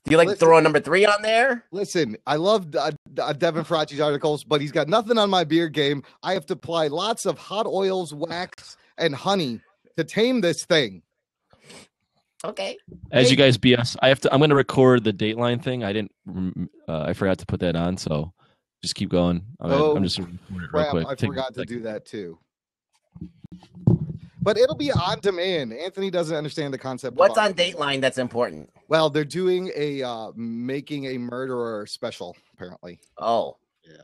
Do you like throwing number 3 on there? Listen, I love Devin Faraci's articles, but he's got nothing on my beard game. I have to apply lots of hot oils, wax, and honey to tame this thing. Okay. As you guys BS, I'm going to record the Dateline thing. I forgot to put that on, so just keep going. I'm just going to record it real quick. I forgot to do that too. But it'll be on demand. Anthony doesn't understand the concept. What's on Dateline that's important? Well, they're doing a making a murderer special, apparently. Oh. Yeah.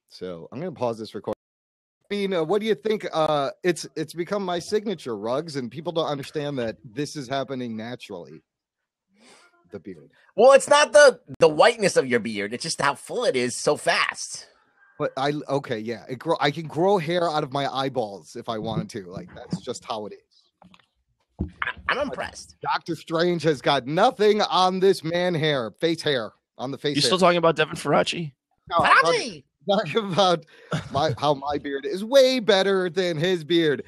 So I'm going to pause this recording. I mean, what do you think? It's become my signature, Ruggs, and people don't understand that this is happening naturally. The beard. Well, it's not the whiteness of your beard. It's just how full it is so fast. But I can grow hair out of my eyeballs if I wanted to. Like, that's just how it is. I'm impressed. Dr. Strange has got nothing on this face hair on the face. You still talking about Devin Faraci? No, Faraci! Talking about how my beard is way better than his beard.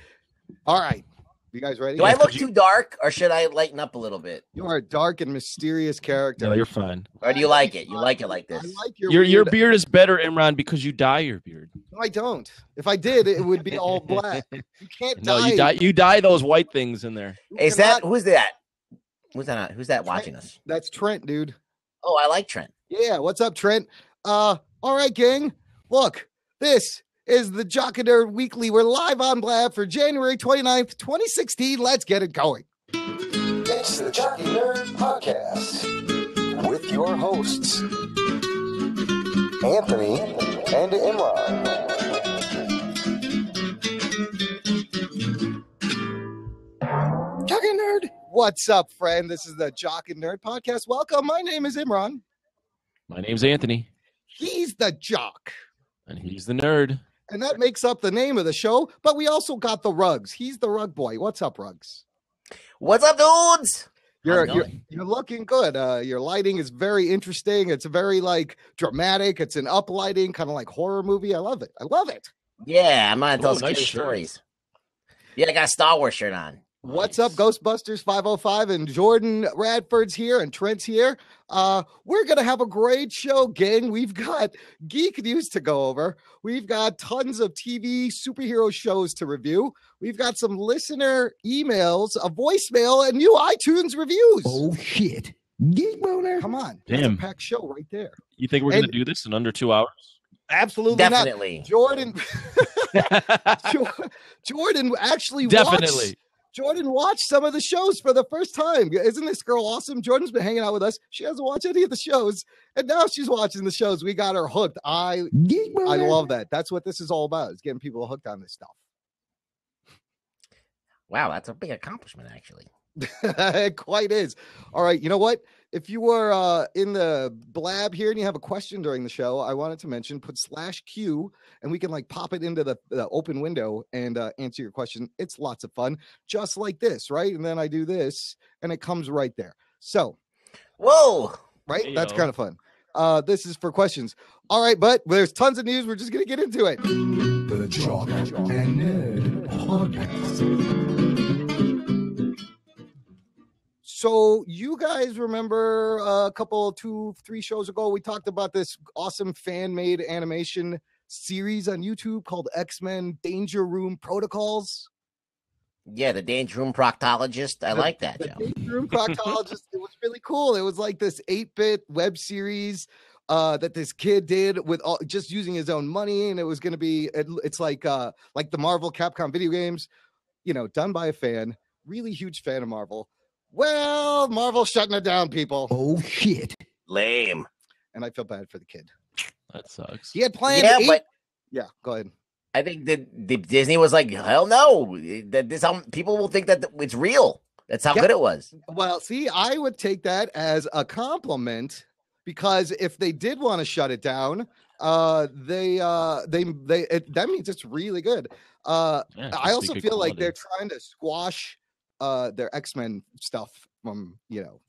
All right. You guys ready? Do I look too dark, or should I lighten up a little bit? You are a dark and mysterious character. No, you're fine. Or do you like it? You like it like this? I like your beard is better, Imran, because you dye your beard. No, I don't. If I did, it would be all black. You can't dye. No, you dye those white things in there. Who's that? Who's that watching us? That's Trent, dude. Oh, I like Trent. Yeah, what's up, Trent? All right, gang. Look, this is the Jock and Nerd Weekly. We're live on Blab for January 29th, 2016. Let's get it going. It's the Jock and Nerd Podcast with your hosts, Anthony and Imran. Jock and Nerd. What's up, friend? This is the Jock and Nerd Podcast. Welcome. My name is Imran. My name's Anthony. He's the Jock. And he's the nerd. And that makes up the name of the show. But we also got the Ruggs. He's the Rug Boy. What's up, Ruggs? What's up, dudes? You're looking good. Your lighting is very interesting. It's very dramatic. It's an up lighting, kind of like horror movie. I love it. Yeah, I'm gonna tell scary stories. Yeah, I got a Star Wars shirt on. What's up, Ghostbusters 505, and Jordan Radford's here and Trent's here. We're going to have a great show, gang. We've got geek news to go over. We've got tons of TV superhero shows to review. We've got some listener emails, a voicemail, and new iTunes reviews. Oh, shit. Geek boner. Come on. Damn. That's a packed show right there. You think we're going to do this in under 2 hours? Absolutely Definitely. Not. Jordan actually Jordan watched some of the shows for the first time. Isn't this girl awesome? Jordan's been hanging out with us. She hasn't watched any of the shows, and now she's watching the shows. We got her hooked. I love that. That's what this is all about, is getting people hooked on this stuff. Wow, that's a big accomplishment, actually. It quite is. All right, you know what? If you were in the Blab here and you have a question during the show, I wanted to mention, put /Q and we can pop it into the open window and answer your question. It's lots of fun, just like this, right? And then I do this and it comes right there. So, whoa, right? Hey, that's kind of fun. This is for questions. All right, but there's tons of news. We're just going to get into it. The Jock and Nerd Podcast. So you guys remember a couple, 2-3 shows ago, we talked about this awesome fan-made animation series on YouTube called X-Men Danger Room Protocols? Yeah, the Danger Room Proctologist. I like that, Joe. Danger Room Proctologist. It was really cool. It was like this 8-bit web series that this kid did with just using his own money, and it was going to be, it's like the Marvel Capcom video games, done by a fan, really huge fan of Marvel. Well, Marvel's shutting it down, people. Oh, shit. Lame. And I feel bad for the kid. That sucks. He had planned. Yeah, go ahead. I think that Disney was like, hell no. People will think that it's real. That's how good it was. Well, see, I would take that as a compliment, because if they did want to shut it down, that means it's really good. I also feel like they're trying to squash their X-Men stuff from,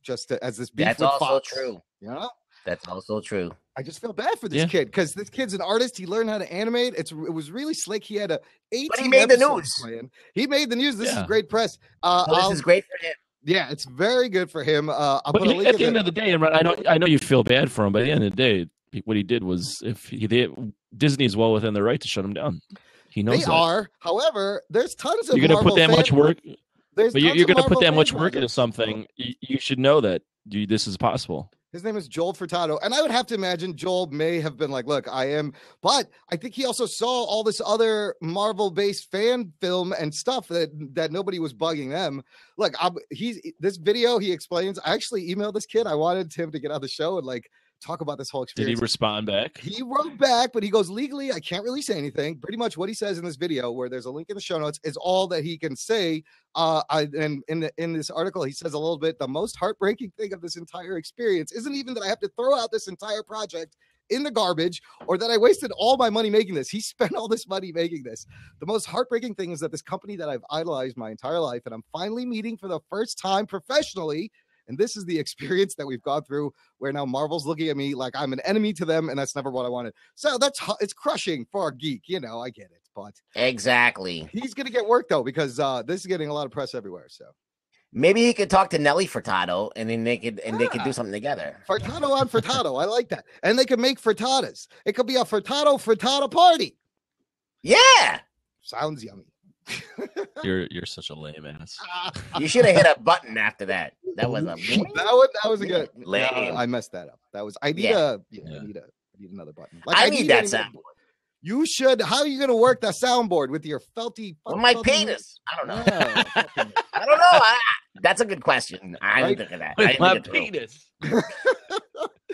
just as this beef. That's also true. That's also true. I just feel bad for this kid, because this kid's an artist. He learned how to animate. It was really slick. He had a 18 But he made the news. Plan. He made the news. This is great press. This is great for him. Yeah, it's very good for him. I'll But put a link at the in end of the day, and I know you feel bad for him, but at the end of the day, what he did was Disney is well within their right to shut him down. He knows They that. are. However, there's tons of You're going to Marvel put that much work, There's but tons you're of going to put Marvel that fan much work into projects. something. You should know that this is possible. His name is Joel Furtado. And I would have to imagine Joel may have been like, look, but I think he also saw all this other Marvel-based fan film and stuff that nobody was bugging them. Look, this video, he explains, I actually emailed this kid. I wanted him to get on the show and like talk about this whole experience. Did he respond back? He wrote back, but he goes, legally, I can't really say anything. Pretty much what he says in this video, where there's a link in the show notes, is all that he can say. And in this article, he says a little bit, the most heartbreaking thing of this entire experience isn't even that I have to throw out this entire project in the garbage or that I wasted all my money making this. He spent all this money making this. The most heartbreaking thing is that this company that I've idolized my entire life and I'm finally meeting for the first time professionally. And this is the experience that we've gone through where now Marvel's looking at me like I'm an enemy to them. And that's never what I wanted. So it's crushing for a geek. You know, I get it. But exactly. He's going to get work, though, because this is getting a lot of press everywhere. So maybe he could talk to Nelly Furtado and then they could do something together. Furtado on Furtado. I like that. And they could make frittatas. It could be a frittata party. Yeah. Sounds yummy. You're such a lame ass. You should have hit a button after that. That was a that was a good lame. I messed that up. That was I need another button. Like, I need that soundboard. You should. How are you going to work that soundboard with your felty? With my penis. I don't know. I don't know. That's a good question. I didn't think of that. With my penis. I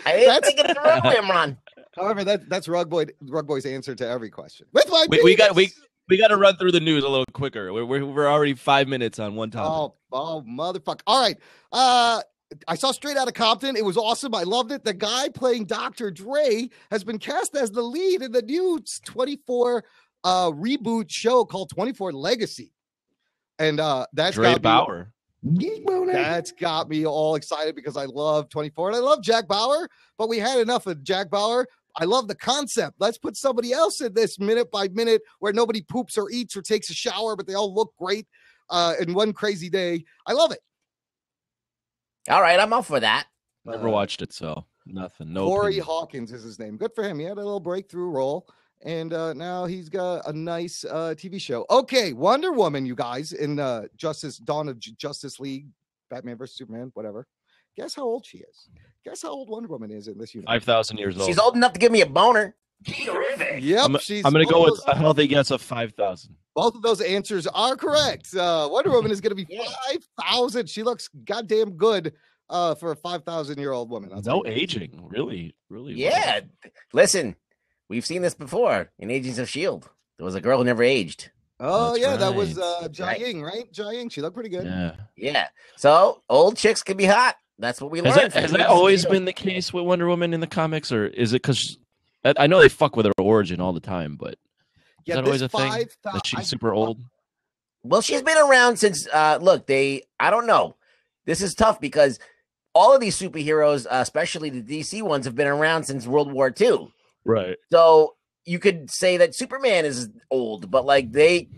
didn't think it through, Imran. However, that's Rug Boy's answer to every question. With my penis. We got to run through the news a little quicker. We're already 5 minutes on one topic. Oh, motherfucker! All right. I saw Straight Outta Compton. It was awesome. I loved it. The guy playing Dr. Dre has been cast as the lead in the new 24 reboot show called 24 Legacy. And that's Dre Bauer. That's got me all excited because I love 24 and I love Jack Bauer, but we had enough of Jack Bauer. I love the concept. Let's put somebody else in this minute by minute where nobody poops or eats or takes a shower, but they all look great in one crazy day. I love it. All right, I'm up for that. Never watched it, so nothing. No. Corey Hawkins is his name. Good for him. He had a little breakthrough role, and now he's got a nice TV show. Okay, Wonder Woman, you guys, in Dawn of Justice League, Batman versus Superman, whatever. Guess how old she is? Guess how old Wonder Woman is in this universe? 5,000 years old. She's old enough to give me a boner. Yep, I'm going to go with a healthy guess of 5,000. Both of those answers are correct. Wonder Woman is going to be 5,000. She looks goddamn good for a 5,000-year-old woman. No aging, really. Yeah. Listen, we've seen this before in Agents of S.H.I.E.L.D. There was a girl who never aged. Oh, That's yeah, right. that was Jia-Ying, right? Jia-Ying, she looked pretty good. Yeah. So old chicks can be hot. That's what we learned. Has that always been the case with Wonder Woman in the comics, or is it because I know they fuck with her origin all the time, but is that always a thing that she's super old? Well, she's been around since. I don't know. This is tough because all of these superheroes, especially the DC ones, have been around since World War II. Right. So you could say that Superman is old, but like they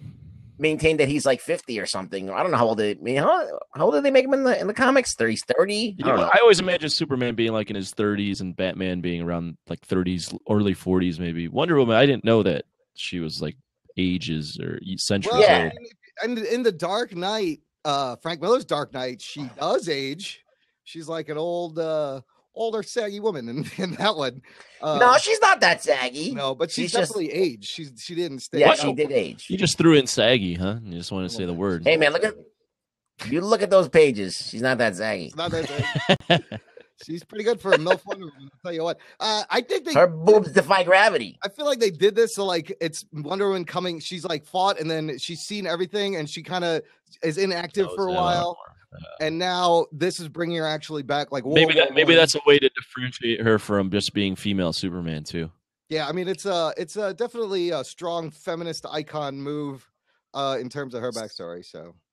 maintain that he's like 50 or something. I don't know how old how old did they make him in the comics? 30? I always imagine Superman being like in his 30s and Batman being around like 30s, early 40s maybe. Wonder Woman, I didn't know that she was like ages or centuries old. And in the Dark Knight, Frank Miller's Dark Knight, she does age. She's like an older saggy woman in that one. No, she's not that saggy. No, but she's definitely aged. She didn't stay. Yeah, she did age. You just threw in saggy, huh? You just want to say the word. Hey man, look at those pages. She's not that saggy. It's not that saggy. She's pretty good for a MILF Wonder Woman. I'll tell you what. I think her boobs defy gravity. I feel like they did this so like it's Wonder Woman coming. She's like fought and then she's seen everything and she kind of is inactive for a while. And now this is bringing her actually back. Like maybe that's a way to differentiate her from just being female Superman too. Yeah, I mean it's definitely a strong feminist icon move in terms of her backstory.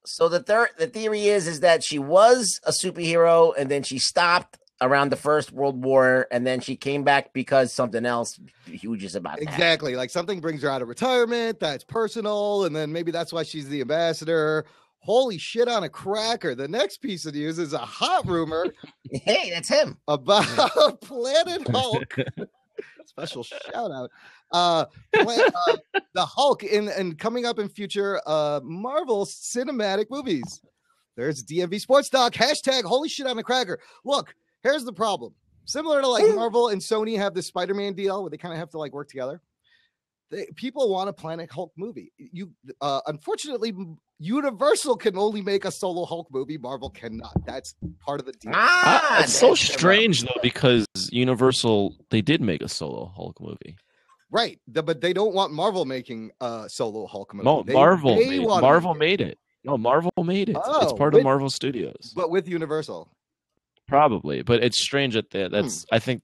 So the theory is that she was a superhero and then she stopped around the First World War and then she came back because something else huge is about that. Exactly, like something brings her out of retirement that's personal, and then maybe that's why she's the ambassador. Holy shit on a cracker. The next piece of news is a hot rumor Hey, that's him. about Planet Hulk. Special shout out. The Hulk in coming up in future Marvel cinematic movies. There's DMV Sports Doc. Hashtag holy shit on a cracker. Look, here's the problem. Similar to like Marvel and Sony have this Spider-Man deal where they kind of have to like work together. People want a Planet Hulk movie. Unfortunately, Universal can only make a solo Hulk movie. Marvel cannot. That's part of the deal. It's so strange though, because Universal, they did make a solo Hulk movie. Right, but they don't want Marvel making a solo Hulk movie. No, Marvel made it. No, Marvel made it. It's part of Marvel Studios. But with Universal. Probably, but it's strange that's I think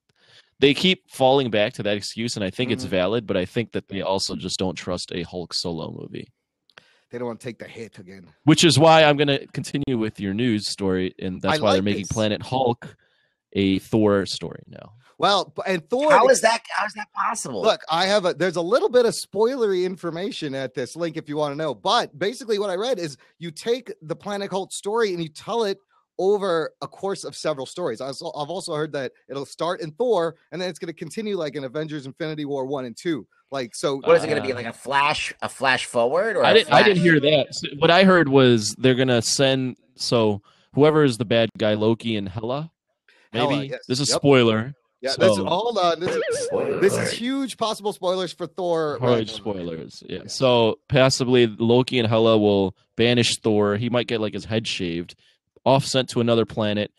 they keep falling back to that excuse, and I think it's valid, but I think that they also just don't trust a Hulk solo movie. They don't want to take the hit again. Which is why I'm going to continue with your news story, and that's why they're making Planet Hulk a Thor story now. Well, and Thor. How is that possible? Look, there's a little bit of spoilery information at this link if you want to know. But basically, what I read is you take the Planet Hulk story and you tell it over a course of several stories. I've also heard that it'll start in Thor and then it's going to continue like in Avengers Infinity War 1 and 2. Like, so what is it going to be, like a flash forward? Or I didn't hear that. So what I heard was they're going to send, so whoever is the bad guy, Loki and Hela, maybe. Yes. This is a spoiler. Yeah, so, hold on. This is huge possible spoilers for Thor. Huge spoilers. Yeah. So possibly Loki and Hela will banish Thor. He might get like his head shaved, off sent to another planet,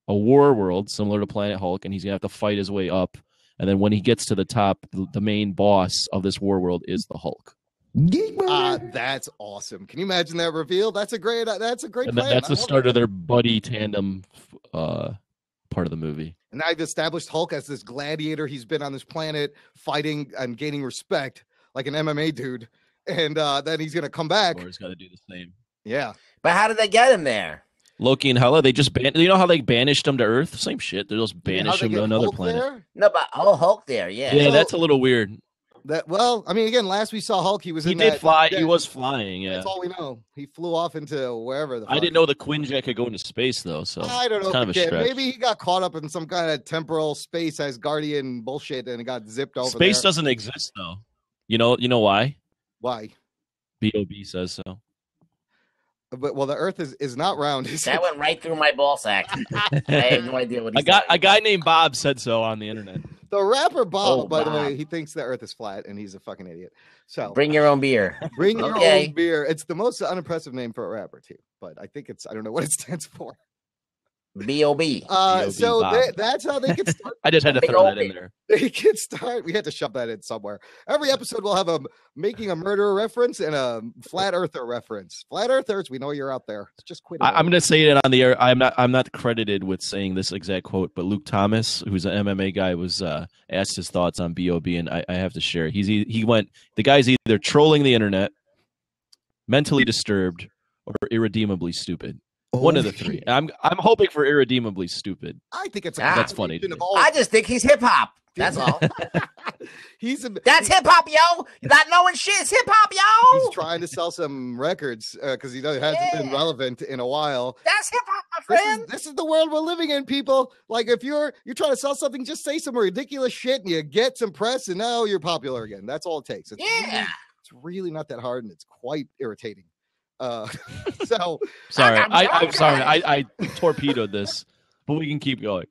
a war world similar to Planet Hulk, and he's gonna have to fight his way up. And then when he gets to the top, the main boss of this war world is the Hulk. That's awesome. Can you imagine that reveal? That's a great plan. That's the start of their buddy tandem part of the movie. And I've established Hulk as this gladiator. He's been on this planet fighting and gaining respect like an MMA dude. And then he's gonna come back. Or he's got to do the same. Yeah. But how did they get him there? Loki and Hela, they just you know how they banished him to Earth? Same shit. They just banished him to another Hulk planet. there? No, but Hulk there, yeah. Yeah, that's a little weird. Again, last we saw Hulk, he was he was flying, yeah. That's all we know. He flew off into wherever. I didn't know the Quinjet could go into space, though, so I don't know. Kind of a stretch. Maybe he got caught up in some kind of temporal space as Guardian bullshit and it got zipped over Space there. doesn't exist, though. You know why? Why? B.O.B. says so. But the Earth is not round. That went right through my ball sack. I have no idea what he's a guy named Bob said so on the internet. The rapper Bob, by the way, he thinks the Earth is flat, and he's a fucking idiot. So bring your own beer. Bring your own beer. It's the most unimpressive name for a rapper too, but I think I don't know what it stands for. B.O.B. So that's how they can start. I just had to throw that in there. They can start. We had to shove that in somewhere. Every episode will have a making a murderer reference and a flat earther reference. Flat earthers, we know you're out there. Just quit. I'm going to say it on the air. I'm not credited with saying this exact quote, but Luke Thomas, who's an MMA guy, was asked his thoughts on B.O.B. and I have to share. The guy's either trolling the internet, mentally disturbed, or irredeemably stupid. One of the three. I'm hoping for irredeemably stupid. I think it's that's funny. I just think he's hip hop. That's all. That's hip hop, yo. Not knowing shit is hip hop, yo. He's trying to sell some records because he hasn't been relevant in a while. That's hip hop, my friend. This is the world we're living in, people. Like if you're trying to sell something, just say some ridiculous shit and you get some press, and now you're popular again. That's all it takes. It's really not that hard, and it's quite irritating. So sorry, I'm sorry. I torpedoed this, but we can keep going.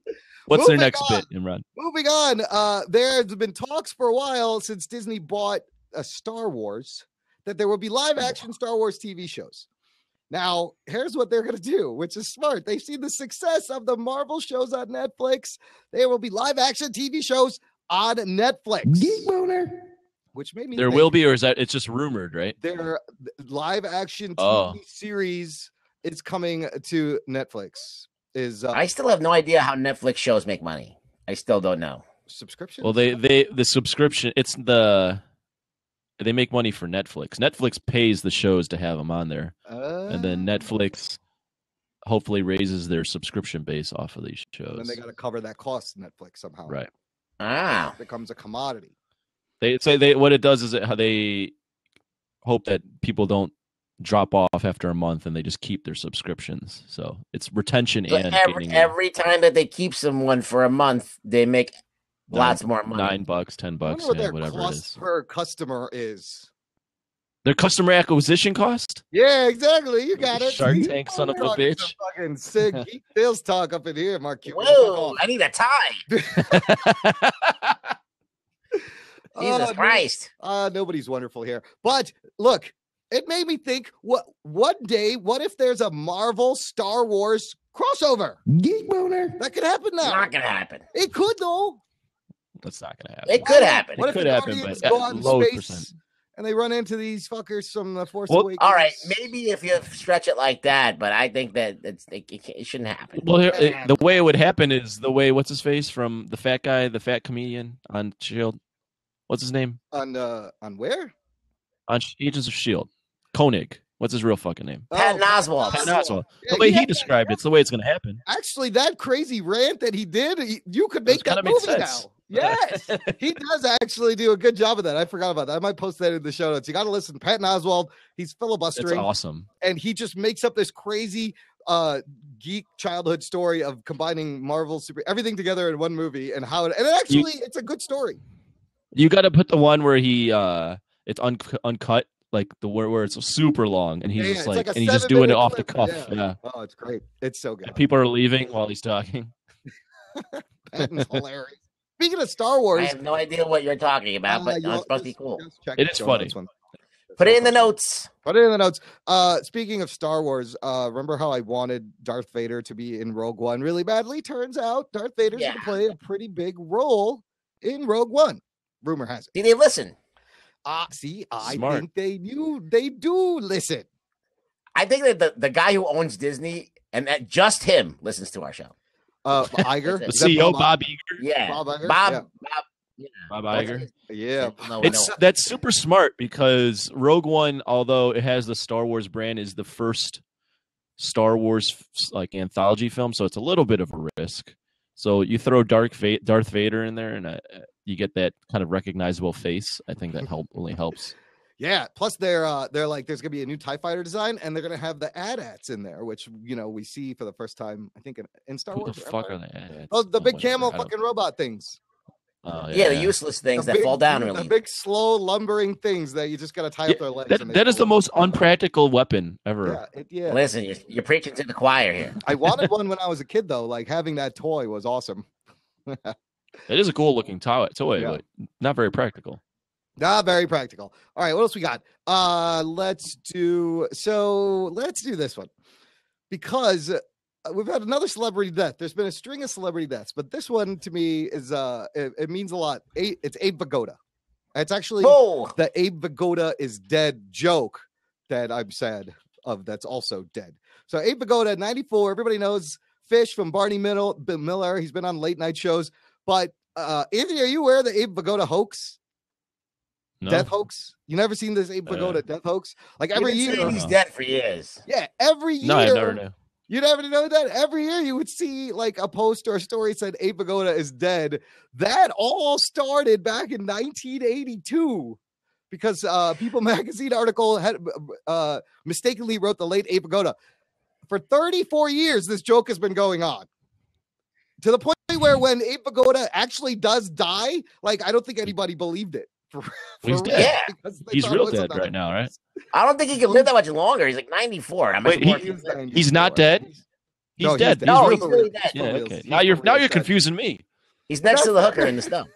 What's their next bit, Imran? Moving on. There's been talks for a while since Disney bought Star Wars that there will be live action Star Wars TV shows. Now, here's what they're going to do, which is smart. They've seen the success of the Marvel shows on Netflix. There will be live action TV shows on Netflix. Geek boner. Which made me there will be, or is that it's just rumored, right? Their live action TV series is coming to Netflix. I still have no idea how Netflix shows make money. I still don't know. Subscription? Well, the subscription, they make money for Netflix. Netflix pays the shows to have them on there, and then Netflix hopefully raises their subscription base off of these shows. And they got to cover that cost, Netflix somehow. Right. It becomes a commodity. They say what it does is they hope that people don't drop off after a month, and they just keep their subscriptions. So it's retention But and every time that they keep someone for a month, they make lots more money. $9, $10, I wonder what yeah, their whatever it cost is. per customer is. Their customer acquisition cost? Yeah, exactly. You got it. Shark See? Tank, son of a Talking bitch. some fucking sick geek sales talk up in here, Mark. Whoa, I need a tie. Jesus Christ. Nobody's wonderful here. But look, it made me think, what if there's a Marvel Star Wars crossover? Geek boner. That could happen now. It's not gonna happen. It could though. That's not gonna happen. It could happen. What It if could the happen, Guardians but go out in low space percent. and they run into these fuckers from the Force Well, Awakens? All right, maybe if you stretch it like that, but I think that it shouldn't happen. Well, the way it would happen is the way, what's his face from the fat guy, the fat comedian on Shield. What's his name? On where? On Agents of Shield. Koenig. What's his real fucking name? Patton Oswalt. Patton Oswalt. Yeah, The way he had described it's the way it's going to happen. Actually, that crazy rant that he did, you could make Those that kinda make movie sense. now. Yes, he does actually do a good job of that. I forgot about that. I might post that in the show notes. You got to listen. Patton Oswalt, he's It's filibustering, awesome. and he just makes up this crazy geek childhood story of combining Marvel super everything together in one movie, and how it's a good story. You got to put the one where he it's uncut, like the where it's super long, and he's Yeah, just it's like like a and he's just doing it 7-minute off the clip. cuff. Yeah. Oh, it's great. It's so good. And people are leaving while he's talking. Patton's hilarious. Speaking of Star Wars, I have no idea what you're talking about, but it's supposed to be cool. It is funny. Put it in the notes. Put it in the notes. Speaking of Star Wars, remember how I wanted Darth Vader to be in Rogue One really badly? Turns out Darth Vader's going to play a pretty big role in Rogue One. Rumor has it. Did they listen? See, I Smart. think they do listen. I think that the guy who owns Disney and that just him listens to our show. Iger, The Is that CEO, Bob Iger. Yeah, Bob Iger? Bob Iger. Yeah. No, That's super smart because Rogue One, although it has the Star Wars brand, is the first Star Wars like anthology film, so it's a little bit of a risk. So you throw Darth Vader in there, and you get that kind of recognizable face. I think that only helps. Yeah. Plus, they're like, there's gonna be a new TIE fighter design, and they're gonna have the AT-ATs in there, which we see for the first time, I think, in Star Wars. Who the fuck are they? AT-ATs? Oh, the big Whatever. camel fucking robot things. Yeah, the useless things The that big- fall down. The Really, big, slow, lumbering things that you just gotta tie up their legs. and they That is the fall. most unpractical weapon ever. Yeah. listen, you're preaching to the choir here. I wanted one when I was a kid, though. Like having that toy was awesome. It is a cool looking toy, Yeah. but not very practical. Not very practical. All right, what else we got? Let's do this one because we've had another celebrity death. There's been a string of celebrity deaths, but this one to me is it means a lot. It's Abe Vigoda. It's actually the Abe Vigoda is dead joke that I'm sad of. That's also dead. So Abe Vigoda, 94. Everybody knows Fish from Barney Miller. He's been on late night shows. But Anthony, are you aware of the Abe Vigoda hoax? No. Death hoax? You never seen this Abe Vigoda death hoax? Like every year, he's dead for years. Yeah, every year. No, I never knew. You never know that? Every year you would see like a post or a story said Abe Vigoda is dead. That all started back in 1982 because People Magazine article had mistakenly wrote the late Abe Vigoda. For 34 years, this joke has been going on. To the point where when Abe Vigoda actually does die, like I don't think anybody believed it. He's dead. Yeah. He's real dead right now, right? I don't think he can live that much longer. He's like 94. How much Wait, more? He's not dead. He's No, dead. he's dead. No, He's he's real- really dead. Yeah, okay. He's Now you're dead. confusing me. He's next to the hooker in the snow.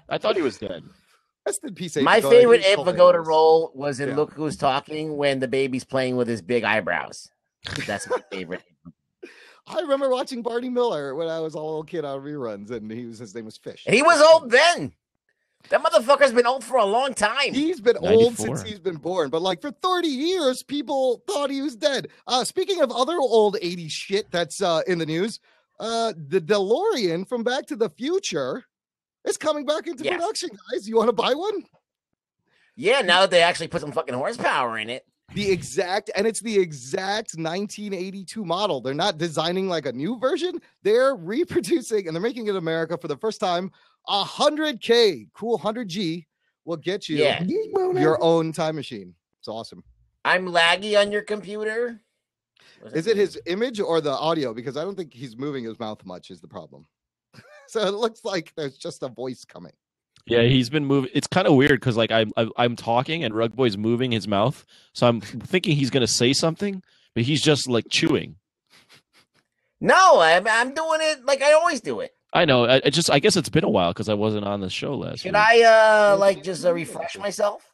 I thought he was dead. Rest in peace, Abe My Vigoda. favorite He's Abe Vigoda hilarious. role was in Yeah. Look Who's Talking when the baby's playing with his big eyebrows. That's my favorite. I remember watching Barney Miller when I was a little kid on reruns, and his name was Fish. And he was old then. That motherfucker's been old for a long time. He's been old 94. since he's been born, but like for 30 years, people thought he was dead. Speaking of other old 80s shit that's in the news, the DeLorean from Back to the Future is coming back into Yes. production, guys. You want to buy one? Yeah, now that they actually put some fucking horsepower in it. It's the exact 1982 model. They're not designing like a new version. They're reproducing and they're making it in America for the first time. 100K, cool 100G will get you Yeah. your own time machine. It's awesome. I'm laggy on your computer. Is it his image or the audio? Because I don't think he's moving his mouth much is the problem. So it looks like there's just a voice coming. Yeah, he's been moving. It's kind of weird because like I'm talking and Rug Boy's moving his mouth, so I'm thinking he's gonna say something, but he's just like chewing. No, I'm doing it like I always do it. I know. I guess it's been a while because I wasn't on the show last Should week. I like just refresh myself?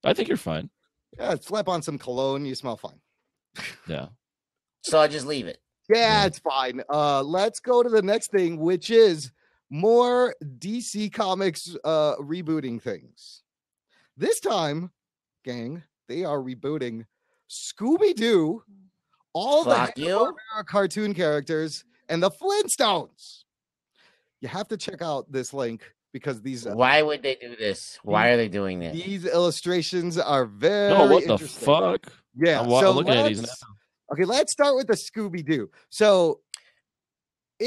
I think you're fine. Yeah, slap on some cologne. You smell fine. Yeah. So I just leave it. Yeah, it's fine. Let's go to the next thing, which is more DC Comics rebooting things. This time, gang, they are rebooting Scooby-Doo, all Fuck the you. Hanna-Barbera cartoon characters, and the Flintstones. You have to check out this link because these Why would they do this? Why are they doing this? these illustrations are very No, what the interesting. fuck? Yeah, I'm so looking at these now. Okay, let's start with the Scooby-Doo. So,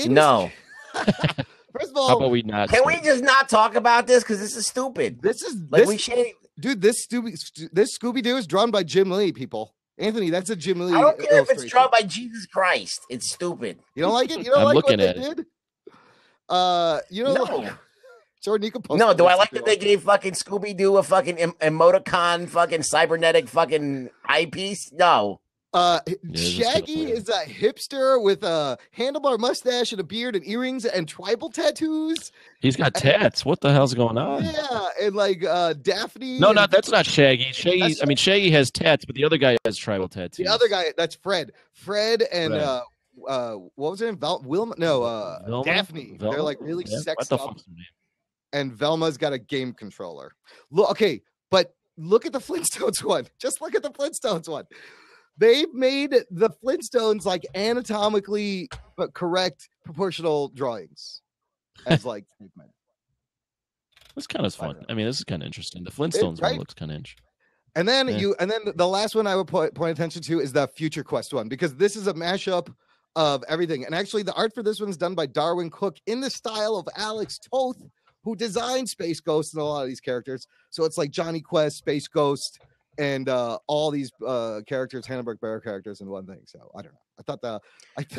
No. First of all, How about we not? Can we just not talk about this? Because this is stupid. this is Like this, we shouldn't. dude. This Scooby-Doo is drawn by Jim Lee. People, Anthony, that's a Jim Lee. I don't care if it's illustration. drawn by Jesus Christ. It's stupid. You don't like it? You don't I'm like looking what they at it. did? You know, No. Jordan, you can post. No, do I this like if you that they want. gave fucking Scooby Doo a fucking emoticon, fucking cybernetic fucking eyepiece? No. this is Shaggy kinda weird. is a hipster with a handlebar mustache and a beard and earrings and tribal tattoos. He's got tats. What the hell's going on? Yeah, and like Daphne. No, and that's not Shaggy. Shaggy. That's- I mean, Shaggy has tats, but the other guy has tribal tattoos. the other guy. That's Fred. Fred and Fred. what was her name? Wilma? No, Velma? Daphne. Velma? They're like really Yeah, what sexed the up. fuck's her name? And Velma's got a game controller. Look, okay, but look at the Flintstones one. Just look at the Flintstones one. They've made the Flintstones like anatomically correct proportional drawings as like cavemen. It's kind of fun. I mean, this is kind of interesting. The Flintstones right? one looks kind of interesting. And then Yeah. and then the last one I would point attention to is the Future Quest one because this is a mashup of everything. And actually, the art for this one is done by Darwin Cook in the style of Alex Toth, who designed Space Ghost and a lot of these characters. So it's like Johnny Quest, Space Ghost, and all these characters, Hanna-Barbera characters in one thing. So I don't know. I thought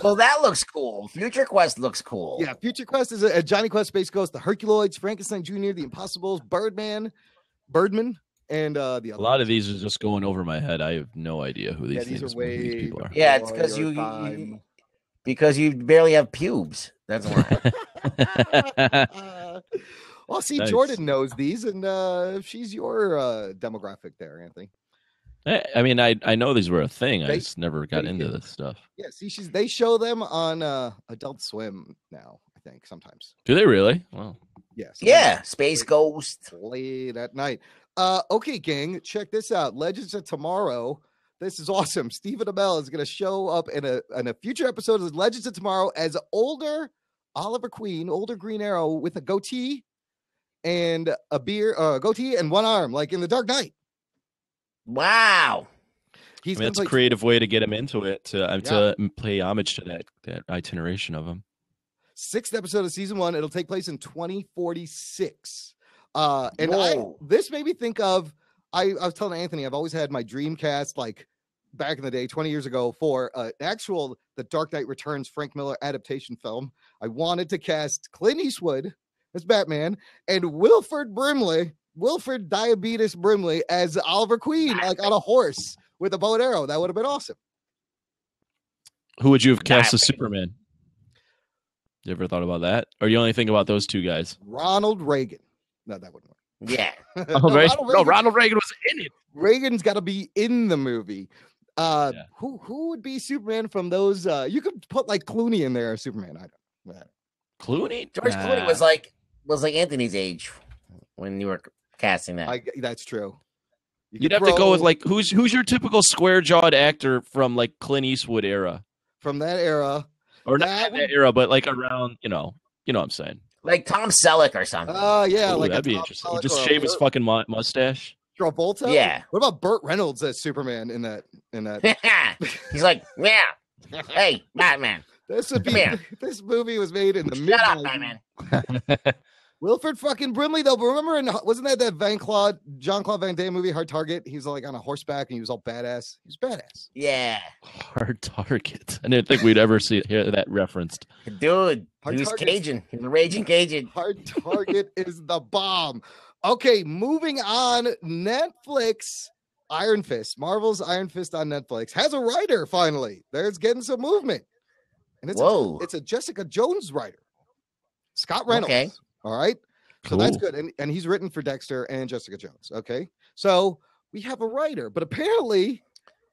Well, that looks cool. Future Quest looks cool. yeah, Future Quest is a Johnny Quest, Space Ghost, the Herculoids, Frankenstein Jr., the Impossibles, Birdman, and the other. A lot of these are just going over my head. I have no idea who Yeah, these these things, are who these way people are. Yeah, it's before because your you time. because you barely have pubes. That's why. Well, see, Nice. Jordan knows these, and she's your demographic there, Anthony. I mean, I know these were a thing. I They- just never got they into did. this stuff. Yeah, see, they show them on Adult Swim now. I think sometimes. Do they really? Well, Yes. Yeah, Space Ghost. Late at night. Okay, gang, check this out. Legends of Tomorrow. This is awesome. Stephen Amell is going to show up in a future episode of Legends of Tomorrow as older Oliver Queen, older Green Arrow with a goatee and a goatee and one arm, like in The Dark Knight. Wow. He's I mean, gonna that's a play creative way to get him into it to pay homage to that itineration of him. 6th episode of season 1. It'll take place in 2046. And Whoa. this made me think of I was telling Anthony, I've always had my dream cast like back in the day, 20 years ago, for an actual The Dark Knight Returns Frank Miller adaptation film. I wanted to cast Clint Eastwood as Batman and Wilford Diabetes Brimley as Oliver Queen, like on a horse with a bow and arrow. That would have been awesome. Who would you have cast as Nah. Superman? You ever thought about that? Or you only think about those two guys? Ronald Reagan. No, that wouldn't work. Yeah. Ronald Reagan was in it. Reagan's got to be in the movie. Yeah. Who would be Superman from those? You could put like Clooney in there as Superman. I don't. Clooney? George Clooney was like Anthony's age when you were casting that. That's true. You'd have to go with like who's your typical square jawed actor from like Clint Eastwood era, from that era. or not That that era, but like around you know what I'm saying. Like Tom Selleck or something. Yeah, Ooh, like that'd be Tom interesting. Selleck Just or a shave his Burt- fucking mustache. Travolta. Yeah. What about Burt Reynolds as Superman in that? He's like, yeah. Hey, Batman. This would Come be. here. This movie was made in the mid. Shut up, Batman. Wilford fucking Brimley, though. But remember, wasn't that Jean-Claude Van Damme movie, Hard Target? He was like on a horseback and he was all badass. He was badass. Yeah. Hard Target. I didn't think we'd ever hear that referenced. Dude, Hard he was Target. Cajun. He was a raging Cajun. Hard Target is the bomb. Okay, moving on. Netflix, Iron Fist, Marvel's Iron Fist on Netflix has a writer finally. There's getting some movement. And it's a Jessica Jones writer. Scott Reynolds. Okay. All right. So that's good. And he's written for Dexter and Jessica Jones. Okay. So we have a writer, but apparently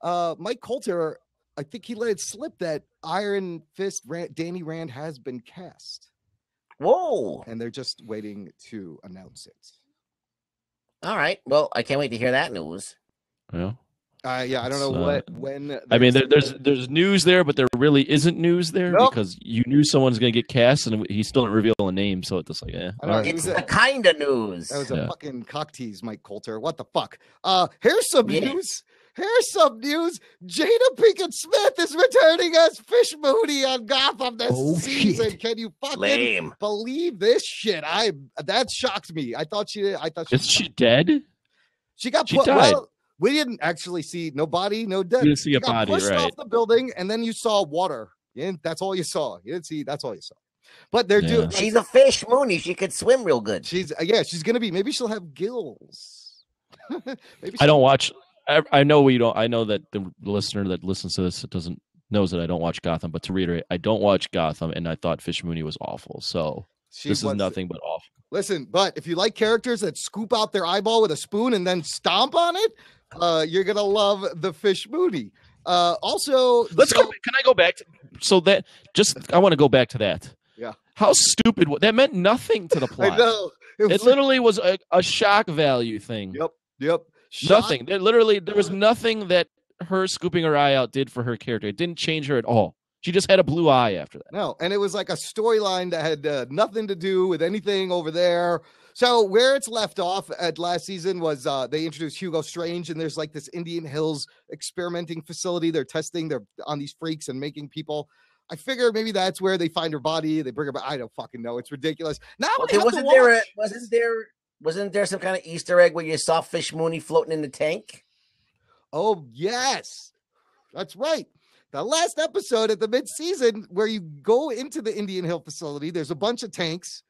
Mike Coulter, I think he let it slip that Iron Fist Danny Rand has been cast. Whoa. And they're just waiting to announce it. All right. Well, I can't wait to hear that news. Yeah. Yeah, I don't know when. I mean, there's news there, but there really isn't news there because you knew someone's going to get cast, and he still didn't reveal a name. So it's just like, it's the kind of news. That was a fucking cock tease, Mike Coulter. What the fuck? Here's some news. Here's some news. Jada Pinkett Smith is returning as Fish Mooney on Gotham this season. Shit. Can you fucking believe this shit? That shocked me. I thought she is she dead? She got put. Died. Well, we didn't actually see no body, no dead. You didn't see a body, pushed right? Off the building, and then you saw water. That's all you saw. You didn't see. That's all you saw. But they're doing. She's a Fish Mooney. She could swim real good. She's gonna be. Maybe she'll have gills. I don't watch. I know we don't. I know that the listener that listens to this knows that I don't watch Gotham. But to reiterate, I don't watch Gotham, and I thought Fish Mooney was awful. So this is nothing but awful. Listen, but if you like characters that scoop out their eyeball with a spoon and then stomp on it, you're gonna love the Fish Mooney. Also, let's go. Can I go back? I want to go back to that. Yeah. How stupid that meant nothing to the plot. I know. It literally was a shock value thing. Yep. Nothing. There was nothing that her scooping her eye out did for her character. It didn't change her at all. She just had a blue eye after that. No, and it was like a storyline that had nothing to do with anything over there. So where it's left off at last season was they introduced Hugo Strange, and there's like this Indian Hills experimenting facility. They're on these freaks and making people. I figure maybe that's where they find her body. They bring her back. I don't fucking know. It's ridiculous. Now wasn't there some kind of Easter egg where you saw Fish Mooney floating in the tank? Oh yes, that's right. The last episode at the mid-season where you go into the Indian Hill facility, there's a bunch of tanks,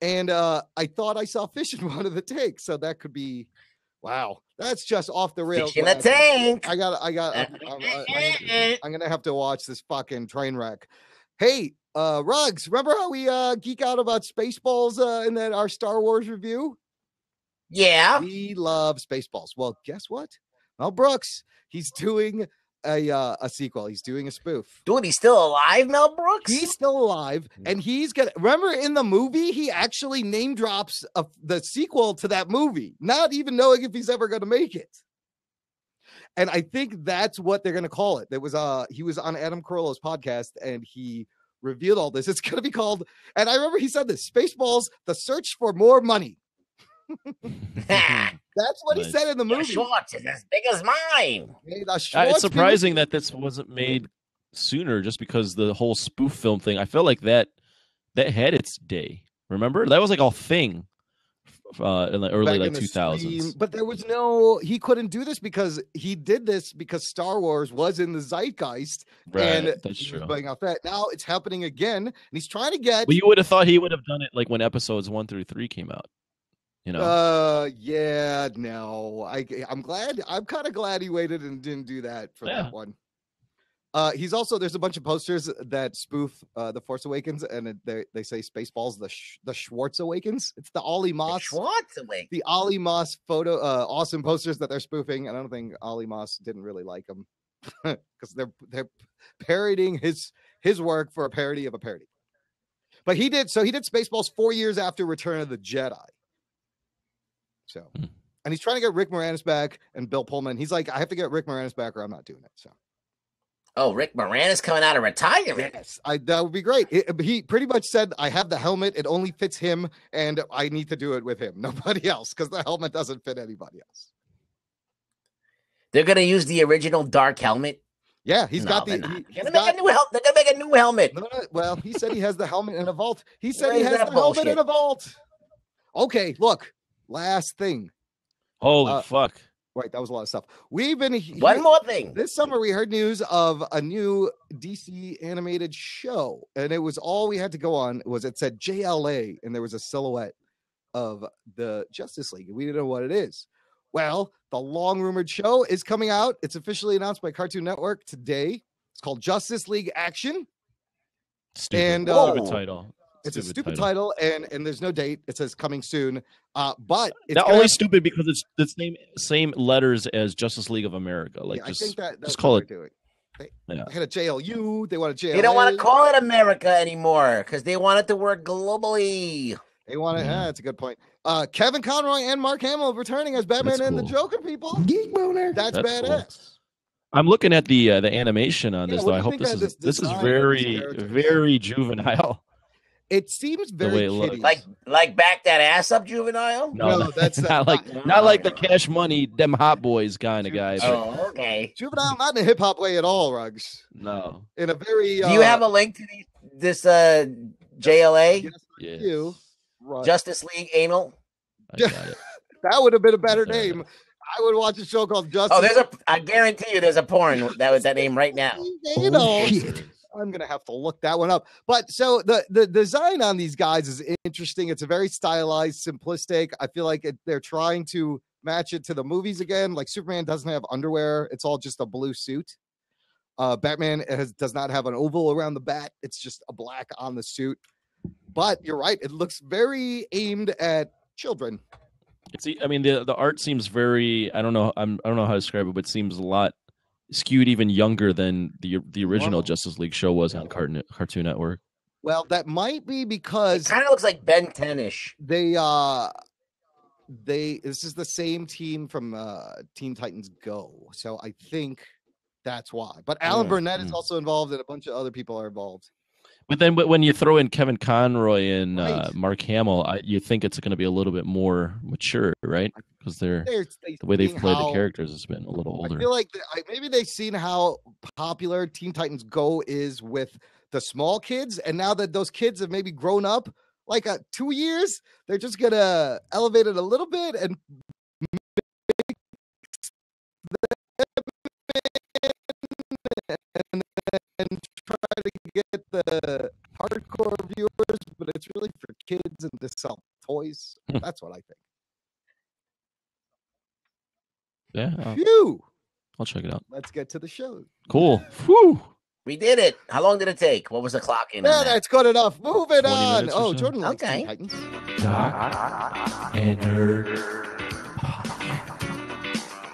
and I thought I saw fish in one of the tanks, so that could be, wow, that's just off the rails. Fish in a tank. I'm gonna have to watch this fucking train wreck. Hey, Ruggs, remember how we geek out about Spaceballs in our Star Wars review? Yeah, we love Spaceballs. Well, guess what? Mel Brooks, he's doing a sequel. He's doing a spoof. Dude, he's still alive, Mel Brooks? He's still alive, and he's gonna remember in the movie he actually name drops the sequel to that movie, not even knowing if he's ever gonna make it. And I think that's what they're gonna call it. There was he was on Adam Carolla's podcast and he revealed all this. It's gonna be called, and I remember he said this: Spaceballs, the search for more money. That's what he said in the movie. Schwartz is as big as mine. It's surprising that this wasn't made sooner, just because the whole spoof film thing. I feel like that had its day. Remember, that was like a thing in the early 2000s. But there was he couldn't do this because he did this because Star Wars was in the zeitgeist, right? And that's true. Playing off that, now it's happening again, and he's trying to get. Well, you would have thought he would have done it like when episodes 1 through 3 came out. You know? Yeah, no. I'm glad. I'm kind of glad he waited and didn't do that for that one. He's also, there's a bunch of posters that spoof The Force Awakens, and they say Spaceballs, the Schwartz Awakens. It's the Ollie Moss. Schwartz Awakens. The Ollie Moss photo, awesome posters that they're spoofing. And I don't think Ollie Moss didn't really like them because they're parodying his work for a parody of a parody. But he did Spaceballs 4 years after Return of the Jedi. So, and he's trying to get Rick Moranis back and Bill Pullman. He's like, I have to get Rick Moranis back or I'm not doing it. So, Rick Moranis coming out of retirement. Yes, that would be great. He pretty much said, I have the helmet. It only fits him and I need to do it with him. Nobody else, because the helmet doesn't fit anybody else. They're going to use the original dark helmet. Yeah, he's got the. They're going to make a new helmet. No, well, he said he has the helmet in a vault. He said he has the helmet in a vault. Okay, look, last thing. Holy fuck! Right, that was a lot of stuff. We've been One more thing. This summer, we heard news of a new DC animated show, and it was all we had to go on was it said JLA, and there was a silhouette of the Justice League, and we didn't know what it is. Well, the long rumored show is coming out. It's officially announced by Cartoon Network today. It's called Justice League Action. Stupid, And stupid title. It's a stupid title, and there's no date. It says coming soon. But it's not only stupid because it's the same letters as Justice League of America. Like, I think that's just call what it. they're doing. They had a JLU. They want a JLA. They don't want to call it America anymore because they want it to work globally. They want it. That's a good point. Kevin Conroy and Mark Hamill returning as Batman and the Joker. People, geek boner. That's badass. Cool. I'm looking at the animation on this though. I hope this is very juvenile. It seems very kiddie. Like back that ass up, juvenile. No, that's not like the Cash Money, them hot boys kind of guy. Oh, okay. Juvenile, not in a hip hop way at all, Ruggs. No. In a very. Do you have a link to this JLA? Yes, you. Right. Justice League Anal. I got it. That would have been a better name. I would watch a show called Justice. Oh, I guarantee you, there's a porn that was that name right now. Shit. I'm gonna have to look that one up. But so the design on these guys is interesting. It's a very stylized, simplistic. I feel like they're trying to match it to the movies again. Like Superman doesn't have underwear; it's all just a blue suit. Batman does not have an oval around the bat; it's just a black on the suit. But you're right; it looks very aimed at children. I mean, the art seems very. I don't know how to describe it, but it seems a lot skewed even younger than the original Justice League show was on Cartoon Network. Well, that might be because it kind of looks like Ben 10-ish. This is the same team from Teen Titans Go, so I think that's why. But Alan Burnett is also involved, and a bunch of other people are involved. But when you throw in Kevin Conroy and Mark Hamill, you think it's going to be a little bit more mature, right? Because the way they've played the characters has been a little older. I feel like maybe they've seen how popular Teen Titans Go is with the small kids, and now that those kids have maybe grown up like 2 years, they're just going to elevate it a little bit and try to get the hardcore viewers, but it's really for kids and to sell toys. That's what I think. Yeah. Phew. I'll check it out. Let's get to the show. Cool. Whew. We did it. How long did it take? What was the clock in? Yeah, that's good enough. Moving on. Oh, so. Jordan likes Teen Titans. Jock and Nerd.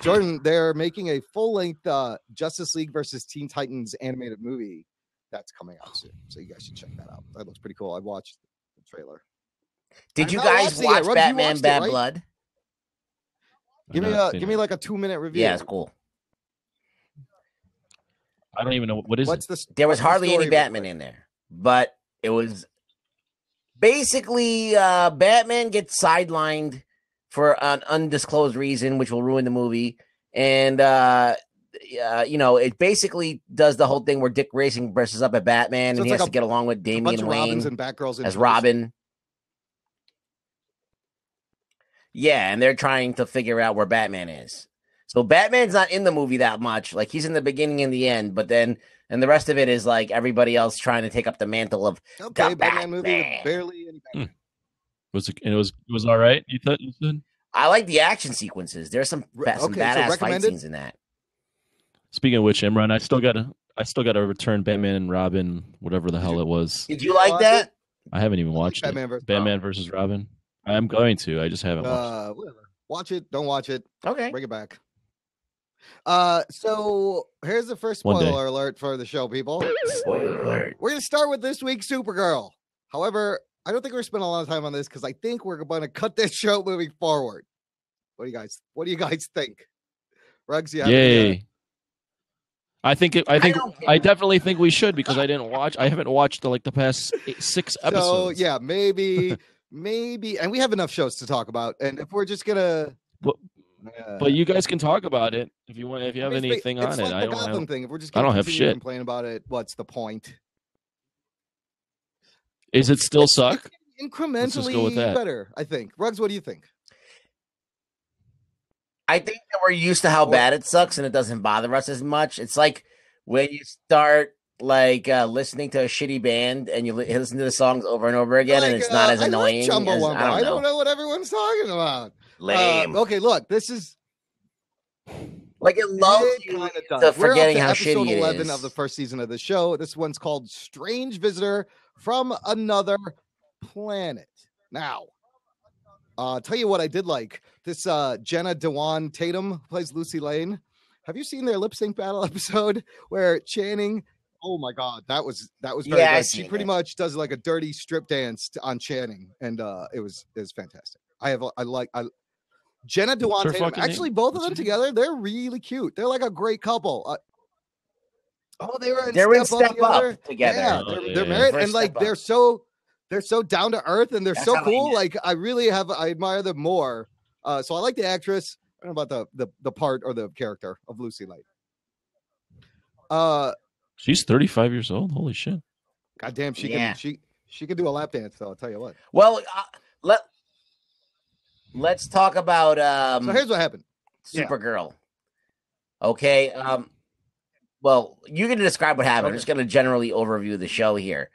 Jordan, they're making a full-length Justice League versus Teen Titans animated movie that's coming out soon. So you guys should check that out. That looks pretty cool. I watched the trailer. Did you guys watch Batman Bad Blood? Give me like a 2-minute review. Yeah, it's cool. I don't even know what is it. There was hardly any Batman in there, but it was basically Batman gets sidelined for an undisclosed reason, which will ruin the movie. And it basically does the whole thing where Dick Grayson dresses up at Batman, and he has to get along with Damian Wayne and Batgirls as Robin. Yeah, and they're trying to figure out where Batman is. So Batman's not in the movie that much. Like, he's in the beginning and the end, but then, and the rest of it is like everybody else trying to take up the mantle of Batman movie with barely any Batman. It was all right. You said? I like the action sequences. There's some badass fight scenes in that. Speaking of which, Imran, I still gotta return Batman and Robin, whatever the hell it was. Did you like that? I haven't even watched Batman versus Robin. I'm going to. I just haven't watched it. Whatever. Watch it. Don't watch it. Okay. Bring it back. So here's the first spoiler alert for the show, people. Spoiler alert. We're going to start with this week's Supergirl. However, I don't think we're spending a lot of time on this because I think we're going to cut this show moving forward. What do you guys think? Ruggs, Yay. I definitely think we should because I haven't watched the past 6 episodes. So yeah, maybe, and we have enough shows to talk about. And if we're just gonna, but you guys can talk about it if you want. If you have anything on it, like the Gotham thing. If we're just I don't have shit. Complain about it. What's the point? Is it still suck? Let's just go with incrementally that. better, I think. Ruggs, what do you think? I think that we're used to how bad it sucks and it doesn't bother us as much. It's like when you start listening to a shitty band and you listen to the songs over and over again, and it's not as I like annoying as Chumbawamba. I don't know. What everyone's talking about. Lame. Okay, look, this is like it lulls you kinda to does. We're up forgetting to how episode shitty it 11 is. of the first season of the show. This one's called Strange Visitor from Another Planet. Now, I'll tell you what I did like. This Jenna Dewan Tatum plays Lucy Lane. Have you seen their lip sync battle episode where Channing? Oh my God, that was very Yeah, good. She pretty much does like a dirty strip dance on Channing, and it was fantastic. Jenna Dewan What's her Tatum. fucking Actually, name? both of What's them her name? together, they're really cute. They're like a great couple. They're in Step Up together. Yeah, Oh, they're yeah. married, First and like Step they're so down to earth, and they're That's so how I cool. know. Like I admire them more. So I like the actress. I don't know about the part or the character of Lucy Lane. She's 35 years old. Holy shit. Goddamn, Yeah. she can do a lap dance though. I'll tell you what. Well, let's talk about So here's what happened. Supergirl. Okay. Well, you can describe what happened. I'm Okay. just going to generally overview the show here.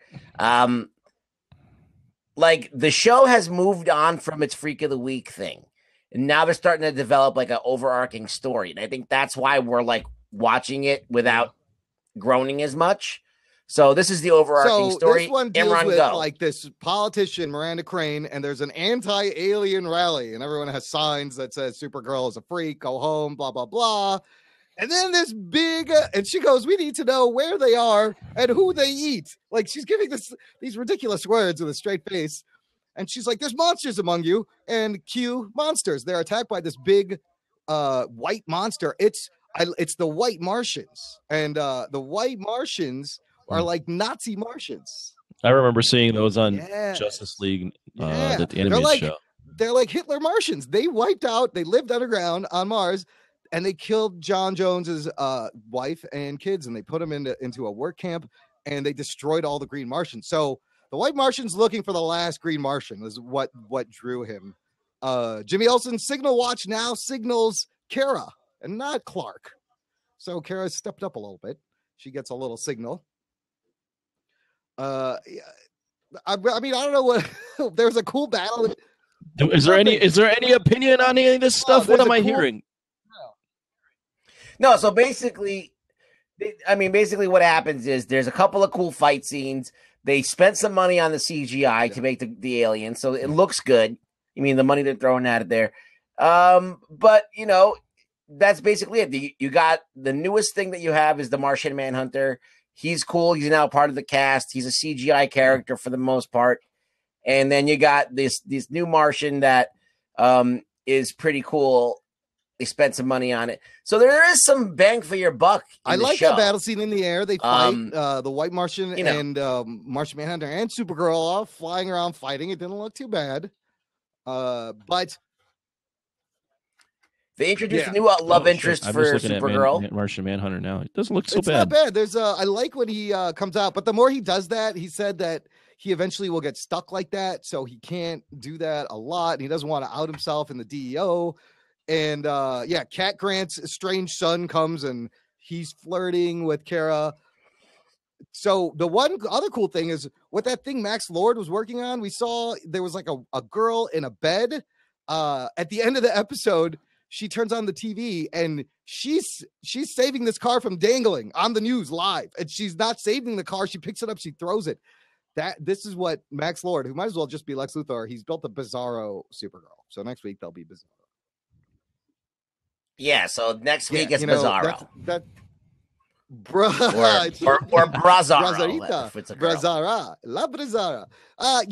Like the show has moved on from its Freak of the Week thing, and now they're starting to develop like an overarching story, and I think that's why we're like watching it without groaning as much. So this is the overarching story. This one deals Imran, with go. like this politician, Miranda Crane, and there's an anti-alien rally, and everyone has signs that says Supergirl is a freak, go home, blah, blah, blah. And then this big, and she goes, we need to know where they are and who they eat. Like she's giving these ridiculous words with a straight face. And she's like, there's monsters among you, and cue monsters. They're attacked by this big white monster. It's the White Martians, and the White Martians are like Nazi Martians. I remember seeing those on Yes. Justice League, Yeah. the animated show. They're like Hitler Martians. They wiped out, they lived underground on Mars, and they killed John Jones's wife and kids, and they put them into a work camp, and they destroyed all the Green Martians. So the White Martian's looking for the last Green Martian is what drew him. Jimmy Olsen's Signal Watch now signals Kara and not Clark. So Kara stepped up a little bit. She gets a little signal. I mean, I don't know what. There's a cool battle. Is there any opinion on any of this stuff? What am I hearing? No, so basically what happens is there's a couple of cool fight scenes. They spent some money on the CGI to make the alien, so it looks good. I mean, the money they're throwing at it there. But, you know, that's basically it. You got the newest thing that you have is the Martian Manhunter. He's cool. He's now part of the cast. He's a CGI character for the most part. And then you got this new Martian that is pretty cool. They spent some money on it. So there is some bang for your buck. I like the battle scene in the air. They fight the White Martian and Martian Manhunter and Supergirl off flying around fighting. It didn't look too bad. But they introduced a new love interest for Supergirl. At Martian Manhunter now. It doesn't look so it's bad. Not bad. There's I like when he comes out, but the more he does that, he said that he eventually will get stuck like that, so he can't do that a lot, and he doesn't want to out himself in the DEO. And Cat Grant's strange son comes and he's flirting with Kara. So the one other cool thing is what that thing Max Lord was working on. We saw there was like a girl in a bed. At the end of the episode, she turns on the TV and she's saving this car from dangling on the news live. And she's not saving the car. She picks it up. She throws it. This is what Max Lord, who might as well just be Lex Luthor, he's built a Bizarro Supergirl. So next week there'll be Bizarro. Yeah, so next week it's Bizarro. Or Brazzaro. Brazzara. La Brazzara.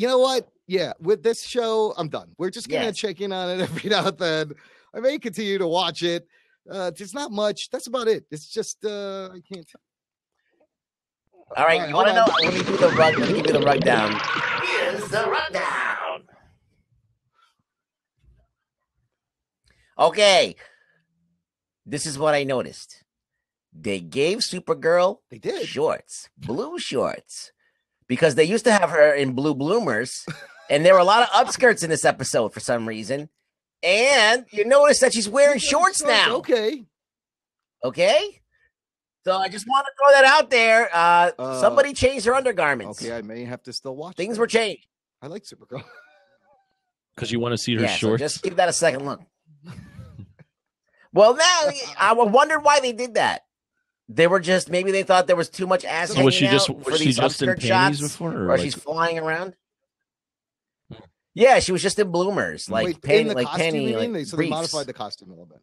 You know what? Yeah, with this show, I'm done. We're just going to check in on it every now and then. I may continue to watch it. There's not much. That's about it. It's just, I can't. All right, you want to know? Let me do the rug. Let me give you the rundown. Here's the rundown. Okay. This is what I noticed. They gave Supergirl shorts, blue shorts, because they used to have her in blue bloomers, And there were a lot of upskirts in this episode for some reason. And you notice that she's wearing shorts now. Okay. Okay? So I just want to throw that out there. Somebody changed her undergarments. Okay, I may have to still watch. Things were changed. I like Supergirl. Because you want to see her shorts. So just give that a second look. Well, now I wondered why they did that. They were just maybe they thought there was too much ass. So was she just in panties shots, before, or she's flying around? Yeah, she was just in bloomers, like Penny, so they modified the costume a little bit.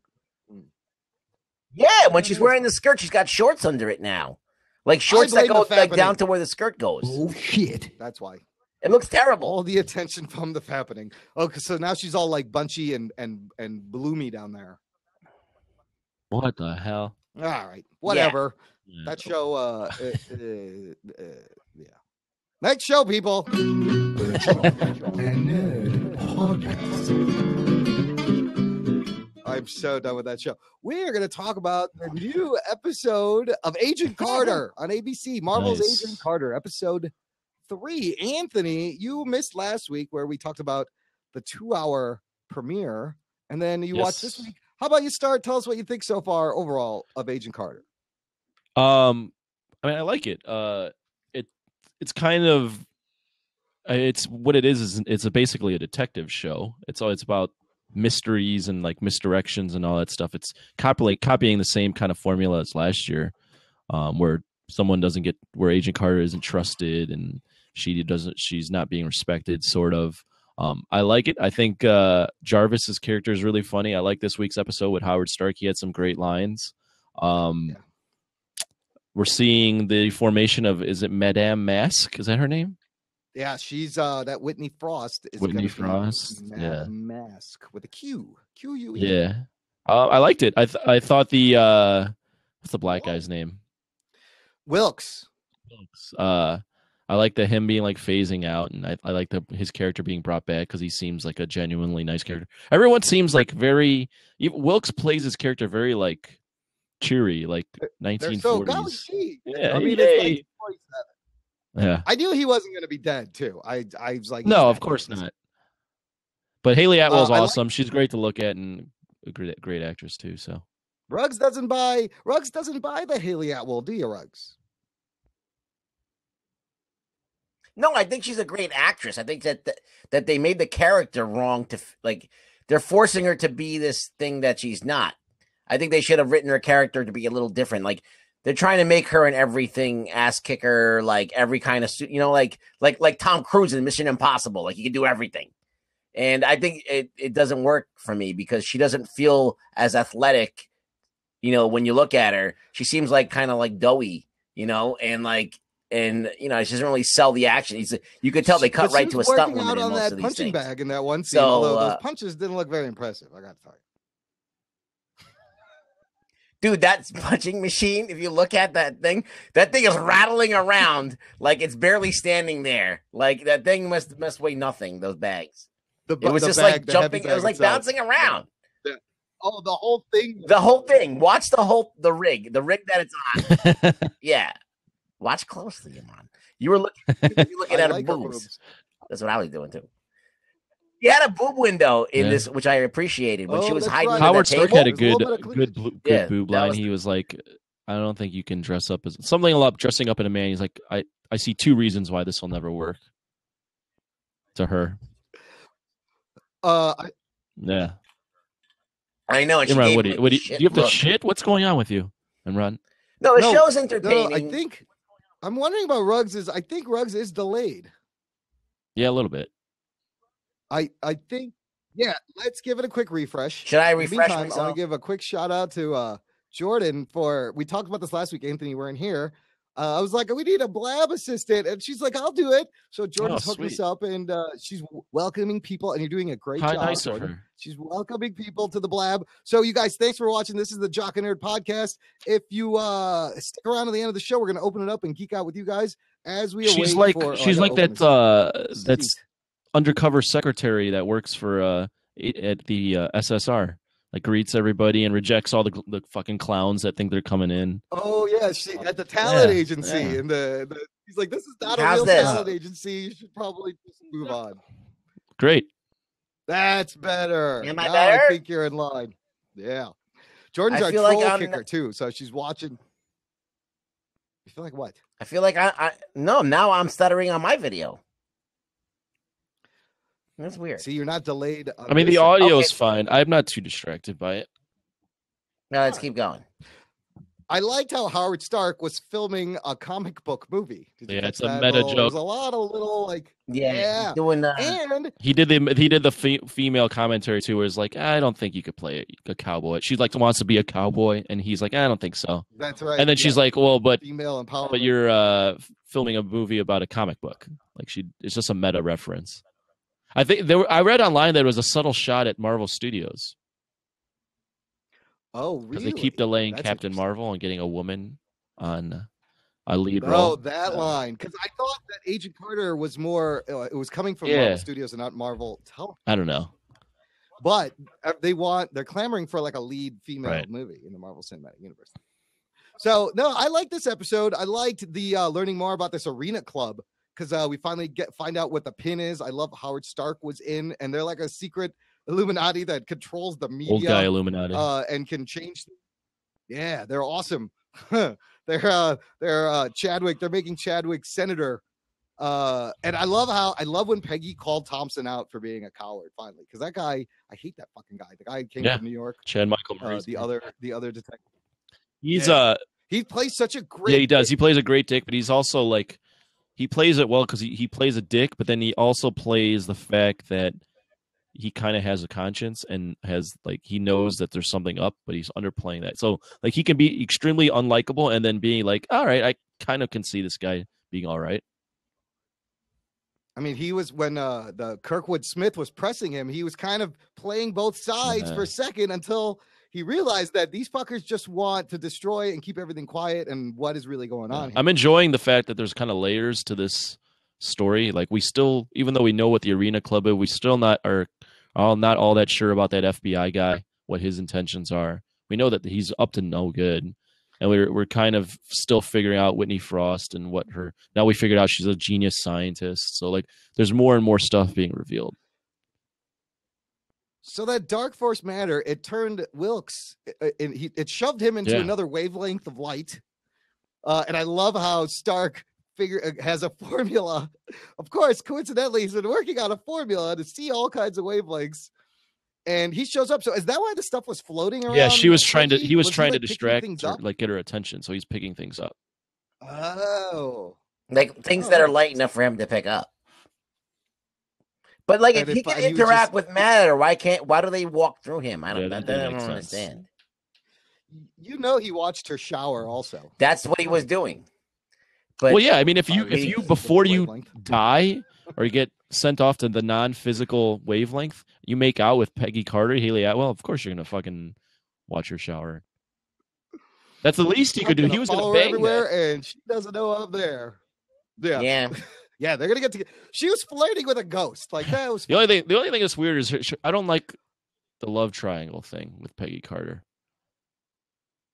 Yeah, when she's wearing the skirt, she's got shorts under it now, like shorts that go like down to where the skirt goes. Oh shit! That's why it looks terrible. All the attention from the fappening. Okay, so now she's all like bunchy and bloomy down there. What the hell? All right, whatever. Yeah. That show. Yeah. Next show, people. I'm so done with that show. We're going to talk about the new episode of Agent Carter on ABC, Marvel's Agent Carter, episode 3. Anthony, you missed last week where we talked about the 2-hour premiere, and then you watched this week. How about you start? Tell us what you think so far overall of Agent Carter. I mean, I like it. It's kind of, it's what it is it's basically a detective show. It's about mysteries and like misdirections and all that stuff. It's copying the same kind of formula as last year, where someone doesn't get, where Agent Carter isn't trusted and she's not being respected, sort of. I like it. I think Jarvis's character is really funny. I like this week's episode with Howard Stark. He had some great lines. We're seeing the formation of, is it Madame Mask? Is that her name? Yeah, she's that Whitney Frost. Whitney Frost. Mask with a Q. Q-U-E. Yeah. I liked it. I thought the what's the black guy's name? Wilkes. I like him being like phasing out, and I like his character being brought back because he seems like a genuinely nice character. Everyone seems like Wilkes plays his character very like cheery, like 1940s. So yeah, I mean, it's like 47. Yeah. I knew he wasn't going to be dead too. I was like, no, of course not. But Haley Atwell's awesome. She's great to look at and a great actress too. So Ruggs doesn't buy the Haley Atwell, do you, Ruggs? No, I think she's a great actress. I think that they made the character wrong to like they're forcing her to be this thing that she's not. I think they should have written her character to be a little different. Like they're trying to make her an everything ass kicker, like every kind of like Tom Cruise in Mission Impossible. Like he can do everything. And I think it doesn't work for me because she doesn't feel as athletic, when you look at her. She seems like kind of like doughy, and she doesn't really sell the action. You could tell they cut right to a stunt woman out in on most that of these punching things. bag in that one scene, although those punches didn't look very impressive, I got to tell you. Dude, that punching machine, if you look at that thing is rattling around like it's barely standing there. Like that thing must weigh nothing, those bags. It was just like jumping, it was like bouncing around. Oh, the whole thing. The whole thing. Watch the rig that it's on. Yeah. Watch closely, man. You were looking at her boobs. That's what I was doing too. He had a boob window in this, which I appreciated when she was hiding. Right. Howard Stark had a good boob line. He was like, "I don't think you can dress up as something about dressing up in a man." He's like, "I see 2 reasons why this will never work." To her, yeah, I know. And Imran, do you have to shit? What's going on with you, Imran? No, the show's entertaining. No, I think I'm wondering about Ruggs. I think Ruggs is delayed. Yeah, a little bit. I think, yeah, let's give it a quick refresh. Should I refresh myself? myself? I want to give a quick shout out to Jordan we talked about this last week. Anthony, you weren't here. I was like, we need a Blab assistant. And she's like, I'll do it. So Jordan's hooked us up and she's welcoming people and you're doing a great job. Nice Jordan. of her. She's welcoming people to the Blab. So you guys, thanks for watching. This is the Jock and Nerd podcast. If you stick around to the end of the show, we're going to open it up and geek out with you guys as we she's like that's undercover secretary that works for at the SSR, like greets everybody and rejects all the fucking clowns that think they're coming in. Oh yeah, she at the talent agency, and the he's like, "This is not a real talent agency. You should probably just move on." Great. That's better. Am I Now better? I think you're in line. Yeah. Jordan's I our feel like troll I'm kicker too, so she's watching. You feel like what? I feel like no, now I'm stuttering on my video. That's weird. See, you're not delayed. I mean, the this. audio is Okay. fine. I'm not too distracted by it. No, let's keep going. I liked how Howard Stark was filming a comic book movie. Did you Yeah, catch it's a that? meta There's joke. a lot of little like Yeah. Doing and He did the female commentary too, where it's like, I don't think you could play a cowboy. She's like wants to be a cowboy, and he's like, I don't think so. that's right. And then she's like, well, but female empowerment. you're filming a movie about a comic book. Like it's just a meta reference. I think I read online that it was a subtle shot at Marvel Studios. Oh, Because really? they keep delaying That's Captain interesting. Marvel and getting a woman on a lead Oh, role. that line. Because I thought that Agent Carter was more. It was coming from Yeah. Marvel Studios and not Marvel Television. I don't know. But they're clamoring for like a lead female Right. movie in the Marvel Cinematic Universe. So no, I like this episode. I liked the learning more about this arena club because we finally find out what the pin is. I love Howard Stark was in, and they're like a secret Illuminati that controls the media. Old guy Illuminati. And can change. Yeah, they're awesome. they're Chadwick. They're making Chadwick senator. And I love when Peggy called Thompson out for being a coward finally, because that guy, I hate that fucking guy. The guy who came from New York. Chad Michael Murray. The other detective. He's he plays such a great. Yeah, he does. He plays a great dick, but he's also like he plays it well because he plays a dick, but then he also plays the fact that he kind of has a conscience and has like he knows that there's something up, but he's underplaying that. So like he can be extremely unlikable and then being like, all right, I kind of can see this guy being all right. I mean, he was when the Kirkwood Smith was pressing him, he was kind of playing both sides for a second until he realized that these fuckers just want to destroy and keep everything quiet and what is really going on here. I'm enjoying the fact that there's kind of layers to this story. Like we still, even though we know what the arena club is, we still not all that sure about that FBI guy, what his intentions are. We know that he's up to no good. And we're kind of still figuring out Whitney Frost and what her. Now we figured out she's a genius scientist. So like, there's more and more stuff being revealed. So that Dark Force matter, it turned Wilkes, it shoved him into another wavelength of light. And I love how Stark has a formula. Of course, coincidentally, he's been working on a formula to see all kinds of wavelengths. And he shows up. So is that why the stuff was floating around? Yeah, he was trying to like, distract her, like get her attention. So he's picking things up. Oh. Like things that are light enough for him to pick up. But like if he can interact with matter, why do they walk through him? I don't understand. You know he watched her shower also. That's what he was doing. But well, yeah, I mean if you before you die or you get sent off to the non-physical wavelength, you make out with Peggy Carter, Haley Atwell, of course you're gonna fucking watch her shower. That's the least he could do. He was gonna bang everywhere, and she doesn't know I'm there. Yeah. Yeah, they're gonna get together. She was flirting with a ghost. Like that was the only thing that's weird is I don't like the love triangle thing with Peggy Carter.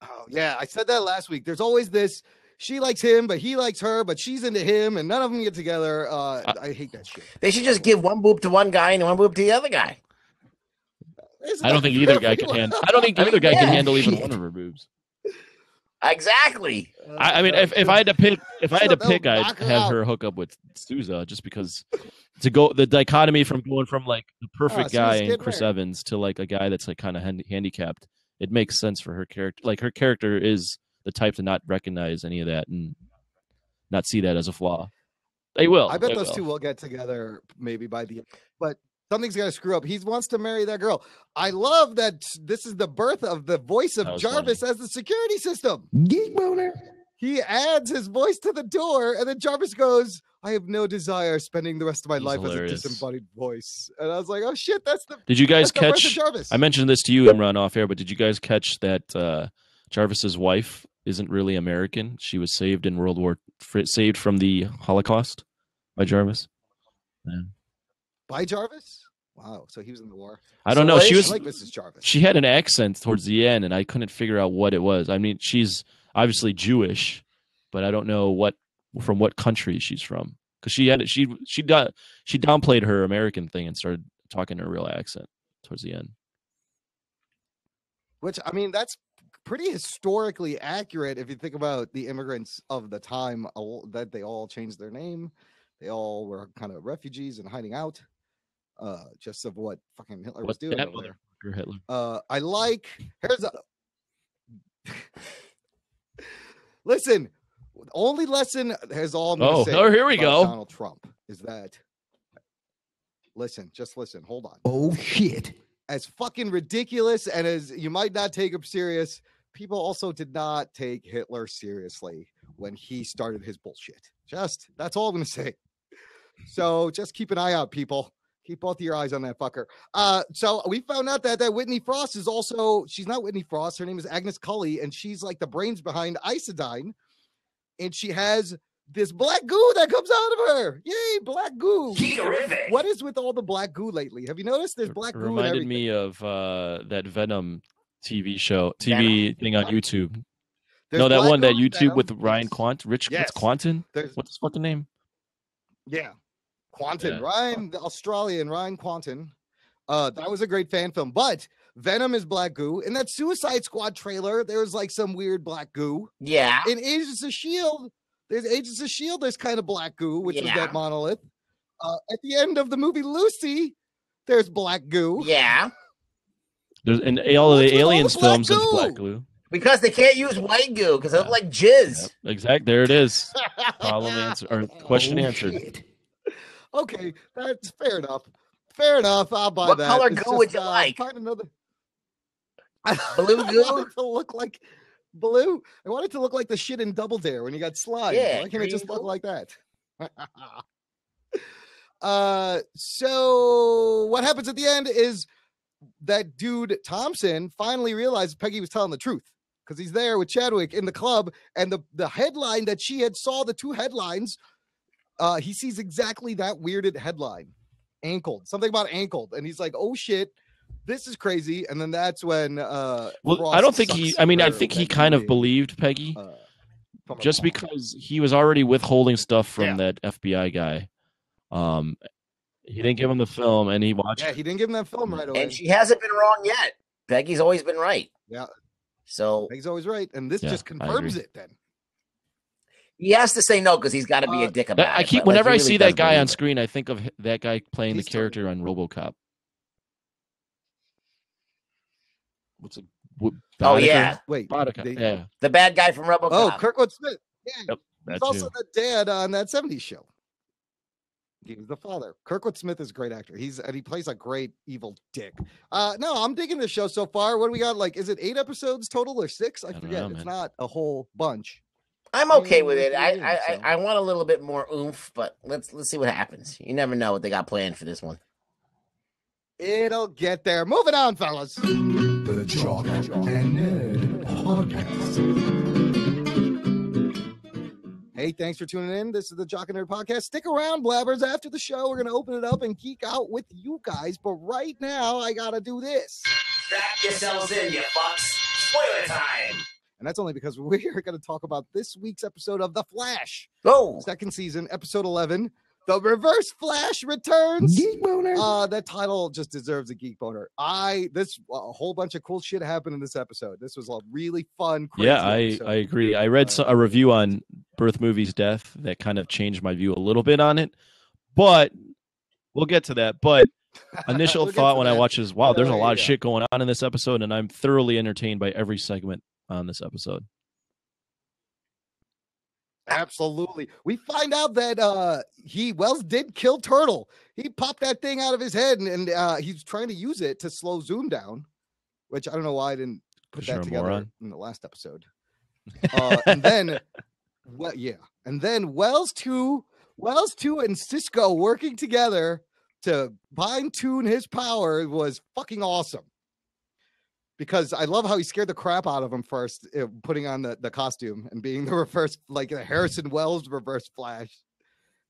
Oh yeah, I said that last week. There's always this. She likes him, but he likes her, but she's into him, and none of them get together. I hate that shit. They should just give one boob to one guy and one boob to the other guy. I don't think either guy can handle. I don't think either guy can handle even one of her boobs. Exactly. I mean, if I had to pick, I'd have her hook up with Sousa just because to go the dichotomy from going from like the perfect guy in Chris Evans to like a guy that's like kind of handicapped. It makes sense for her character. Like her character is the type to not recognize any of that and not see that as a flaw. They will. I bet those two will get together maybe by the end. But something's got to screw up. He wants to marry that girl. I love that this is the birth of the voice of Jarvis as the security system. Geek boner. He adds his voice to the door, and then Jarvis goes, I have no desire spending the rest of my life hilarious. as a disembodied voice. And I was like, oh shit, that's the. Did you guys catch? Jarvis. I mentioned this to you and run off air, but did you guys catch that Jarvis's wife isn't really American? She was saved in saved from the Holocaust by Jarvis. Yeah. By Jarvis? Wow, so he was in the war. I don't know. She was like Mrs. Jarvis. She had an accent towards the end, and I couldn't figure out what it was. I mean, she's obviously Jewish, but I don't know from what country she's from. because she downplayed her American thing and started talking in a real accent towards the end. Which, I mean, that's pretty historically accurate if you think about the immigrants of the time, that they all changed their name. They all were kind of refugees and hiding out, just of what fucking Hitler was doing over there. Hitler. I like. Here's a listen. Only lesson is all I'm going to say. Oh, here we go. Donald Trump is that. Listen, just listen. Hold on. Oh shit. As fucking ridiculous and as you might not take him serious, people also did not take Hitler seriously when he started his bullshit. That's all I'm going to say. So just keep an eye out, people. Keep both of your eyes on that fucker. So we found out that Whitney Frost is also, she's not Whitney Frost. Her name is Agnes Cully, and she's like the brains behind Isodyne. And she has this black goo that comes out of her. Yay, black goo. Terrific. What is with all the black goo lately? Have you noticed there's black goo? Reminded me of that Venom TV thing on YouTube. There's that one, that goo in YouTube Venom. with Ryan Quanten. Yes. Quanten? There's- What's his fucking name? Yeah. Quanten, Yeah. Ryan, the Australian Ryan Quanten. That was a great fan film. But Venom is black goo. In that Suicide Squad trailer, there's like some weird black goo. Yeah. In Agents of S.H.I.E.L.D., there's kind of black goo, which is Yeah. that monolith. At the end of the movie Lucy, there's black goo. Yeah. There's in all of What's the with all the Aliens black films, there's goo? black glue. Because they can't use white goo because it look like jizz. Yep, exact. There it is. Problem answered or question answered. Shit. Okay, that's fair enough. Fair enough. I'll buy What that. color It's goo would you like? Find another. Blue I goo? want it to look like blue. I want it to look like the shit in Double Dare when you got slime. Yeah, Why can't it just green look goo? like that? So what happens at the end is that dude Thompson finally realizes Peggy was telling the truth because he's there with Chadwick in the club, and the headline that she had saw, the two headlines, he sees exactly that weirded headline, ankled, something about ankled, and he's like, oh shit, this is crazy. And then that's when Well, Frost I don't think sucks I her think he back kind of in, believed Peggy from her just mom. because he was already withholding stuff from Yeah. that FBI guy. He didn't give him the film, and he watched. Yeah, he didn't give him that film right away. And she hasn't been wrong yet. Peggy's always been right. Yeah, So he's always right, and this Yeah, just I confirms agree. it. Then he has to say no because he's got to be a dick about I it. keep but, like, whenever he I really see does that guy believe on it. screen, I think of that guy playing He's the character on RoboCop. What's it? Oh, yeah. wait, Boddicker. they- Yeah, The bad guy from RoboCop. oh, Kirkwood Smith. Yeah, Yep, he's that also too. the dad on that '70s show. He was the father. Kirkwood Smith is a great actor. He plays a great evil dick. No, I'm digging the show so far. What do we got? Like, is it 8 episodes total or 6? I don't forget. know, It's man. not a whole bunch. I'm okay with it. Yeah, so. I want a little bit more oomph, but let's see what happens. You never know what they got planned for this one. It'll get there. Moving on, fellas. The Jock and Nerd Podcast. Hey, thanks for tuning in. This is the Jock and Nerd Podcast. Stick around, blabbers. After the show, we're going to open it up and geek out with you guys. But right now, I got to do this. Strap yourselves in, you fucks. Spoiler time. And that's only because we're going to talk about this week's episode of The Flash. Oh, Second season, episode 11. The Reverse Flash returns. Geek boner. That title just deserves a geek boner. A whole bunch of cool shit happened in this episode. This was a really fun, crazy yeah, I episode. agree. I read a review on Birth Movies Death that kind of changed my view a little bit on it, but we'll get to that. But initial We'll get thought to when I that. watched is, wow, there's a lot of Yeah. shit going on in this episode, and I'm thoroughly entertained by every segment on this episode. Absolutely. We find out that Wells did kill Turtle. He popped that thing out of his head, and he's trying to use it to slow Zoom down, which I don't know why I didn't put You're that a together moron. in the last episode. And then, and then Wells 2 and Cisco working together to fine-tune his power was fucking awesome. Because I love how he scared the crap out of him first, putting on the costume and being the reverse, like the Harrison Wells reverse Flash.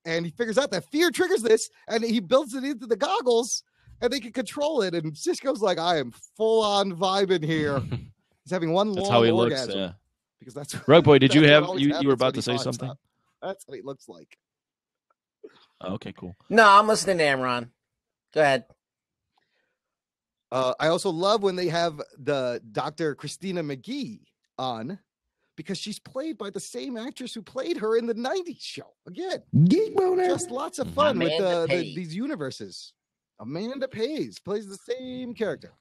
And he figures out that fear triggers this, and he builds it into the goggles, and they can control it. And Cisco's like, I am full on vibing here. He's having one That's long how he orgasm. looks. Yeah. Because that's Rug Boy, did you that's what have always you were happens about when to he say talks something? up. That's what he looks like. Okay, cool. No, I'm listening to Amron. Go ahead. I also love when they have the Dr. Christina McGee on, because she's played by the same actress who played her in the 90s show. Again, just lots of fun with these universes. Amanda Pays plays the same character.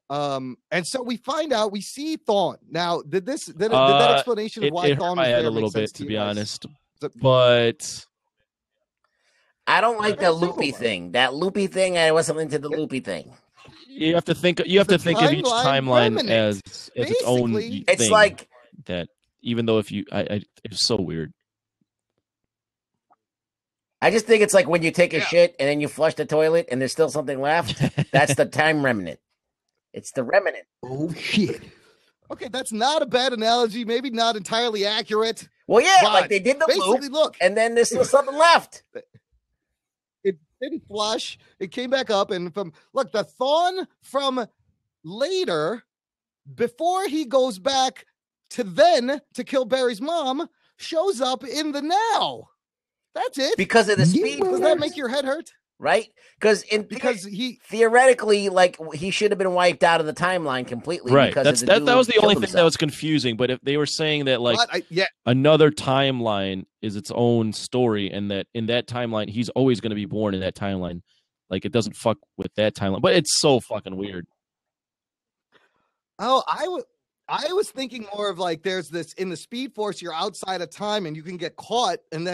And so we find out, we see Thawne. Now, did that explanation of why it Thawne hurt my was head there a little make sense bit, to you be guys? honest. But I don't like Very the simple loopy one. thing. That loopy thing, I wasn't into the loopy thing. you have to think. You have to think of each timeline as its own Basically, thing. It's like that. Even though if you, it's so weird. I just think it's like when you take a shit and then you flush the toilet and there's still something left. That's the time remnant. It's the remnant. Oh shit. Okay, that's not a bad analogy. Maybe not entirely accurate. Well, yeah, but like they did the basically, loop, look, and then there's still something left. it didn't flush. It came back up, and the Thawne from later, before he goes back to kill Barry's mom, shows up in the now. That's it. Because of the speed. Does that make your head hurt? Right? Because he theoretically, like, he should have been wiped out of the timeline completely. Right. Because that was the only thing that was confusing. But if they were saying that, like, another timeline is its own story, and that in that timeline he's always going to be born in that timeline, like, it doesn't fuck with that timeline. But it's so fucking weird. Oh, I was thinking more of like, there's this in the Speed Force, you're outside of time and you can get caught and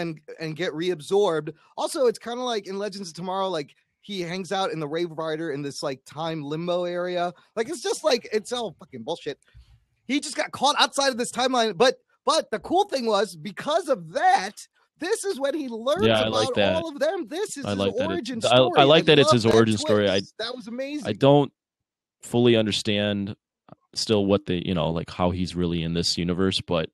get reabsorbed. Also, it's kind of like in Legends of Tomorrow, like he hangs out in the Rave Rider in this like time limbo area. Like, it's just like, it's all fucking bullshit. He just got caught outside of this timeline. But the cool thing was, because of that, this is when he learns about all of them. This is his origin story. I like that it's his origin story. That was amazing. I don't fully understand still what like how he's really in this universe, but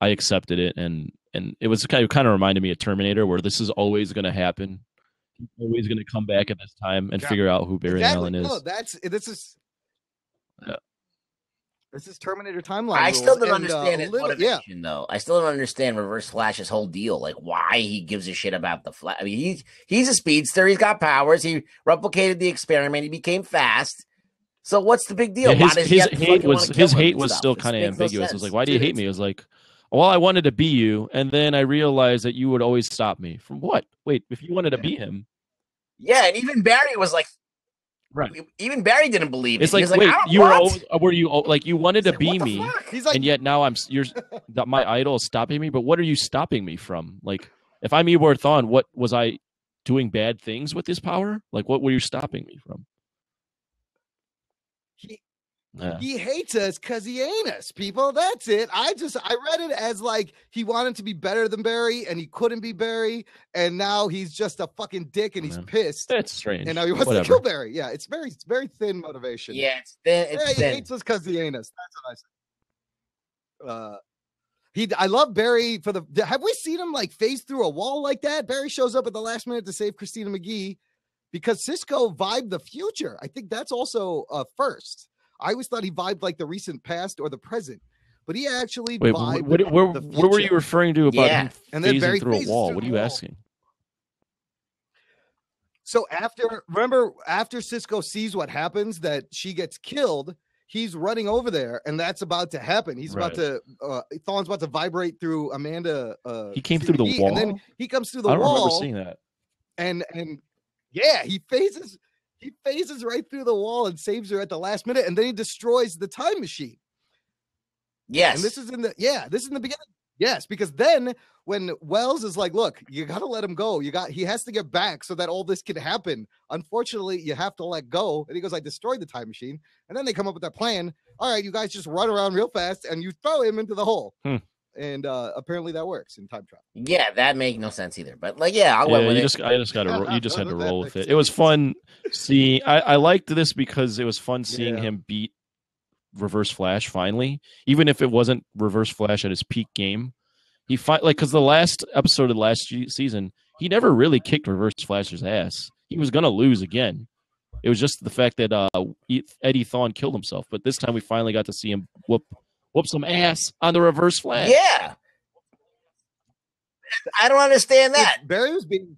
I accepted it, and it was kind of reminded me of Terminator, where this is always going to happen. He's always going to come back at this time and figure out who Barry Allen is. No, this is Terminator timeline. I still don't understand his motivation, though. I still don't understand Reverse Flash's whole deal, like why he gives a shit about the Flash. I mean, he's a speedster. He's got powers. He replicated the experiment. He became fast. So what's the big deal? Yeah, his hate was still kind of ambiguous. It was like, why do you hate me? It was like, well, I wanted to be you, and then I realized that you would always stop me from what? Wait, if you wanted to be him, yeah, and even Barry was like, right? Even Barry didn't believe it. It's like, wait, were you like you wanted to be me, and yet now my idol is stopping me. But what are you stopping me from? Like, if I'm Eobard Thawne, what was I doing bad things with this power? Like, what were you stopping me from? He hates us because he ain't us, people. That's it. I read it as like he wanted to be better than Barry and he couldn't be Barry, and now he's just a fucking dick and he's pissed. That's strange. And now he wants to kill Barry. Yeah, it's very thin motivation. Yeah, it's thin. He hates us because he ain't us. That's what I said. I love Barry have we seen him like phase through a wall like that? Barry shows up at the last minute to save Christina McGee because Cisco vibed the future. I think that's also first. I always thought he vibed like the recent past or the present, but he actually vibed. Where were you referring to about him and then phasing through a wall? What are you asking? So after Cisco sees what happens, that she gets killed, he's running over there, and that's about to happen. He's about to Thawne's about to vibrate through Amanda. He came through the wall, and then he comes through the wall. I don't remember seeing that. And yeah, he phases right through the wall and saves her at the last minute, and then he destroys the time machine. Yes. And this is in the beginning. Yes, because then when Wells is like, look, you got to let him go. He has to get back so that all this can happen. Unfortunately, you have to let go. And he goes, I destroyed the time machine. And then they come up with that plan. All right, you guys just run around real fast and you throw him into the hole. And apparently that works in time travel. Yeah, that made no sense either. But like, yeah, I went with it. You just had to roll with it. It was fun seeing. I liked this because it was fun seeing him beat Reverse Flash finally, even if it wasn't Reverse Flash at his peak game. He because the last episode of last season, he never really kicked Reverse Flash's ass. He was gonna lose again. It was just the fact that Eddie Thawne killed himself. But this time we finally got to see him whoop some ass on the Reverse Flash. Yeah. I don't understand that. Barry was being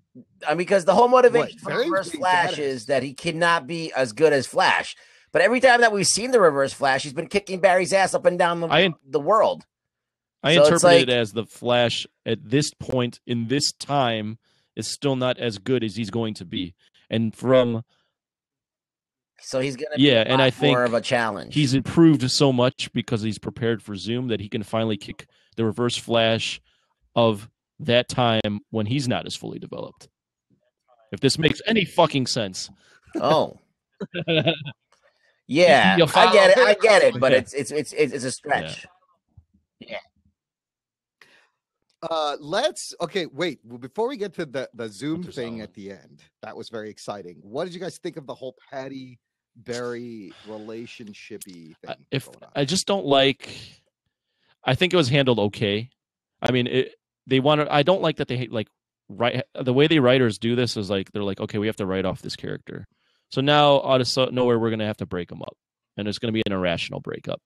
because the whole motivation for Barry was Reverse being Flash badass. is that he cannot be as good as Flash. But every time that we've seen the Reverse Flash, he's been kicking Barry's ass up and down the world. I So it's interpreted like- it as the Flash at this point in this time is still not as good as he's going to be. And from So he's going to be and I think more of a challenge. he's improved so much because he's prepared for Zoom that he can finally kick the Reverse Flash of that time when he's not as fully developed. If this makes any fucking sense. Oh. Yeah, I get it, but it's a stretch. Yeah. Wait. Well, before we get to the Zoom Hunter thing Solomon. at the end, that was very exciting. What did you guys think of the whole Patty Barry relationshipy thing? I just don't like. I think it was handled okay. I mean, I don't like that they like write the way the writers do this is like they're like, okay, we have to write off this character. So now out of nowhere, we're gonna have to break them up, and it's gonna be an irrational breakup.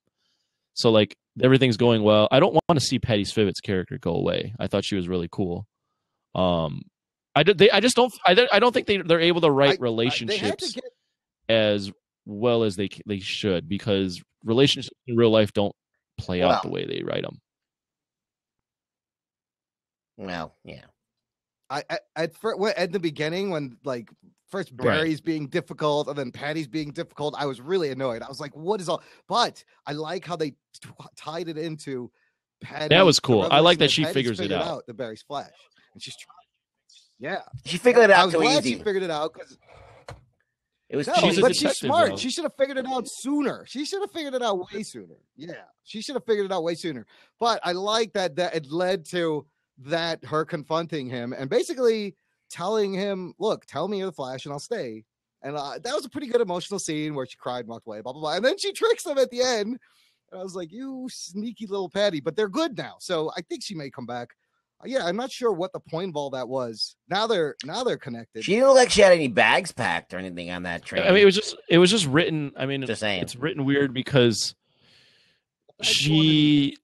So like everything's going well. I don't want to see Patty Spivet's character go away. I thought she was really cool. I don't think they're able to write relationships as well as they should, because relationships in real life don't play out the way they write them. Well, yeah. At the beginning when like first Barry's being difficult and then Patty's being difficult, I was really annoyed. I was like, what is all? But I like how they tied it into Patty. That was cool. I like that she figures it out. The Barry's Flash, and she's trying. She figured it out. I was glad she figured it out because it was. But she's smart. Though. She should have figured it out sooner. She should have figured it out way sooner. Yeah, she should have figured it out way sooner. But I like that it led to that her confronting him and basically telling him, look, tell me you're the Flash and I'll stay. And that was a pretty good emotional scene where she cried and walked away, blah, blah, blah. And then she tricks him at the end. And I was like, you sneaky little Patty. But they're good now. So I think she may come back. Yeah, I'm not sure what the point of all that was. Now they're connected. She didn't look like she had any bags packed or anything on that train. I mean, it was just written. I mean, just saying. It's written weird because she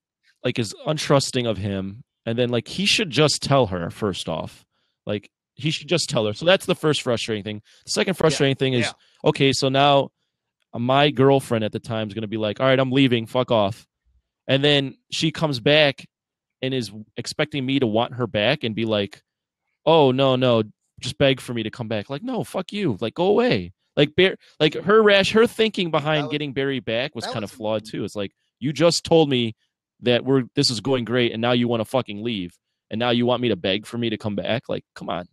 like is untrusting of him. And then, like, he should just tell her, first off. Like, he should just tell her. So that's the first frustrating thing. The second frustrating thing is, okay, so now my girlfriend at the time is going to be like, all right, I'm leaving. Fuck off. And then she comes back and is expecting me to want her back and be like, oh, no, just beg for me to come back. Like, no, fuck you. Like, go away. Like, her thinking behind getting Barry back was kind of flawed, too. It's like, you just told me that this is going great, and now you want to fucking leave, and now you want me to beg for me to come back? Like, come on.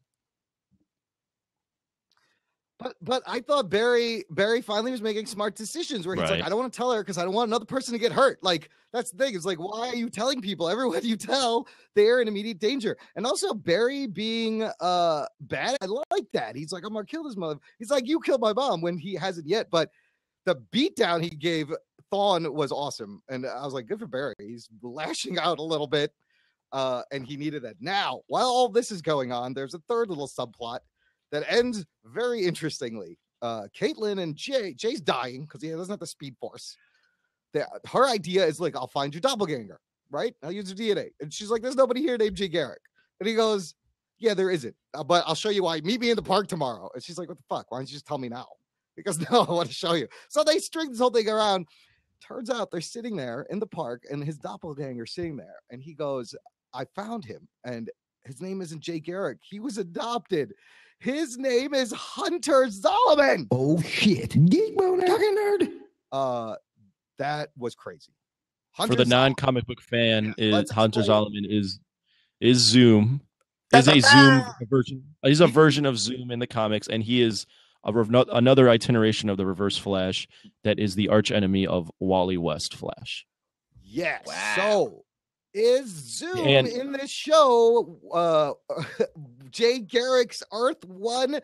But I thought Barry finally was making smart decisions where he's like, I don't want to tell her because I don't want another person to get hurt. Like, that's the thing. It's like, why are you telling people? Everyone you tell, they're in immediate danger. And also Barry being bad, I like that. He's like, I'm gonna kill this mother. He's like, you killed my mom, when he hasn't yet. But the beatdown he gave Thawne was awesome. And I was like, good for Barry. He's lashing out a little bit. And he needed that. Now, while all this is going on, there's a third little subplot that ends very interestingly. Caitlin and Jay's dying because he doesn't have the Speed Force. Her idea is like, I'll find your doppelganger, right? I'll use your DNA. And she's like, there's nobody here named Jay Garrick. And he goes, yeah, there isn't. But I'll show you why. Meet me in the park tomorrow. And she's like, what the fuck? Why don't you just tell me now? Because no, I want to show you. So they string this whole thing around. Turns out they're sitting there in the park and his doppelganger sitting there. And he goes, I found him. And his name isn't Jay Garrick. He was adopted. His name is Hunter Solomon. Oh, shit. Geek boner. Talking nerd. That was crazy. For the non-comic book fan, is Hunter Solomon is Zoom. Is a Zoom version. He's a version of Zoom in the comics, and he is another iteration of the Reverse Flash that is the arch enemy of Wally West Flash. Yes. Wow. So is Zoom in this show Jay Garrick's Earth One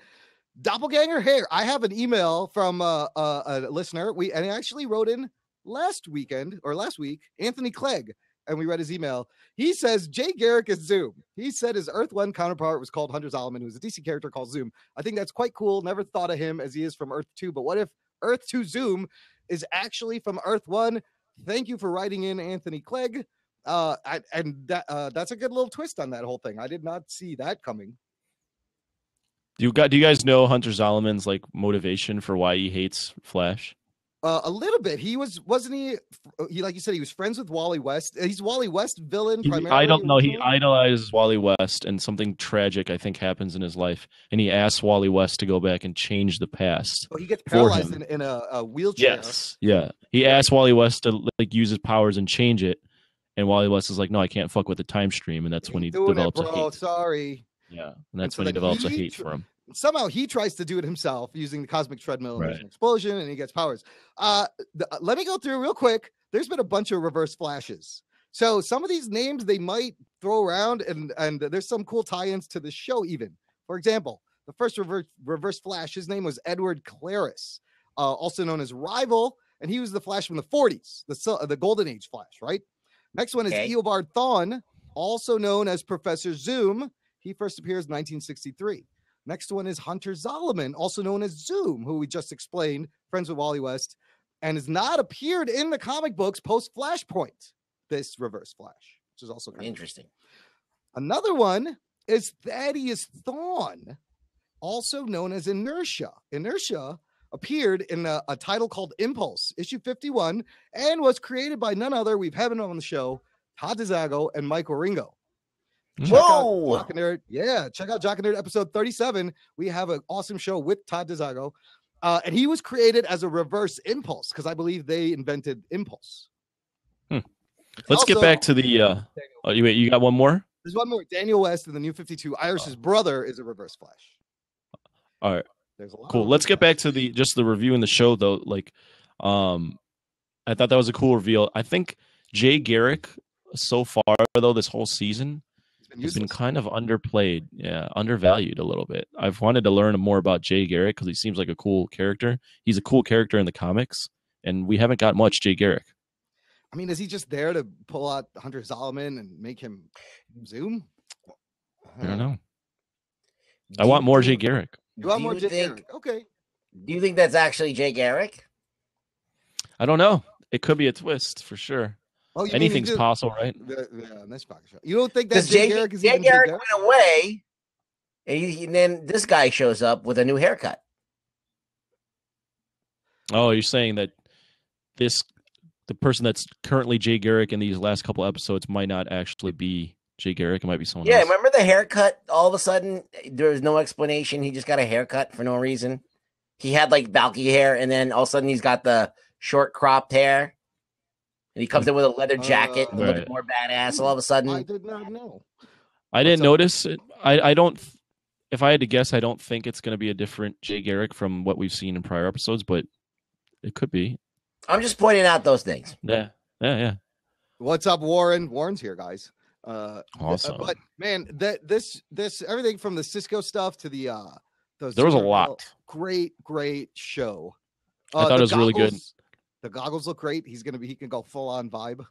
doppelganger? Here, I have an email from a listener. And he actually wrote in last week, Anthony Clegg, and we read his email. He says Jay Garrick is Zoom. He said his Earth One counterpart was called Hunter Solomon, who's a DC character called Zoom. I think that's quite cool. Never thought of him as he is from Earth 2, but what if Earth 2 Zoom is actually from Earth 1? Thank you for writing in, Anthony Clegg. That's a good little twist on that whole thing. I did not see that coming. Do you guys know Hunter Zolomon's like motivation for why he hates Flash? A little bit. Wasn't he like you said, he was friends with Wally West. He's Wally West villain primarily. He idolizes Wally West, and something tragic I think happens in his life, and he asks Wally West to go back and change the past. Oh, he gets paralyzed in a wheelchair. Yes, yeah. He asks Wally West to like use his powers and change it, and Wally West is like, "No, I can't fuck with the time stream," and that's when he develops a hate. Sorry. Yeah, and that's when he develops a hate for him. Somehow he tries to do it himself using the cosmic treadmill and there's an explosion and he gets powers. Let me go through real quick. There's been a bunch of reverse flashes. So some of these names they might throw around and there's some cool tie-ins to the show even. For example, the first reverse flash, his name was Edward Claris, also known as Rival, and he was the Flash from the 40s, the Golden Age Flash, right? Next one is Eobard Thawne, also known as Professor Zoom. He first appears in 1963. Next one is Hunter Zolomon, also known as Zoom, who we just explained, friends with Wally West, and has not appeared in the comic books post Flashpoint. This Reverse Flash, which is also kind of interesting. Another one is Thaddeus Thawne, also known as Inertia. Inertia appeared in a title called Impulse, issue 51, and was created by none other. We've had him on the show, Todd DeZago and Mike Wieringo. Check out Jock and Nerd episode 37. We have an awesome show with Todd DeZago. And he was created as a reverse Impulse because I believe they invented Impulse. Let's get back to the you got one more? There's one more. Daniel West in the New 52. Iris's brother is a reverse Flash. All right. Cool. Let's get back to the review in the show though. Like I thought that was a cool reveal. I think Jay Garrick so far though this whole season has been kind of underplayed, undervalued a little bit. I've wanted to learn more about Jay Garrick because he seems like a cool character. He's a cool character in the comics, and we haven't got much Jay Garrick. I mean, is he just there to pull out Hunter Zolomon and make him Zoom? I don't know. I want more Jay Garrick. You want more Jay Garrick? Okay. Do you think that's actually Jay Garrick? I don't know. It could be a twist for sure. Oh, anything's possible, right? That's you don't think that Jay Garrick went away, and then this guy shows up with a new haircut. Oh, you're saying that the person that's currently Jay Garrick in these last couple episodes might not actually be Jay Garrick. It might be someone else. Yeah, remember the haircut? All of a sudden, there was no explanation. He just got a haircut for no reason. He had like bulky hair, and then all of a sudden he's got the short cropped hair. And he comes in with a leather jacket and looks more badass all of a sudden. I did not know. I didn't notice it. I don't. If I had to guess, I don't think it's going to be a different Jay Garrick from what we've seen in prior episodes, but it could be. I'm just pointing out those things. Yeah. What's up, Warren? Warren's here, guys. Awesome. But man, this everything from the Cisco stuff to the there was a lot. Great show. I thought it was really good. The goggles look great. He can go full on vibe.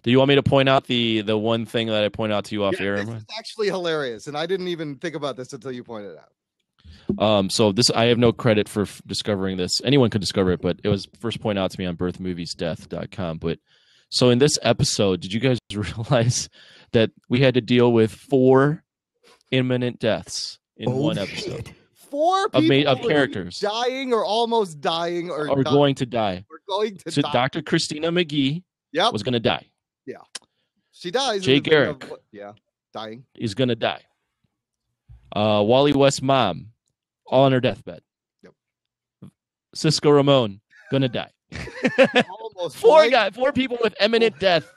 Do you want me to point out the one thing that I pointed out to you off air? This is actually hilarious, and I didn't even think about this until you pointed it out. So this, I have no credit for discovering this. Anyone could discover it, but it was first pointed out to me on birthmoviesdeath.com. But so in this episode, did you guys realize that we had to deal with 4 imminent deaths in one episode? 4 people of characters dying or almost dying or going to die. So Dr. Christina McGee was going to die. Yeah. She dies. Jay Garrick dying. Is going to die. Wally West's mom, all on her deathbed. Yep. Cisco Ramon, going to die. Almost 4 people with imminent death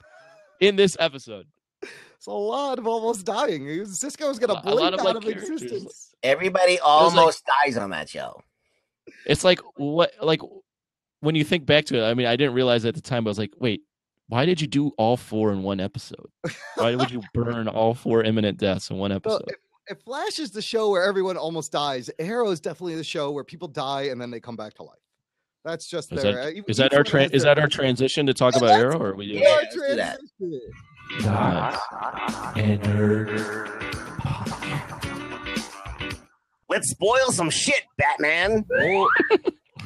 in this episode. It's a lot of almost dying. Cisco's going to blink out of existence. Everybody almost dies on that show. It's like when you think back to it, I mean, I didn't realize at the time, but I was like, wait, why did you do all 4 in one episode? Why would you burn all 4 imminent deaths in one episode? Well, if Flash is the show where everyone almost dies, Arrow is definitely the show where people die and then they come back to life. That's just is that our transition to talk about Arrow, or are we doing that? And Nerd. Let's spoil some shit, Batman.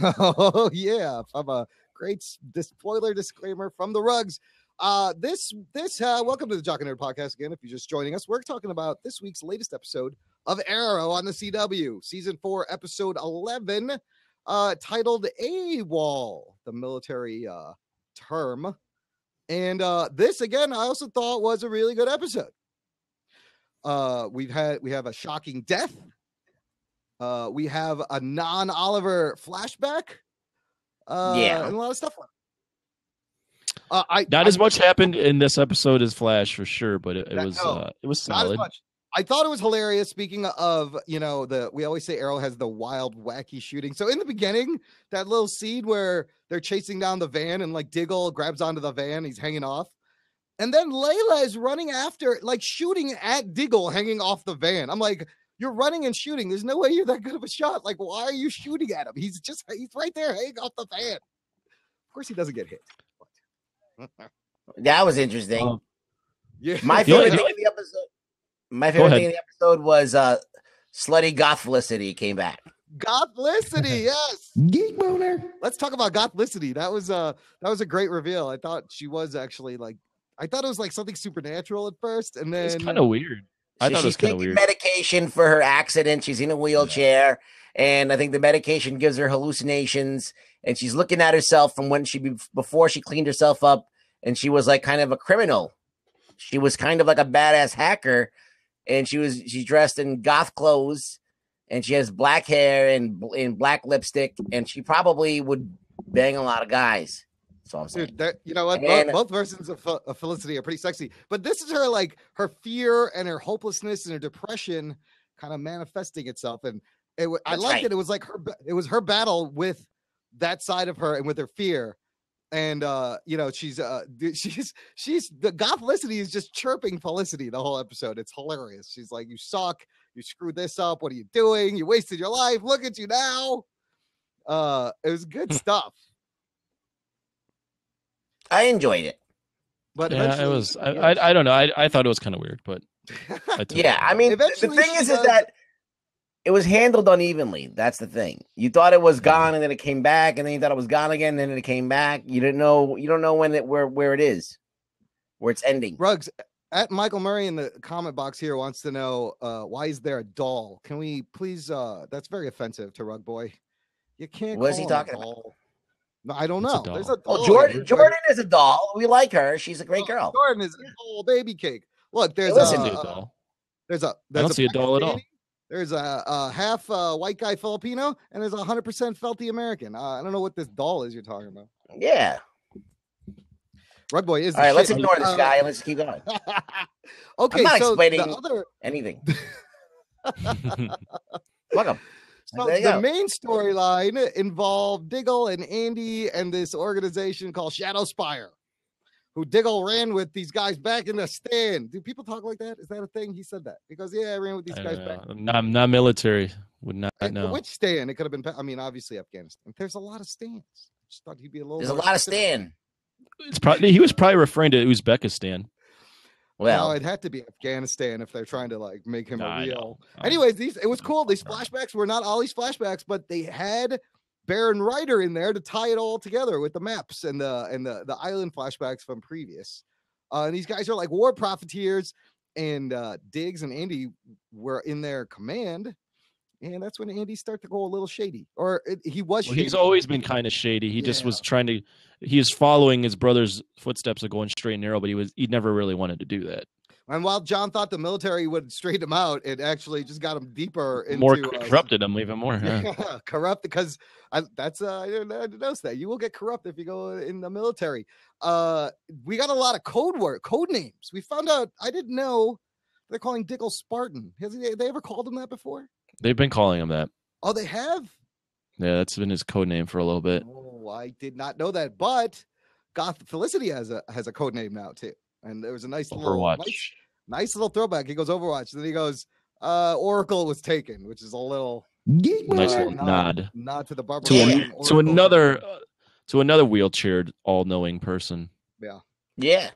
Oh yeah, from a great spoiler disclaimer from the Rugs. Welcome to the Jock and Nerd podcast again. If you're just joining us, we're talking about this week's latest episode of Arrow on the CW, season 4, episode 11, titled AWOL, the military term. And this again, I also thought was a really good episode. We have a shocking death. We have a non-Oliver flashback. And a lot of stuff. Not as much happened in this episode as Flash for sure, but it was solid. Not as much. I thought it was hilarious. Speaking of, we always say Arrow has the wild, wacky shooting. So in the beginning, that little scene where they're chasing down the van and like Diggle grabs onto the van, he's hanging off. And then Layla is running after, like shooting at Diggle hanging off the van. I'm like, you're running and shooting. There's no way you're that good of a shot. Like, why are you shooting at him? He's right there hanging off the van. Of course he doesn't get hit. That was interesting. Yeah. My favorite thing in the episode. My favorite thing in the episode was slutty Gothlicity came back. Gothlicity, yes. Geek boner. Let's talk about Gothlicity. That was a great reveal. I thought she was actually I thought it was like something supernatural at first, and then it's kind of weird. I thought it was kind of weird. Medication for her accident. She's in a wheelchair, and I think the medication gives her hallucinations. And she's looking at herself from before she cleaned herself up, and she was like kind of a criminal. She was kind of like a badass hacker, and she's dressed in goth clothes, and she has black hair and black lipstick, and she probably would bang a lot of guys. So I'm saying, dude, you know what? Both versions of Felicity are pretty sexy, but this is her her fear and her hopelessness and her depression kind of manifesting itself, and I liked it. It was like her battle with that side of her and with her fear. And she's the Gothlicity is just chirping Felicity the whole episode. It's hilarious. She's like, you suck, you screwed this up, what are you doing? You wasted your life, look at you now. It was good stuff. I enjoyed it. But it was I don't know. I thought it was kind of weird, but I mean, the thing is that it was handled unevenly. That's the thing. You thought it was gone, and then it came back, and then you thought it was gone again, and then it came back. You don't know where it is, where it's ending. Ruggs at Michael Murray in the comment box here wants to know why is there a doll? Can we please? That's very offensive to Rug Boy. You can't. What is he talking about? No, I don't know. There's a doll. Jordan is a doll. We like her. She's a great girl. Jordan is a baby cake. Look, there's a doll. I don't see a doll at all. There's a half white guy Filipino, and there's 100% felty American. I don't know what this doll is you're talking about. Yeah. Rug Boy is. All right, let's ignore this guy and let's keep going. Okay, I'm not so explaining anything. Welcome. So the main storyline involved Diggle and Andy and this organization called Shadow Spire, who Diggle ran with these guys back in the stand. Do people talk like that? Is that a thing? He said that because I ran with these guys back. I'm not military. Would not know. Which stand? It could have been. I mean, obviously Afghanistan. There's a lot of stands. Just thought he'd be a little. There's a lot of stand. He was probably referring to Uzbekistan. Well, it had to be Afghanistan if they're trying to make him a real. Anyways, it was cool. These flashbacks were not Ollie's flashbacks, but they had Baron Ryder in there to tie it all together with the maps and the island flashbacks from previous. And these guys are like war profiteers, and Diggs and Andy were in their command. And that's when Andy started to go a little shady, he was. Shady. He's always been kind of shady. He just was trying to. He was following his brother's footsteps of going straight and narrow, but he never really wanted to do that. And while John thought the military would straighten him out, it actually just got him deeper into more corrupted him even more. Yeah, corrupt because I didn't notice that you will get corrupt if you go in the military. We got a lot of code names. We found out. I didn't know they're calling Diggle Spartan. They ever called him that before? They've been calling him that. Oh, they have? Yeah, that's been his code name for a little bit. Oh, I did not know that. But Felicity has a code name now too. And there was a nice little throwback. He goes Overwatch, and then he goes Oracle was taken, which is a little nice little nod to the Barbara to another wheelchaired all-knowing person. Yeah.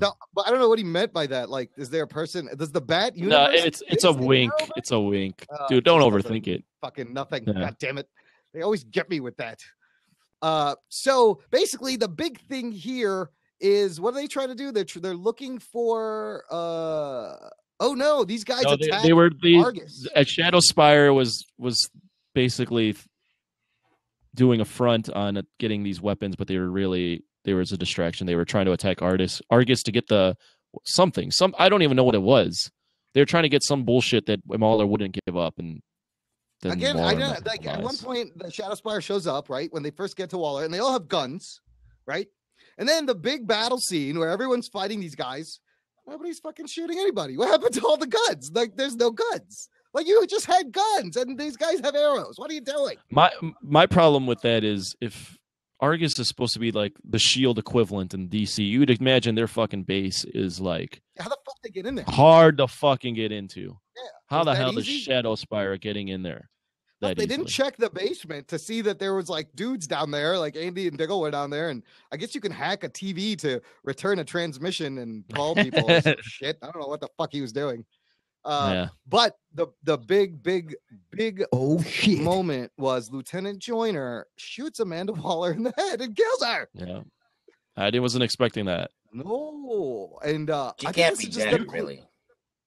No, but I don't know what he meant by that. Like, is there a person? Does the bat universe? No, it's a wink. It's a wink, dude. Don't overthink it. Fucking nothing. Yeah. God damn it! They always get me with that. So basically, the big thing here is what are they trying to do? They're looking for oh no, these guys No, attacked they were Argus. at Shadow Spire was basically doing a front on getting these weapons, but there was a distraction. They were trying to attack Argus to get the something. I don't even know what it was. They were trying to get some bullshit that Mauler wouldn't give up, and then Again, Waller I know, met the like at one demise. point the Shadow Spire shows up, right? When they first get to Waller, and they all have guns, right? And then the big battle scene where everyone's fighting these guys, nobody's fucking shooting anybody. What happened to all the guns? Like, there's no guns. Like, you just had guns, and these guys have arrows. What are you doing? My problem with that is if Argus is supposed to be like the Shield equivalent in DC, you'd imagine their fucking base is like How the fuck they get in there? hard to fucking get into. Yeah. How Was the that hell easy? does Shadow Spire getting in there? They That didn't easily? check the basement to see that there was like dudes down there, like Andy and Diggle were down there, and I guess you can hack a TV to return a transmission and call people or some shit. I don't know what the fuck he was doing. Yeah. But the big Oh shit! moment was Lieutenant Joyner shoots Amanda Waller in the head and kills her. Yeah. I wasn't expecting that. No, and She I can't think be this is dead, just really.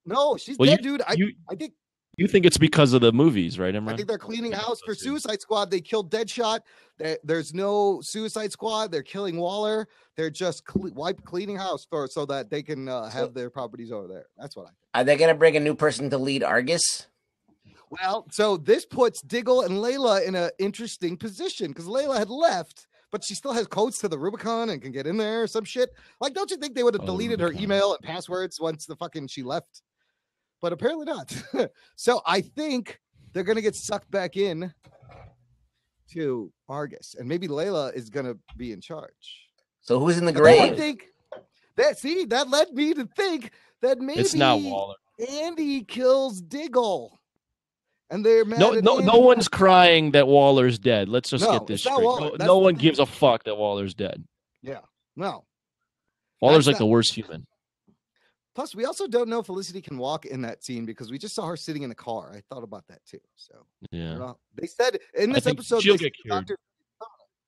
No, she's Well, dead, dude. I think You think it's because of the movies, right, Imran? I think they're cleaning Yeah, house for those two. Suicide Squad. They killed Deadshot. There's no Suicide Squad. They're killing Waller. They're just cleaning house so that they can have their properties over there. That's what I think. Are they gonna bring a new person to lead Argus? Well, so this puts Diggle and Layla in an interesting position because Layla had left, but she still has codes to the Rubicon and can get in there or some shit. Like, don't you think they would have deleted her Rubicon. email and passwords once she left? But apparently not. So I think they're gonna get sucked back in to Argus, and maybe Layla is gonna be in charge. So who's in the But then I grave? think that led me to think that maybe It's not Waller. Andy kills Diggle, and they're mad No, at no, Andy. no one's crying that Waller's dead. Let's just No, get this it's not straight. Waller. No, That's no the one thing. gives a fuck that Waller's dead. No. Waller's That's like not- the worst human. Plus, we also don't know if Felicity can walk in that scene because we just saw her sitting in a car. I thought about that too. So I Yeah. don't know. They said in I this think episode, she'll they get said the cured. doctor-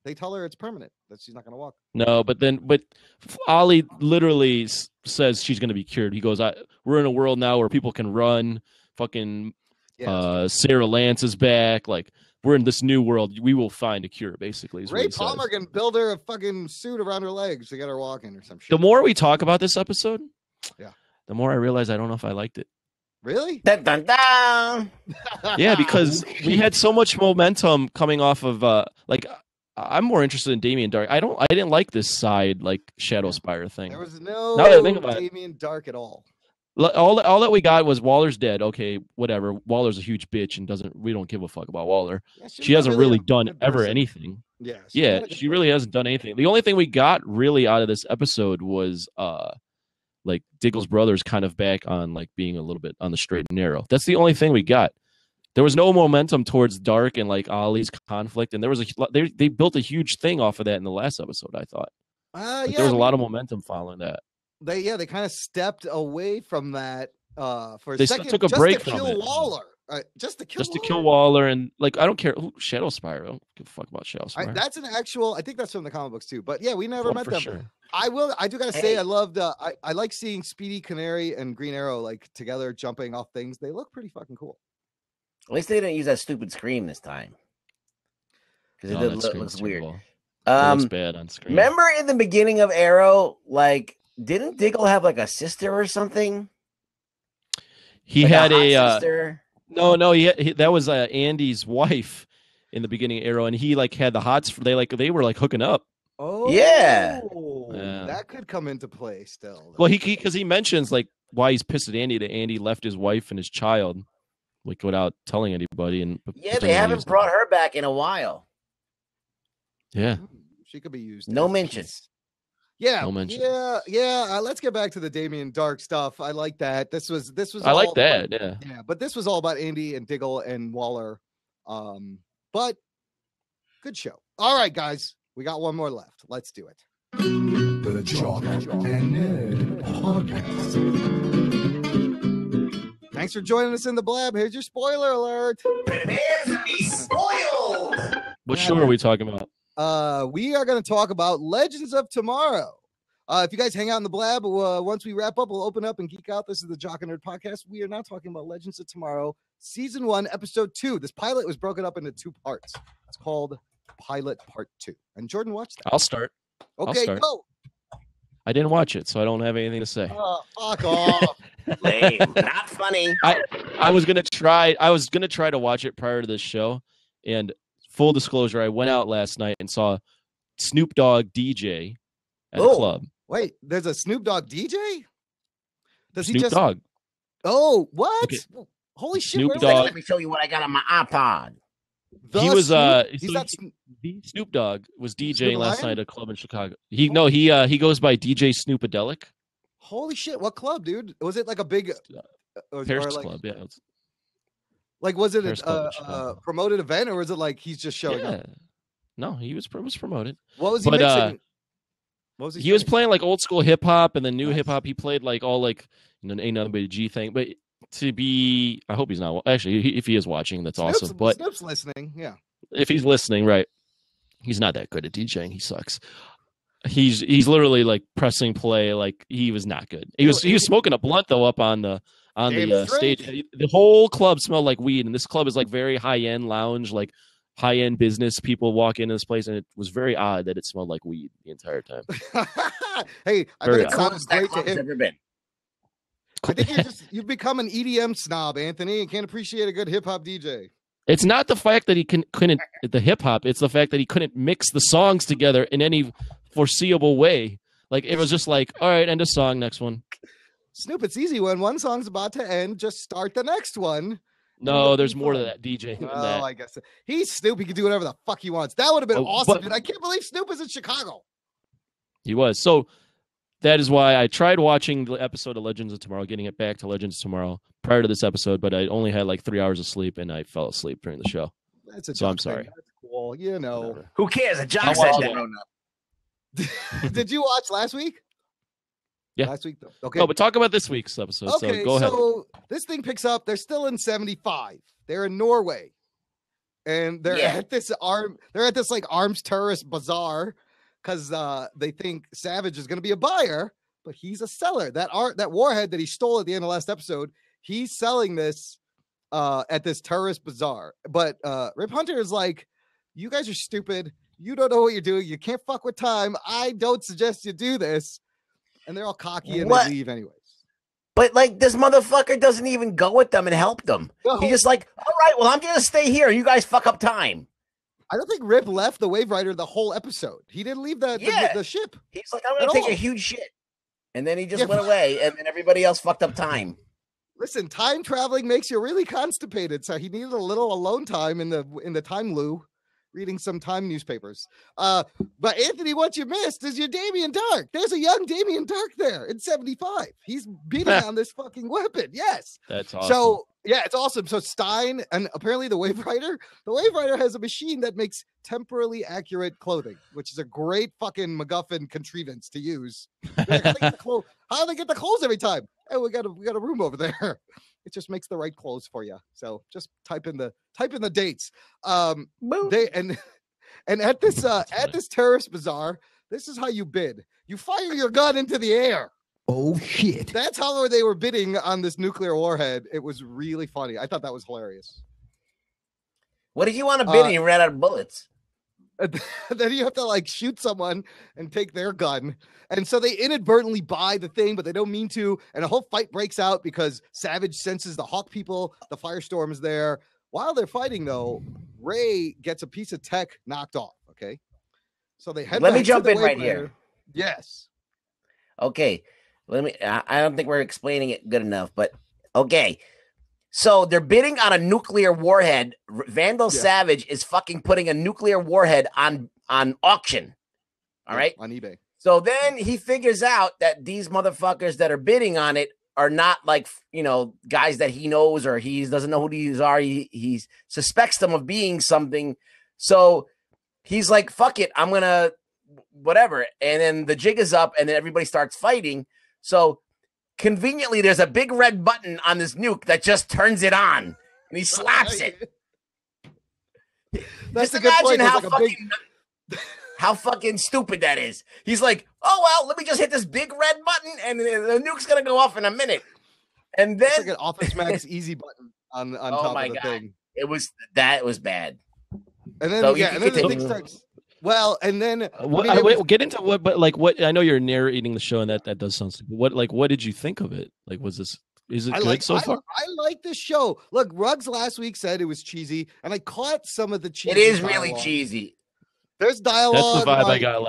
they tell her it's permanent, that she's not going to walk. No, but Ollie literally says she's going to be cured. He goes, "We're in a world now where people can run. Fucking Yeah, Sarah Lance is back. Like we're in this new world. We will find a cure." Basically, is what Ray he says. Palmer can build her a fucking suit around her legs to get her walking or some shit. The more we talk about this episode, Yeah. the more I realize I don't know if I liked it. Really? Dun, dun, dun. Yeah, because we had so much momentum coming off of like I'm more interested in Damien Dark. I didn't like this side like Shadow Spire thing. There was no Now that I think about it. Damien Dark at all. All that we got was Waller's dead. Okay, whatever. Waller's a huge bitch and we don't give a fuck about Waller. Yeah, She was hasn't not really a done good ever person. anything. Yeah, Yeah, not a good she really hasn't done anything. The only thing we got really out of this episode was like Diggle's brother's kind of back on like being a little bit on the straight and narrow. That's the only thing we got. There was no momentum towards Dark and like Ollie's conflict, and there was they built a huge thing off of that in the last episode. I thought Yeah, there was a lot of momentum following that. They kind of stepped away from that for a They second. took a just break to from kill it. Waller. Just to kill Just to Waller. kill Waller and like I don't care Shadow Spire. I don't give a fuck about Shadow Spire. That's an actual. I think that's from the comic books too. But yeah, we never Oh, met for them. sure. I do gotta say, Hey. I loved. I like seeing Speedy Canary and Green Arrow like together jumping off things. They look pretty fucking cool. At least they didn't use that stupid scream this time. Because No, it that did screen looks was weird. terrible. It looks bad on screen. Remember in the beginning of Arrow, like, didn't Diggle have like a sister or something? He Like had hot a sister. no. That was Andy's wife in the beginning of Arrow, and he like had the hots. They were like hooking up. Oh Yeah. that could come into play still. Well, because he mentions like why he's pissed at Andy that Andy left his wife and his child like without telling anybody. And Yeah, they pretending he haven't was- brought her back in a while. Yeah, She could be used. No as a mention. piece. Yeah, No mention. yeah. Let's get back to the Damien Dark stuff. I like that. This was. I like all that. about- Yeah, Yeah, but this was all about Andy and Diggle and Waller. But good show. All right, guys, we got one more left. Let's do it. The Jock and Nerd Podcast. Thanks for joining us in the Blab. Here's your spoiler alert. what show are we talking about? We are going to talk about Legends of Tomorrow. If you guys hang out in the blab, once we wrap up, we'll open up and geek out. This is the Jock and Nerd podcast. We are now talking about Legends of Tomorrow, Season 1, Episode 2. This pilot was broken up into 2 parts. It's called Pilot Part 2. And Jordan watched that. I'll start. Okay, start. go. I didn't watch it, so I don't have anything to say. Fuck off. Lame. Not funny. I was gonna try to watch it prior to this show, and full disclosure, I went out last night and saw Snoop Dogg DJ at a club. Wait, there's a Snoop Dogg DJ? Does Snoop he just Dogg. Oh, what? Okay. Holy shit. Snoop where was Dogg. Let me show you what I got on my iPod. The He was Snoop? He's so not Snoop Dogg was DJing Snoop last Lion? night at a club in Chicago. He goes by DJ Snoopadelic. Holy shit, what club, dude? Was it like a big Paris like, Club, yeah. Like, was it Paris Club in a Chicago. promoted event, or was it like he's just showing Yeah. up? No, he was promoted. What was he But, mixing? What was He was saying? playing like old school hip hop and then new Nice. hip hop. He played like all like ain't nothing but a G thing. But I hope he's not. Actually, if he is watching, that's awesome. But Snoop's listening. Yeah. if he's listening, right, he's not that good at DJing. He sucks. He's literally like pressing play. Like he was not good. He was smoking a blunt though up on the Damn straight. stage. The whole club smelled like weed, and this club is like very high end lounge, like high end business people walk into this place, and it was very odd that it smelled like weed the entire time. Hey, I Very bet it odd. sounds Coolest that great to club's him. ever been. I think you've become an EDM snob, Anthony, and can't appreciate a good hip hop DJ. It's not the fact that he couldn't the hip hop. It's the fact that he couldn't mix the songs together in any foreseeable way. Like it was just like, all right, end of song, next one. Snoop, it's easy when one song's about to end, just start the next one. No, there's more to that DJ than Oh, that. I guess he's Snoop. He can do whatever the fuck he wants. That would have been Oh, awesome, but- dude. I can't believe Snoop is in Chicago. He was. So that is why I tried watching the episode of Legends of Tomorrow, getting it back to Legends of Tomorrow prior to this episode, but I only had like 3 hours of sleep and I fell asleep during the show. That's a So I'm Jock thing. sorry. That's cool. You know. Who cares? A Jock I'll said watch that. Did you watch last week? Yeah. Last week, though. Okay. No, but talk about this week's episode. Okay, So go ahead. so this thing picks up. They're still in 75. They're in Norway, and they're Yeah. at this like arms terrorist bazaar because they think Savage is going to be a buyer, but he's a seller. That warhead that he stole at the end of last episode, he's selling this at this terrorist bazaar. But Rip Hunter is like, "You guys are stupid. You don't know what you're doing. You can't fuck with time. I don't suggest you do this." And they're all cocky and What? they leave anyways. But like this motherfucker doesn't even go with them and help them. No. He's just like, all right, well, I'm gonna stay here. You guys fuck up time. I don't think Rip left the Wave Rider the whole episode. He didn't leave the ship. He's like, I'm At gonna take all. a huge shit. And then he just Yeah, went away, and then everybody else fucked up time. Listen, time traveling makes you really constipated, so he needed a little alone time in the time loo, reading some time newspapers. But Anthony, what you missed is your Damien Dark. There's a young Damien Dark there in 75. He's beating on this fucking weapon. Yes. That's awesome. So yeah, it's awesome. So Stein and apparently the Wave Rider has a machine that makes temporally accurate clothing, which is a great fucking MacGuffin contrivance to use. Like, how do they get the clothes every time? Hey, we got a room over there. It just makes the right clothes for you. So just type in the dates. They and at this terrorist bazaar, this is how you bid. You fire your gun into the air. Oh shit. That's how they were bidding on this nuclear warhead. It was really funny. I thought that was hilarious. What did you want to bid and you ran out of bullets? And then you have to like shoot someone and take their gun. And so they inadvertently buy the thing, but they don't mean to. And a whole fight breaks out because Savage senses the Hawk people. The firestorm is there. While they're fighting, though, Ray gets a piece of tech knocked off. Okay. So they head Let me back to jump the in Wave right Rider. here. Yes. Okay. I don't think we're explaining it good enough, but okay. So they're bidding on a nuclear warhead. Vandal Savage is fucking putting a nuclear warhead on auction. All right. On eBay. So then he figures out that these motherfuckers that are bidding on it are not like, guys that he knows or he doesn't know who these are. He suspects them of being something. So he's like, fuck it. I'm going to whatever. And then the jig is up and then everybody starts fighting. So conveniently, there's a big red button on this nuke that just turns it on and he slaps it. That's Just a good point. imagine There's like how fucking stupid that is. He's like, oh, well, let me just hit this big red button and the nuke's going to go off in a minute. And then It's like an Office Max easy button on top of the thing. It was bad. And then, So and then the thing starts. Well, and then get into what, but like what I know you're narrating the show, and that does sound stupid. What did you think of it? Like, is it good so far? I like this show. Look, Ruggs last week said it was cheesy, and I caught some of the cheesy. It is dialogue. really cheesy. There's dialogue. That's the vibe I got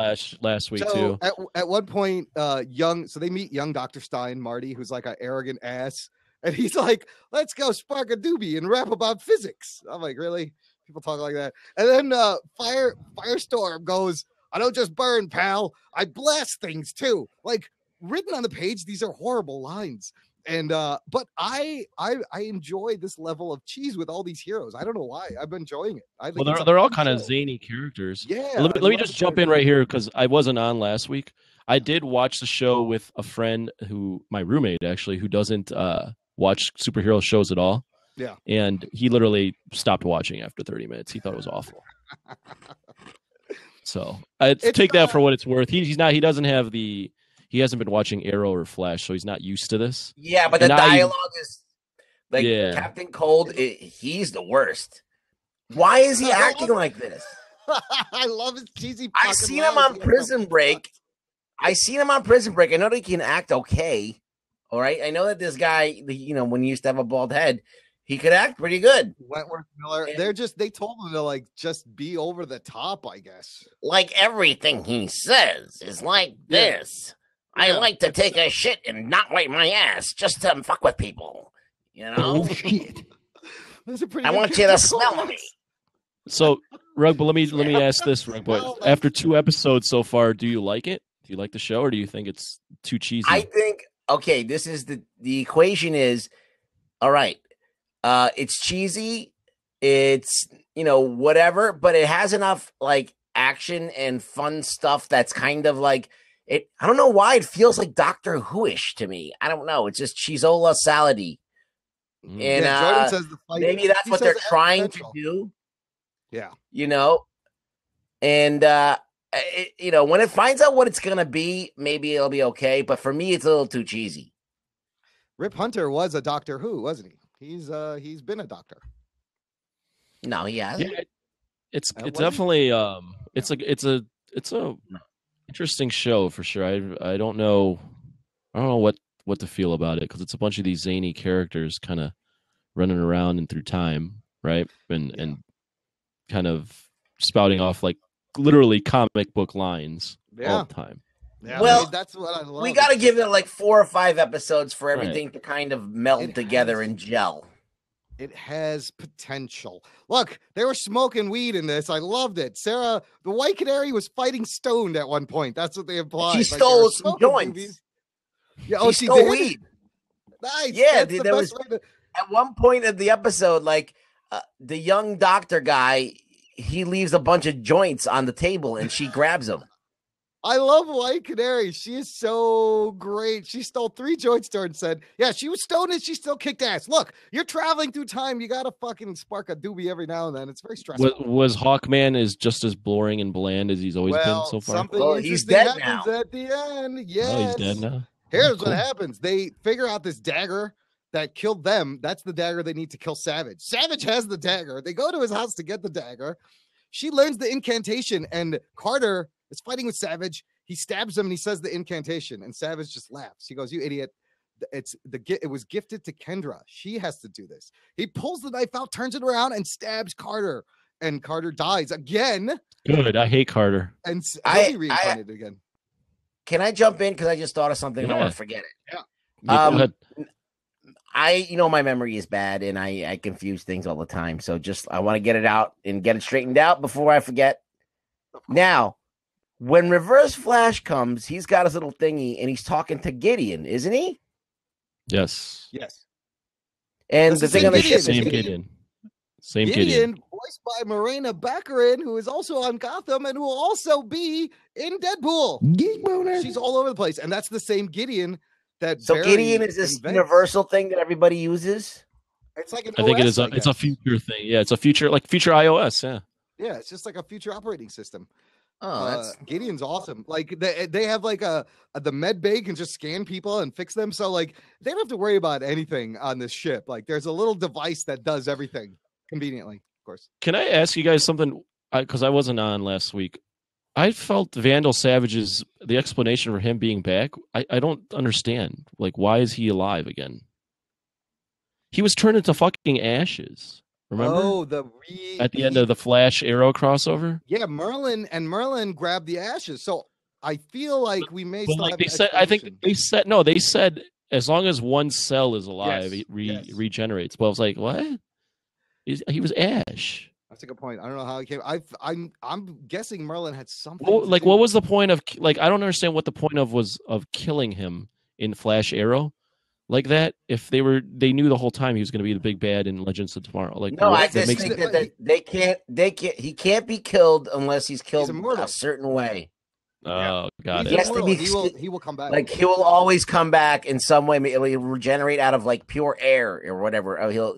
last week too. At one point, so they meet young Dr. Stein, Marty, who's like an arrogant ass, and he's like, "Let's go spark a doobie and rap about physics." I'm like, really? People talk like that. And then Firestorm goes, "I don't just burn, pal. I blast things too." Like, written on the page, these are horrible lines. And but I enjoy this level of cheese with all these heroes. I don't know why. I'm enjoying it. I think they're all kind of zany characters. Yeah. Let me just jump in right here because I wasn't on last week. I did watch the show with a friend my roommate actually, who doesn't watch superhero shows at all. Yeah. And he literally stopped watching after 30 minutes. He thought it was awful. So I take that for what it's worth. He hasn't been watching Arrow or Flash, so he's not used to this. Yeah, but the dialogue is like Captain Cold. He's the worst. Why is he acting like this? I love his cheesy. I seen him on Prison Break. I know that he can act okay. All right, I know that this guy, when he used to have a bald head, he could act pretty good. Wentworth Miller. They told him to just be over the top, I guess. Like everything he says is like this. I like to take a shit and not wipe my ass just to fuck with people. Oh shit! I want you to smell me. So, Rug, but let me ask this, Rug Boy. After 2 episodes so far, do you like it? Do you like the show, or do you think it's too cheesy? I think this is the equation is all right. It's cheesy, it's whatever, but it has enough like action and fun stuff that's kind of like it. I don't know why it feels like Doctor Who-ish to me. I don't know. It's just Chizola salady. And Jordan says the fight, maybe that's what they're trying to do. Yeah. And when it finds out what it's gonna be, maybe it'll be okay. But for me, it's a little too cheesy. Rip Hunter was a Doctor Who, wasn't he? He's been a doctor. No, he hasn't. Yeah, it's definitely it's a interesting show for sure. I don't know what to feel about it because it's a bunch of these zany characters kind of running around and through time, right? And kind of spouting off like literally comic book lines all the time. Yeah, well, that's what I love. We got to give it like 4 or 5 episodes for everything to kind of meld together and gel. It has potential. Look, they were smoking weed in this. I loved it. Sarah, the White Canary, was fighting stoned at one point. That's what they implied. She stole some joints. Movies. Yeah, she stole weed. Nice. Yeah, there was at one point of the episode, like the young doctor guy, he leaves a bunch of joints on the table and she grabs them. I love White Canary. She is so great. She stole 3 joints there and said, yeah, she was stoned and she still kicked ass. Look, you're traveling through time. You got to fucking spark a doobie every now and then. It's very stressful. Was Hawkman is just as boring and bland as he's always been so far? Well, he's dead now. At the end. Yes. Oh, he's dead now? Here's what happens. They figure out this dagger that killed them. That's the dagger they need to kill Savage. Savage has the dagger. They go to his house to get the dagger. She learns the incantation, and Carter is fighting with Savage. He stabs him and he says the incantation, and Savage just laughs. He goes, "You idiot. It was gifted to Kendra. She has to do this." He pulls the knife out, turns it around, and stabs Carter. And Carter dies again. Good. I hate Carter. And he'll be reincarnated again. Can I jump in? Because I just thought of something and I want to forget it. Yeah. Go ahead. My memory is bad and I confuse things all the time. So I want to get it out and get it straightened out before I forget. Now, when Reverse Flash comes, he's got his little thingy and he's talking to Gideon, isn't he? Yes. And the thing on the ship is Gideon. Same Gideon, voiced by Morena Baccarin, who is also on Gotham and who will also be in Deadpool. Geek boner. She's all over the place, and that's the same Gideon that. So Barry Gideon is this universal thing that everybody uses. It's like an. I think it is. It's a future thing. Yeah, it's a future iOS. Yeah. Yeah, it's just like a future operating system. Oh, that's Gideon's awesome. Like they have like the med bay can just scan people and fix them. So like they don't have to worry about anything on this ship. Like there's a little device that does everything conveniently, of course. Can I ask you guys something? Because I wasn't on last week. I felt Vandal Savage's the explanation for him being back. I don't understand. Like, why is he alive again? He was turned into fucking ashes. Remember? Oh, at the end of the Flash Arrow crossover. Yeah, Merlin grabbed the ashes. So I feel like we may still have they said. I think they said no. They said as long as one cell is alive, it regenerates. But I was like, what? He was Ash. That's a good point. I don't know how he came. I'm guessing Merlin had something. Well, like, what was the point of like? I don't understand what the point was of killing him in Flash Arrow. Like that, if they knew the whole time he was going to be the big bad in Legends of Tomorrow. Like, no, I just think that he can't be killed unless he's killed a certain way. Oh, got it. He will come back. Like he will always come back in some way. He'll regenerate out of like pure air or whatever. He'll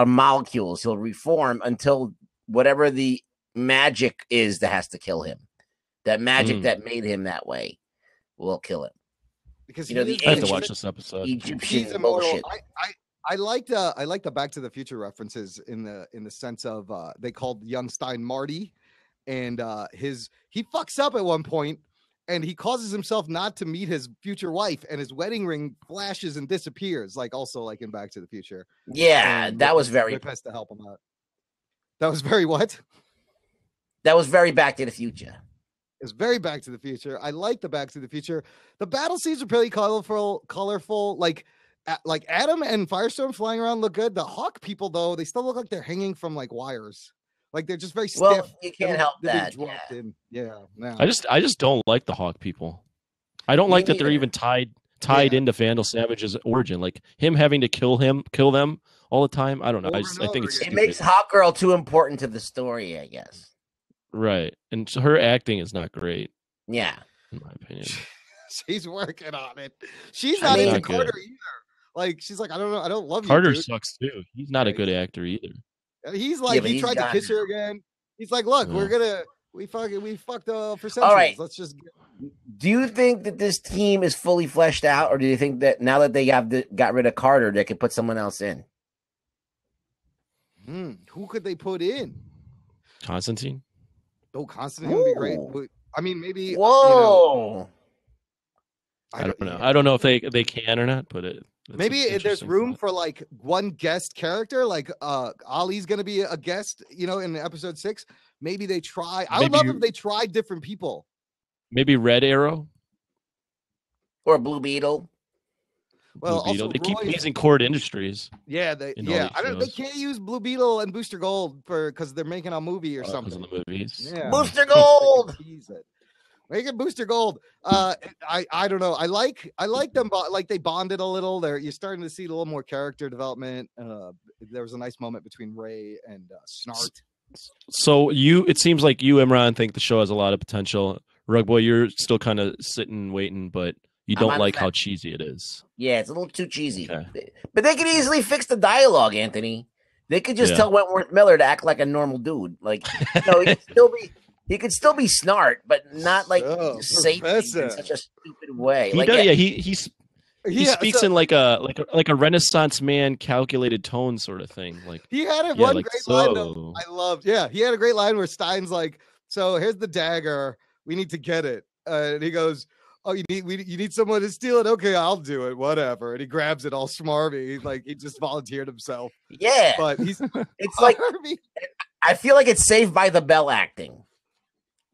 molecules. He'll reform until whatever the magic is that has to kill him. That magic that made him that way will kill him. Because I have to watch this episode. He's immortal. I like the Back to the Future references in the sense of they called young Stein Marty, and he fucks up at one point, and he causes himself not to meet his future wife, and his wedding ring flashes and disappears, like also like in Back to the Future. Yeah, and that was very Rip has to help him out. That was very what? That was very Back to the Future. It's very Back to the Future. I like the Back to the Future. The battle scenes are pretty colorful. Like Adam and Firestorm flying around look good. The Hawk people, though, they still look like they're hanging from like wires. Like they're just very stiff. Well, you can't help that. Yeah. I just don't like the Hawk people. I don't like that they're even tied into Vandal Savage's origin. Like him having to kill them all the time. I don't know. I think it's stupid. It makes Hawk Girl too important to the story, I guess. Right, and so her acting is not great. Yeah, in my opinion. She's working on it. She's not into Carter either. Like she's like, I don't know, I don't love you. Carter sucks too. He's not a good actor either. He's like, he tried to kiss her again. He's like, look, we fucked for centuries. All right, let's just. Do you think that this team is fully fleshed out, or do you think that now that they got rid of Carter, they could put someone else in? Who could they put in? Constantine. Oh, Constantine would be great. I mean, maybe. Whoa. I don't know. I don't know if they can or not, but maybe there's room for like one guest character. Like Ali's going to be a guest, in episode 6. Maybe they try. I would love if they tried different people. Maybe Red Arrow or Blue Beetle. Well, Blue Beetle. They keep using Cord Industries. Yeah, they can't use Blue Beetle and Booster Gold because they're making a movie or something. Because of the movies. Yeah. Booster Gold. Make it Booster Gold. I don't know. I like them. Like they bonded a little. You're starting to see a little more character development. There was a nice moment between Ray and Snart. So it seems like you, Imran, think the show has a lot of potential. Rug Boy, you're still kind of sitting waiting, but you don't like how cheesy it is. Yeah, it's a little too cheesy. Okay. But they could easily fix the dialogue, Anthony. They could just tell Wentworth Miller to act like a normal dude. Like, he could still be Snart, but not like say things in such a stupid way. He speaks in like a Renaissance man calculated tone sort of thing. Like he had one great line though. I loved. Yeah, he had a great line where Stein's like, "So here's the dagger. We need to get it," and he goes, "Oh, you need someone to steal it? Okay, I'll do it. Whatever." And he grabs it all smarmy, like he just volunteered himself. Yeah, but it's like I feel like it's Saved by the Bell acting.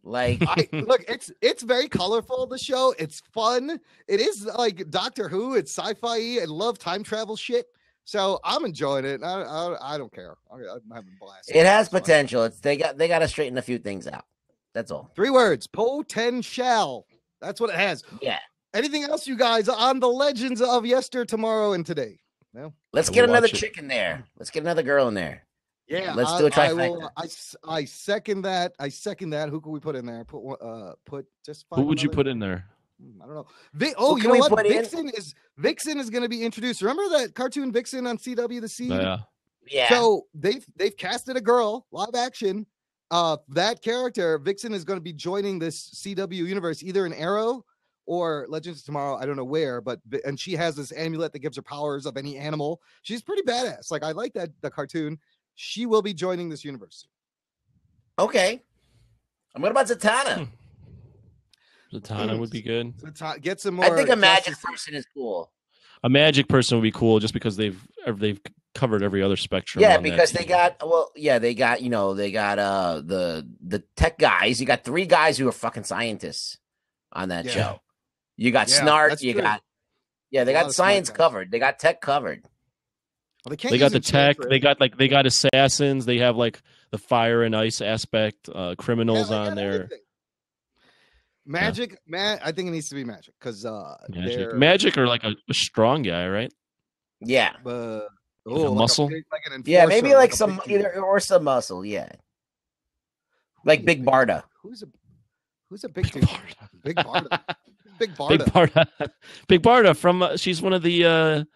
Like, look, it's very colorful. The show, it's fun. It is like Doctor Who. It's sci-fi. I love time travel shit. So I'm enjoying it. I don't care. I'm having a blast. It has potential. They got to straighten a few things out. That's all. 3 words: potential. That's what it has. Yeah. Anything else, you guys, on the legends of yester, tomorrow, and today? No. Let's get another chick in there. Let's get another girl in there. Yeah, let's do a trifecta. I second that. Who could we put in there? Who would you put in there? I don't know. You know what? Vixen is going to be introduced. Remember that cartoon Vixen on CW the Seed? Yeah. Yeah. So they've casted a girl, live action, that character, Vixen, is going to be joining this CW universe, either in Arrow or Legends of Tomorrow. I don't know where, and she has this amulet that gives her powers of any animal. She's pretty badass. Like, I like the cartoon. She will be joining this universe. Okay. And what about Zatanna? Zatanna would be good. Get some more. I think a magic person is cool. A magic person would be cool, just because they've covered every other spectrum. Yeah, because they got the tech guys. You got 3 guys who are fucking scientists on that show. You got Snart. You got they got science covered. They got tech covered. Well, they got the tech. They got assassins. They have like the fire and ice aspect. Criminals on there. Everything. Magic, I think it needs to be magic because magic or like a strong guy, right? Yeah. Muscle. Maybe like some or some muscle. Yeah. Like Big Barda. Who's a big dude? Big Barda. Big Barda. Big Barda. Big Barda from she's one of the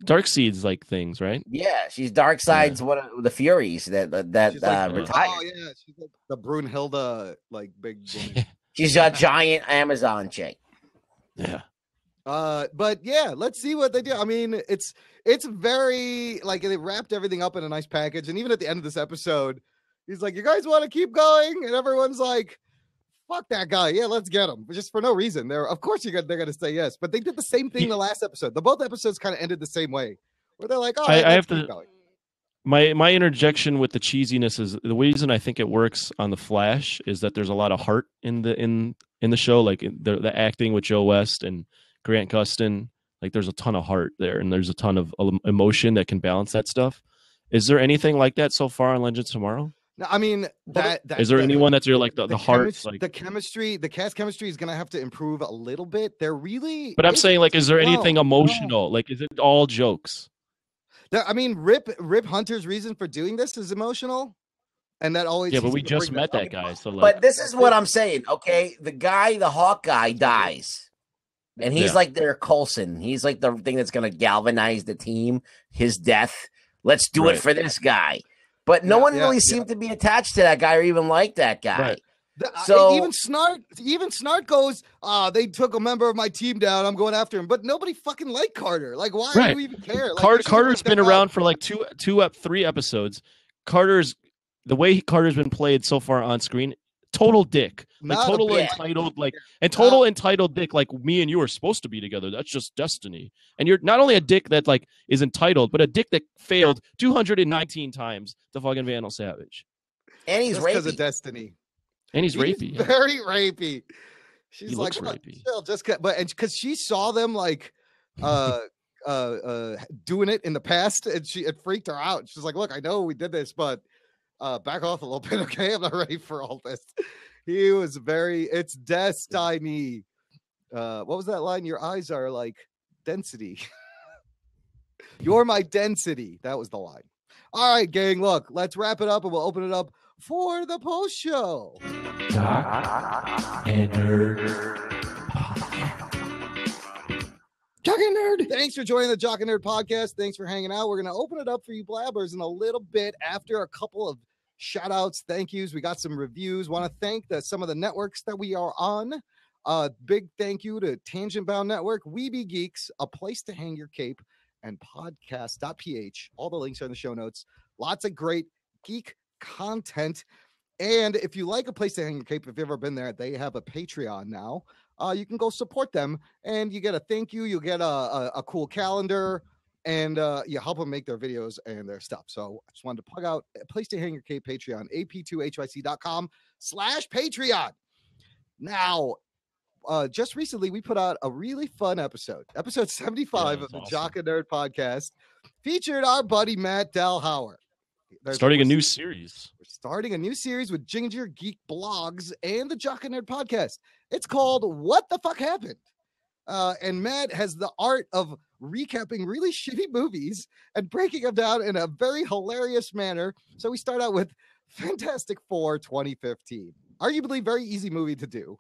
Dark Seeds like things, right? Yeah, she's Darkseid's one of the Furies that retired. Oh yeah, she's like the Brunhilde like big woman. She's a giant Amazon chick. Yeah. But yeah, let's see what they do. I mean, it's very like they wrapped everything up in a nice package, and even at the end of this episode, he's like, "You guys want to keep going?" And everyone's like, "Fuck that guy! Yeah, let's get him." Just for no reason. Of course, they're gonna say yes. But they did the same thing the last episode. Both episodes kind of ended the same way, where they're like, "Oh, I have to." Going. My interjection with the cheesiness is the reason I think it works on The Flash is that there's a lot of heart in the show, like the acting with Joe West and Grant Gustin. Like there's a ton of heart there, and there's a ton of emotion that can balance that stuff. Is there anything like that so far on Legends Tomorrow? No, I mean is there anyone that's your like the heart? Like the chemistry, the cast chemistry is gonna have to improve a little bit. They're really, but I'm saying like, is there anything emotional? Like, is it all jokes? I mean, Rip Hunter's reason for doing this is emotional, and that always but we just met that guy. So, like, but this is what I'm saying. Okay, the Hawk guy dies, and he's like their Coulson. He's like the thing that's going to galvanize the team. His death. Let's do it for this guy. But no one really seemed to be attached to that guy or even like that guy. Right. So even Snart goes, they took a member of my team down. I'm going after him. But nobody fucking liked Carter. Like, why do you even care? Like, Carter's been around for like 3 episodes. The way Carter's been played so far on screen, total dick. Like entitled dick, like me and you are supposed to be together. That's just destiny. And you're not only a dick that like is entitled, but a dick that failed 219 times to fucking Vandal Savage. And he's rapey. Because of destiny. And he's rapey. Very rapey. She's he like, rapey. Because she saw them like doing it in the past, and it freaked her out. She's like, look, I know we did this, but back off a little bit, okay? I'm not ready for all this. He was it's destiny. What was that line? Your eyes are like density. You're my density. That was the line. All right, gang, look, let's wrap it up and we'll open it up for the post show. Jock and Nerd. Jock and Nerd. Thanks for joining the Jock and Nerd podcast. Thanks for hanging out. We're going to open it up for you blabbers in a little bit after a couple of shout outs. Thank yous. We got some reviews. Want to thank some of the networks that we are on. Big thank you to Tangent Bound Network, Weeby Geeks, A Place to Hang Your Cape, and podcast.ph. All the links are in the show notes. Lots of great geek content. And if you like A Place to Hang Your Cape, if you've ever been there, they have a Patreon now. You can go support them, and you get a thank you. You get a cool calendar, and you help them make their videos and their stuff. So I just wanted to plug out A Place to Hang Your Cape Patreon, ap2hyc.com/Patreon. Now, just recently, we put out a really fun episode 75 of the awesome Jock and Nerd podcast, featured our buddy Matt Dalhauer. Starting a new series. We're starting a new series with Ginger Geek Blogs and the Jock and Nerd podcast. It's called What the Fuck Happened? And Matt has the art of recapping really shitty movies and breaking them down in a very hilarious manner. So we start out with Fantastic Four 2015. Arguably very easy movie to do.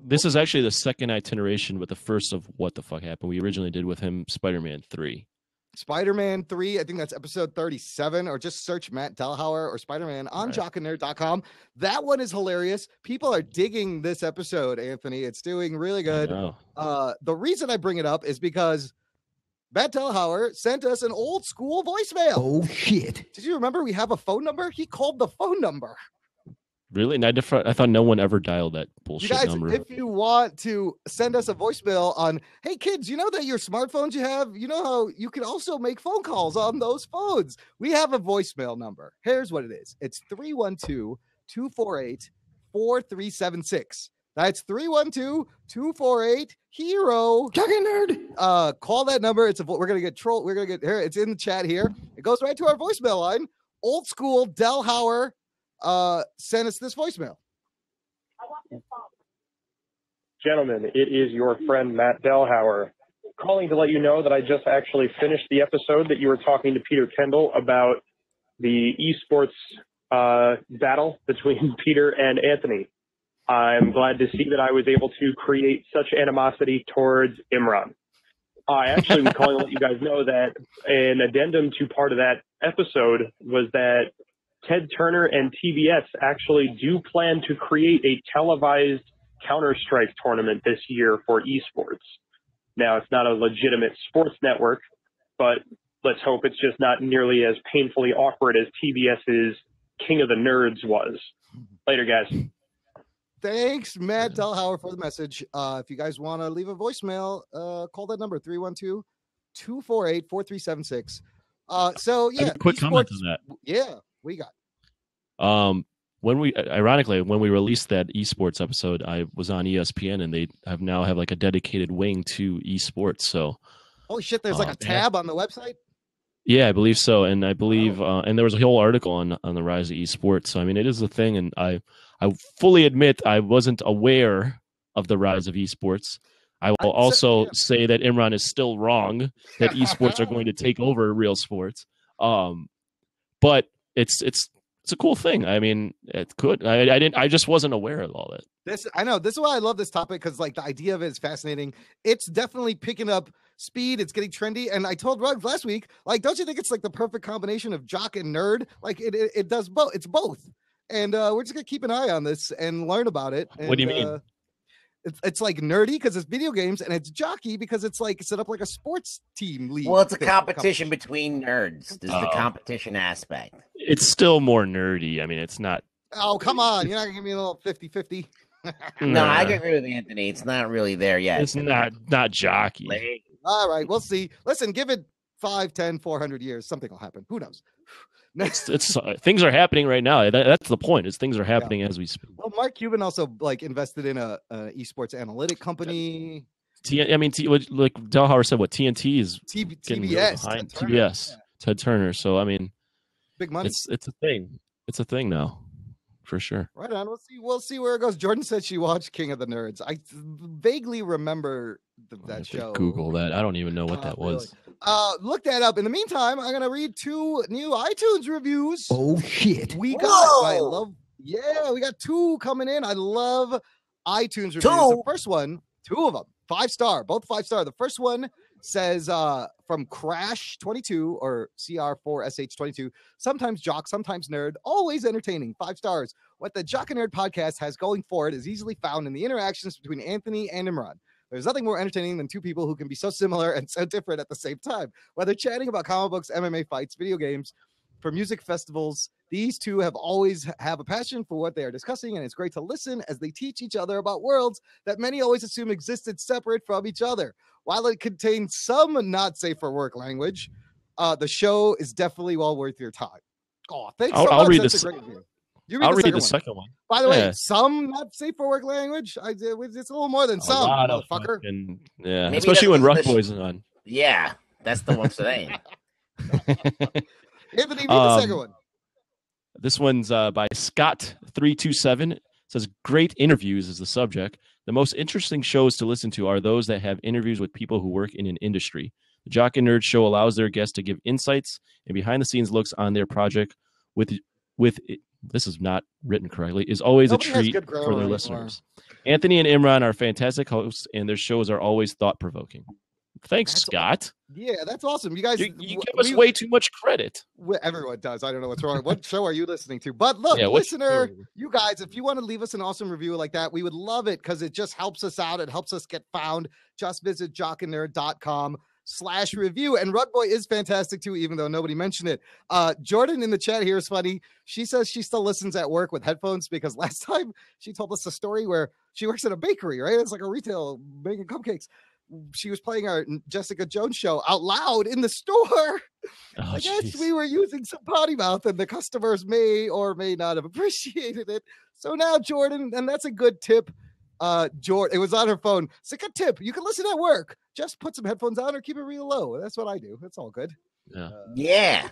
This is actually the second itineration with the first of What the Fuck Happened. We originally did with him Spider-Man 3. Spider-Man 3, I think that's episode 37, or just search Matt Delhauer or Spider-Man on jockandnerd.com. That one is hilarious. People are digging this episode, Anthony. It's doing really good. The reason I bring it up is because Matt Delhauer sent us an old school voicemail. Oh, shit. Did you remember we have a phone number? He called the phone number. Really? And I thought no one ever dialed that bullshit You guys, number. if you want to send us a voicemail on, hey kids, you know that your smartphones you have, you know how you can also make phone calls on those phones. We have a voicemail number. Here's what it is. It's 312-248-4376. That's 312-248-HERO. Jock and Nerd. Call that number. We're gonna get trolled. We're gonna get here. It's in the chat here. It goes right to our voicemail line. Old school Delhauer sent us this voicemail. Gentlemen, it is your friend Matt Delhauer calling to let you know that I just actually finished the episode that you were talking to Peter Kendall about the esports battle between Peter and Anthony. I'm glad to see that I was able to create such animosity towards Imran. I actually was calling to let you guys know that an addendum to part of that episode was that Ted Turner and TBS actually do plan to create a televised Counter-Strike tournament this year for esports. Now, it's not a legitimate sports network, but let's hope it's just not nearly as painfully awkward as TBS's King of the Nerds was. Later, guys. Thanks, Matt Delhauer, for the message. If you guys want to leave a voicemail, call that number, 312-248-4376. So, yeah. Quick comment on that. Yeah, we got. When we released that esports episode, I was on ESPN, and they have like a dedicated wing to esports. So, holy shit, there's like a tab on the website. Yeah, I believe so, and I believe, and there was a whole article on the rise of esports. So, I mean, it is a thing, and I fully admit I wasn't aware of the rise of esports. I will also say that Imran is still wrong that esports are going to take over real sports. But it's a cool thing. I mean, it could. I just wasn't aware of all that. I know. This is why I love this topic, because like the idea of it is fascinating. It's definitely picking up speed. It's getting trendy. And I told Ruggs last week, like, don't you think it's like the perfect combination of jock and nerd? Like it does both. It's both. And we're just gonna keep an eye on this and learn about it. And, what do you mean? It's like nerdy because it's video games, and it's jockey because it's like set up like a sports team league. Well, it's a competition between nerds. There's the competition aspect. It's still more nerdy. I mean, it's not. Oh, come on. You're not going to give me a little 50-50. No, I agree with Anthony. It's not really there yet. It's not jockey. All right, we'll see. Listen, give it 5, 10, 400 years. Something will happen. Who knows? It's things are happening right now. That's the point. Is things are happening as we speak. Well, Mark Cuban also like invested in a esports analytic company. Like Delhauer said, what TNT is TBS, TBS, Ted Turner. So I mean, big money. It's a thing. It's a thing now, for sure. Right on. We'll see where it goes. Jordan said she watched King of the Nerds. I vaguely remember that show. Google that. I don't even know what that was. Look that up. In the meantime, I'm gonna read 2 new iTunes reviews. Oh shit! We got 2 coming in. I love iTunes reviews. The first one, 2 of them, 5-star, both 5-star. The first one says from Crash22 or CR4SH22. Sometimes jock, sometimes nerd, always entertaining. 5 stars. What the Jock and Nerd podcast has going for it is easily found in the interactions between Anthony and Imran. There's nothing more entertaining than 2 people who can be so similar and so different at the same time. Whether chatting about comic books, MMA fights, video games, for music festivals, these 2 always have a passion for what they are discussing, and it's great to listen as they teach each other about worlds that many always assume existed separate from each other. While it contains some not safe for work language, the show is definitely well worth your time. Oh, thanks so much. I'll read That's this. A great review. I'll read the second one. By the way, some not safe for work language. It's a little more than some, motherfucker. Yeah, especially when Rough Boys is on. Yeah, that's the one today. Anthony, read the second one. This one's by Scott327. It says, great interviews is the subject. The most interesting shows to listen to are those that have interviews with people who work in an industry. The Jock and Nerd show allows their guests to give insights and behind-the-scenes looks on their project with this is not written correctly, is always a treat for their listeners. Anthony and Imran are fantastic hosts, and their shows are always thought-provoking. Thanks, Scott. Yeah, that's awesome. You guys, You give us way too much credit. Everyone does. I don't know what's wrong. What show are you listening to? But look, listener, you guys, if you want to leave us an awesome review like that, we would love it because it just helps us out. It helps us get found. Just visit jockandnerd.com/review. And Rugboy is fantastic too, even though nobody mentioned it. Jordan in the chat here is funny. She says she still listens at work with headphones because last time she told us a story where she works at a bakery, right? It's like a retail making cupcakes. She was playing our Jessica Jones show out loud in the store. I guess we were using some potty mouth and the customers may or may not have appreciated it. So now Jordan, and that's a good tip. Jordan, it was on her phone. It's a good tip. You can listen at work. Just put some headphones on or keep it real low. That's what I do. That's all good. Yeah.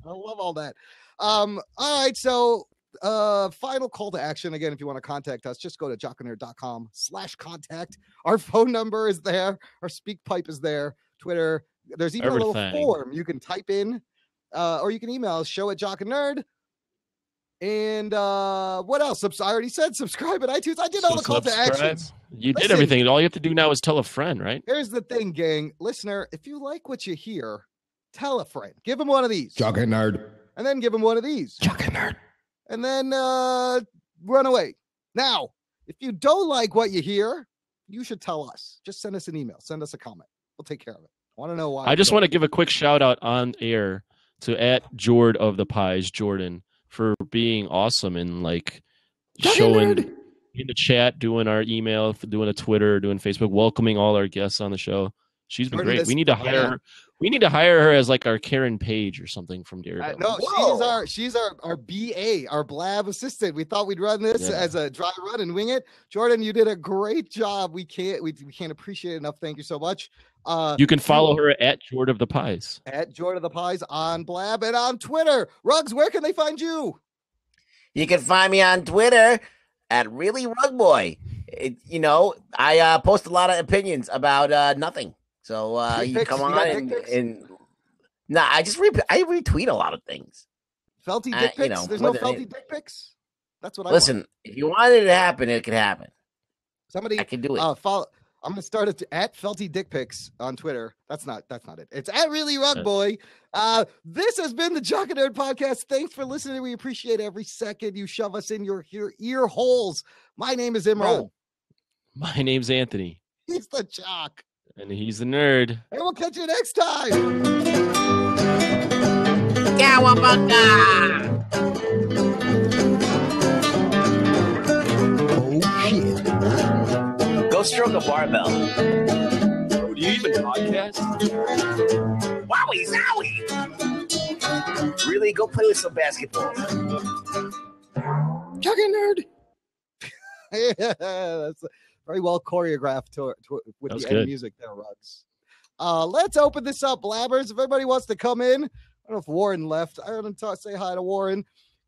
I love all that. All right. So final call to action. Again, if you want to contact us, just go to jockandnerd.com/contact. Our phone number is there. Our speak pipe is there. Twitter. There's even a little form you can type in, or you can email us, show@jockandnerd. And what else? I already said subscribe at iTunes. I did all the call to actions. You did everything. All you have to do now is tell a friend, right? Here's the thing, gang. Listener, if you like what you hear, tell a friend. Give them one of these. Jock and Nerd. And then give them one of these. Jock and Nerd. And then run away. Now, if you don't like what you hear, you should tell us. Just send us an email. Send us a comment. We'll take care of it. I want to know why. I just want to give a quick shout out on air to @Jord of the Pies, Jordan, for being awesome and like showing in the chat, doing our email, doing a Twitter, doing Facebook, welcoming all our guests on the show. She's been great. We need to hire her. We need to hire her as like our Karen Page or something from Daredevil. No, she's our BA, our Blab assistant. We thought we'd run this as a dry run and wing it. Jordan, you did a great job. We can't appreciate it enough. Thank you so much. You can follow her @Jord of the Pies. @Jord of the Pies on Blab and on Twitter. Ruggs, where can they find you? You can find me on Twitter @ReallyRugBoy. I post a lot of opinions about nothing. So you come on and I retweet a lot of things. Felty dick pics? There's no Felty dick pics? That's what I listen. want. If you wanted it to happen, it could happen. I can do it. Follow. I'm gonna start it @Felty dick pics on Twitter. That's not it. It's @ReallyRugBoy. This has been the Jock and Nerd podcast. Thanks for listening. We appreciate every second you shove us in your ear holes. My name is Imran. My name's Anthony. He's the Jock. And he's the nerd. And we'll catch you next time. Cowabunga! Oh, shit. Go stroke a barbell. Do you even podcast? Wowie zowie! Really? Go play with some basketball. Jock and Nerd. Yeah, that's very well choreographed with the end music there, Ruggs. Let's open this up, Blabbers. If everybody wants to come in, I don't know if Warren left. I want to say hi to Warren.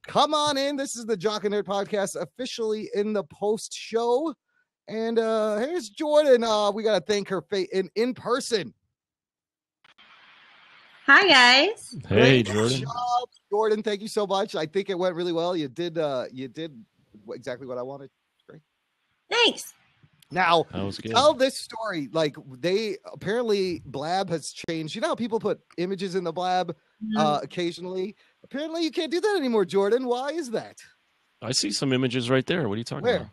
Come on in. This is the Jock and Nerd podcast, officially in the post show. And here's Jordan. We got to thank her in person. Hi, guys. Hey, Great Jordan. job, Jordan. Thank you so much. I think it went really well. You did exactly what I wanted. Great. Thanks. Now, good. Tell this story. Like apparently Blab has changed. You know how people put images in the Blab occasionally? Apparently you can't do that anymore, Jordan. Why is that? I see some images right there. What are you talking about?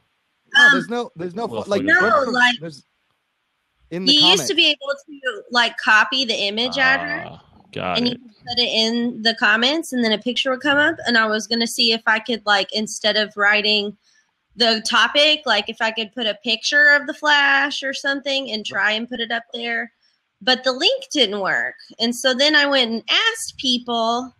No, there's no like there's in the you comments. used to be able to like copy the image address and you could put it in the comments and then a picture would come up, and I was going to see if I could, like, instead of writing the topic, like if I could put a picture of the Flash or something and try and put it up there, but the link didn't work. And so then I went and asked people,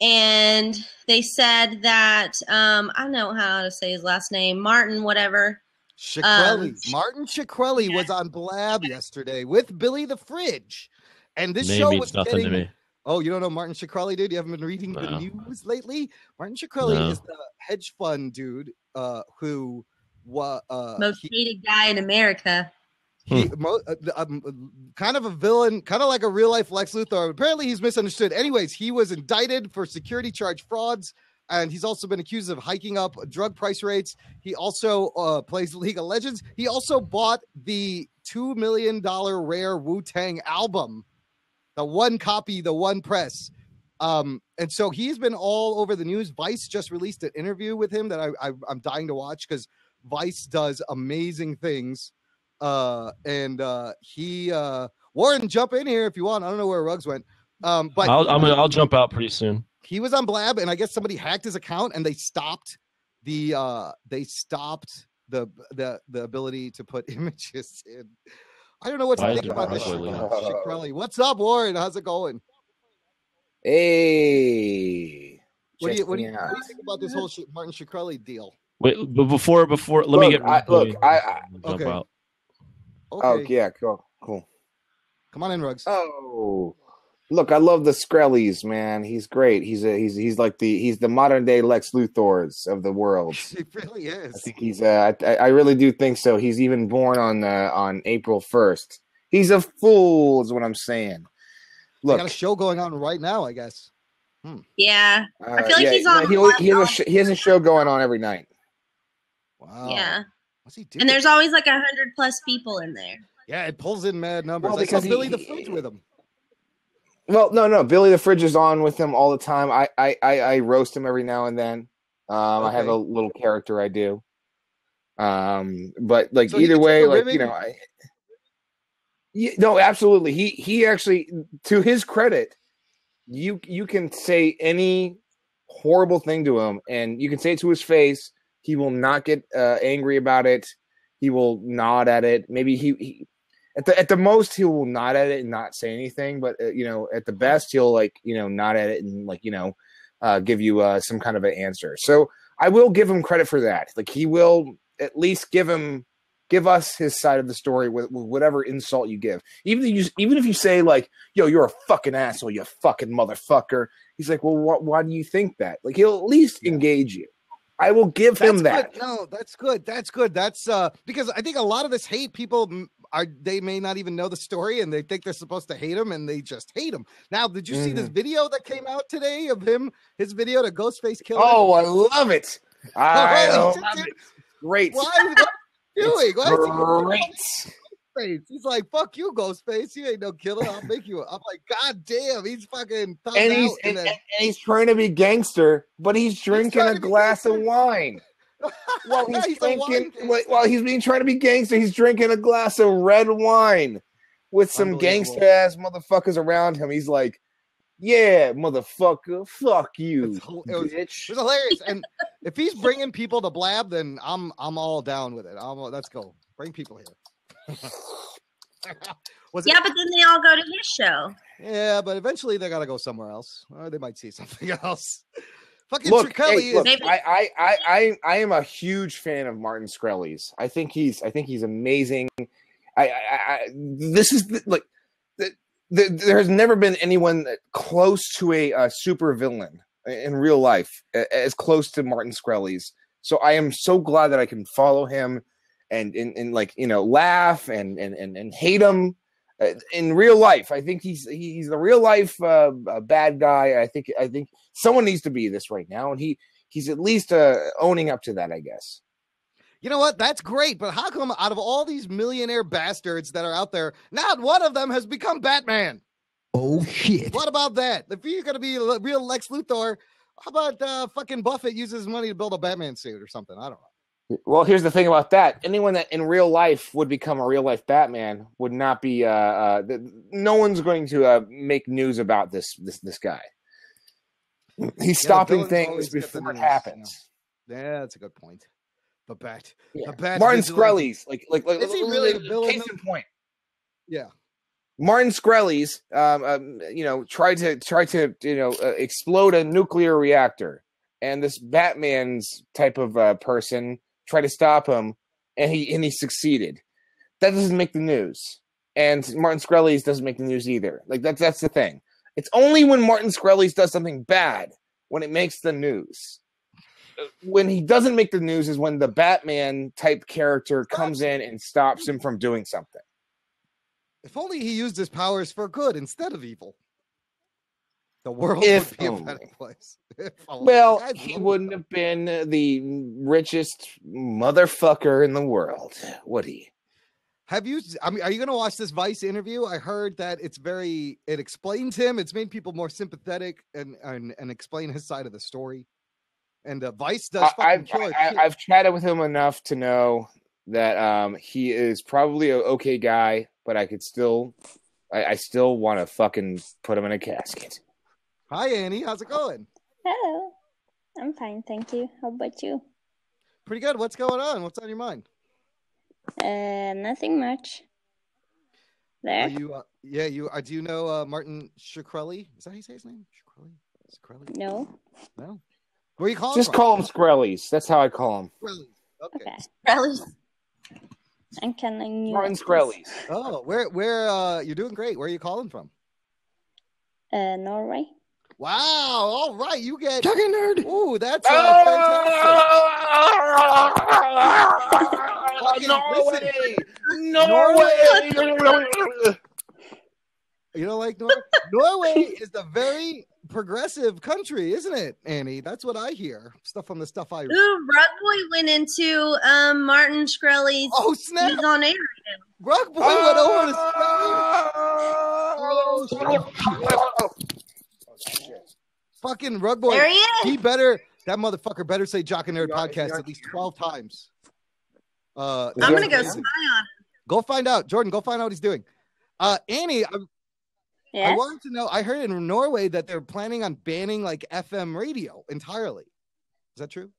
and they said that I don't know how to say his last name, Martin whatever. Shkreli. Martin Shkreli was on Blab yesterday with Billy the Fridge. And this show was nothing to me. Oh, you don't know Martin Shkreli, dude? You haven't been reading the news lately? Martin Shkreli is the hedge fund dude who most hated guy in America. Kind of a villain, kind of like a real life Lex Luthor. Apparently he's misunderstood. Anyways, he was indicted for security charge frauds, and he's also been accused of hiking up drug price rates. He also plays League of Legends. He also bought the $2 million rare Wu-Tang album. The one copy, the one press. And so he's been all over the news. Vice just released an interview with him that I'm dying to watch because Vice does amazing things. Warren, jump in here if you want. I don't know where Ruggs went. But I'll jump out pretty soon. He was on Blab, and I guess somebody hacked his account, and they stopped the ability to put images in. I don't know what to think about this. What's up, Warren? How's it going? Hey, what do you think about this whole Martin Shkreli deal? Wait, but before let me get okay. Jump out. Okay. Oh yeah, cool. Come on in, Ruggs. Oh, look, I love the Skrellies, man. He's great. He's the modern day Lex Luthor's of the world. He really is. I think he's. I really do think so. He's even born on April 1st. He's a fool, is what I'm saying. Look, got a show going on right now, I guess. Yeah, I feel like he's on. He has a show going on every night. Wow. Yeah. What's he doing? And there's always like 100+ people in there. Yeah, it pulls in mad numbers. Well, I saw Billy the Fridge with him. Well, no. Billy the Fridge is on with him all the time. I roast him every now and then. Okay. I have a little character I do. But like so either way, like no, absolutely. He actually, to his credit, you can say any horrible thing to him, and you can say it to his face. He will not get angry about it. He will nod at it. Maybe he at the most he will nod at it and not say anything. But at the best he'll nod at it and give you some kind of an answer. So I will give him credit for that. Like he will at least give us his side of the story with whatever insult you give. Even if you say like, "Yo, you're a fucking asshole, you fucking motherfucker." He's like, "Well, why do you think that?" Like he'll at least engage you. I will give him that. Good. No, that's good. That's good. That's because I think a lot of this hate people they may not even know the story and they think they're supposed to hate him and they just hate him. Now, did you see this video that came out today of his video to Ghostface Killer? Oh, I love it. I love it. Great. Why are you doing? Great. He's like, "Fuck you, Ghostface. You ain't no killer. I'll make you." I'm like, "God damn, he's fucking." And he's trying to be gangster, but he's drinking a glass of wine. While he's trying to be gangster, he's drinking a glass of red wine with some gangster ass motherfuckers around him. He's like, "Yeah, motherfucker, fuck you, bitch." It was hilarious. And if he's bringing people to Blab, then I'm all down with it. Let's go. Bring people here. But then they all go to his show. Yeah, but eventually they gotta go somewhere else, or they might see something else. Fucking Shkreli I am a huge fan of Martin Shkreli's. I think he's amazing. This is there has never been anyone close to a super villain in real life as close to Martin Shkreli's. So I am so glad that I can follow him and laugh and hate him in real life. I think he's the real life bad guy. I think someone needs to be this right now, and he's at least owning up to that, I guess. You know what? That's great, but how come out of all these millionaire bastards that are out there, not one of them has become Batman? Oh shit! What about that? If you're gonna be a real Lex Luthor, how about fucking Buffett uses money to build a Batman suit or something? I don't know. Well, here's the thing about that. Anyone that in real life would become a real life Batman would not be. No one's going to make news about this guy. He's stopping things before it happens. Yeah, that's a good point. The Bat. Martin Shkreli's like is he really a villain? Case in point. Yeah. Martin Shkreli's, tried to explode a nuclear reactor, and this Batman's type of person tried to stop him, and he succeeded. That doesn't make the news, and Martin Shkreli's doesn't make the news either. Like that's the thing. It's only when Martin Shkreli's does something bad when it makes the news. When he doesn't make the news is when the Batman type character comes in and stops him from doing something. If only he used his powers for good instead of evil, the world would be a better place. Well, he wouldn't have been the richest motherfucker in the world, would he? Have you? I mean, are you going to watch this Vice interview? I heard that it explains him. It's made people more sympathetic and explain his side of the story. And Vice does fucking killer shit. I've chatted with him enough to know that he is probably an okay guy, but I still want to fucking put him in a casket. Hi, Annie. How's it going? Hello. I'm fine, thank you. How about you? Pretty good. What's going on? What's on your mind? Nothing much. There. Are you? Do you know Martin Shkreli? Is that how you say his name? Shkreli? No. No. Where are you calling? Just from? call him Skrellies. That's how I call him. Okay. Skrellies. And can I Martin Skrellies. Oh, where? You're doing great. Where are you calling from? Norway. Wow! All right, you get Jock and Nerd. Ooh, that's fantastic. Norway. You don't like Norway? Norway is the very progressive country, isn't it, Annie? That's what I hear. Stuff on the stuff I read. Ooh, Rug Boy went into Martin Shkreli's. Oh snap! He's on air. Rug Boy went over to Shit. Fucking Rug Boy. There he is. That motherfucker better say Jock and Nerd podcast at least 12 times. I'm gonna go spy on him. Go find out. Jordan, go find out what he's doing. Annie, Yes? I wanted to know, I heard in Norway that they're planning on banning like FM radio entirely. Is that true?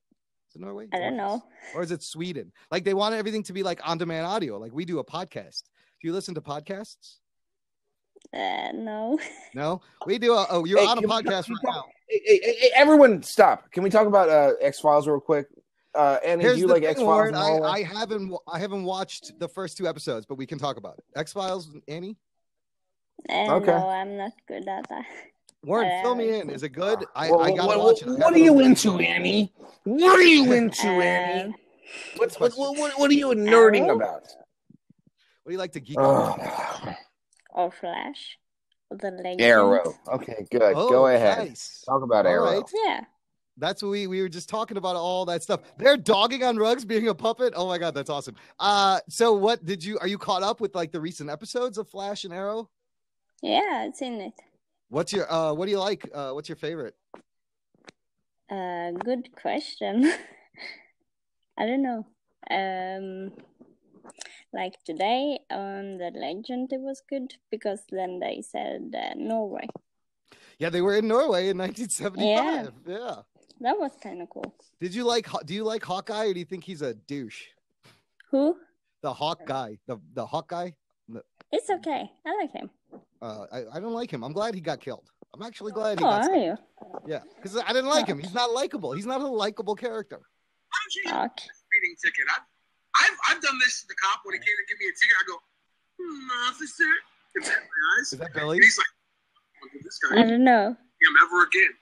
Is it Norway? I don't know. Or is it Sweden? Like they want everything to be like on-demand audio, like we do a podcast. Do you listen to podcasts? No. No? We do you're on a podcast right now. Hey, everyone stop. Can we talk about X-Files real quick? Annie, do you like X-Files? I haven't watched the first 2 episodes, but we can talk about it. X-Files, Annie? Okay. No, I'm not good at that. Warren, fill me in. Is it good? I gotta watch it. What are you into, Annie? What are you into, Annie? What are you nerding about? What do you like to geek out? Or Flash. The Legend. Arrow. Okay, good. Go ahead. Nice. Talk about All Arrow. right. Yeah. That's what we were just talking about, all that stuff. They're dogging on Ruggs being a puppet. Oh my god, that's awesome. So what are you caught up with like the recent episodes of Flash and Arrow? Yeah, it's in it. What's your what do you like? What's your favorite? Good question. I don't know. Like today on The Legend, it was good because then they said Norway. Yeah, they were in Norway in 1975. Yeah. That was kind of cool. Do you like Hawkeye, or do you think he's a douche? Who? The Hawk guy. The Hawk guy. It's okay. I like him. I don't like him. I'm glad he got killed. I'm actually glad he Oh, got are killed. you? Yeah, because I didn't like him. He's not likable. He's not a likable character. Okay. Speeding ticket. I've done this to the cop when he came to give me a ticket. I go, officer. It's in my eyes. Is that Billy? And he's like, look at this guy. I don't know. Him ever again.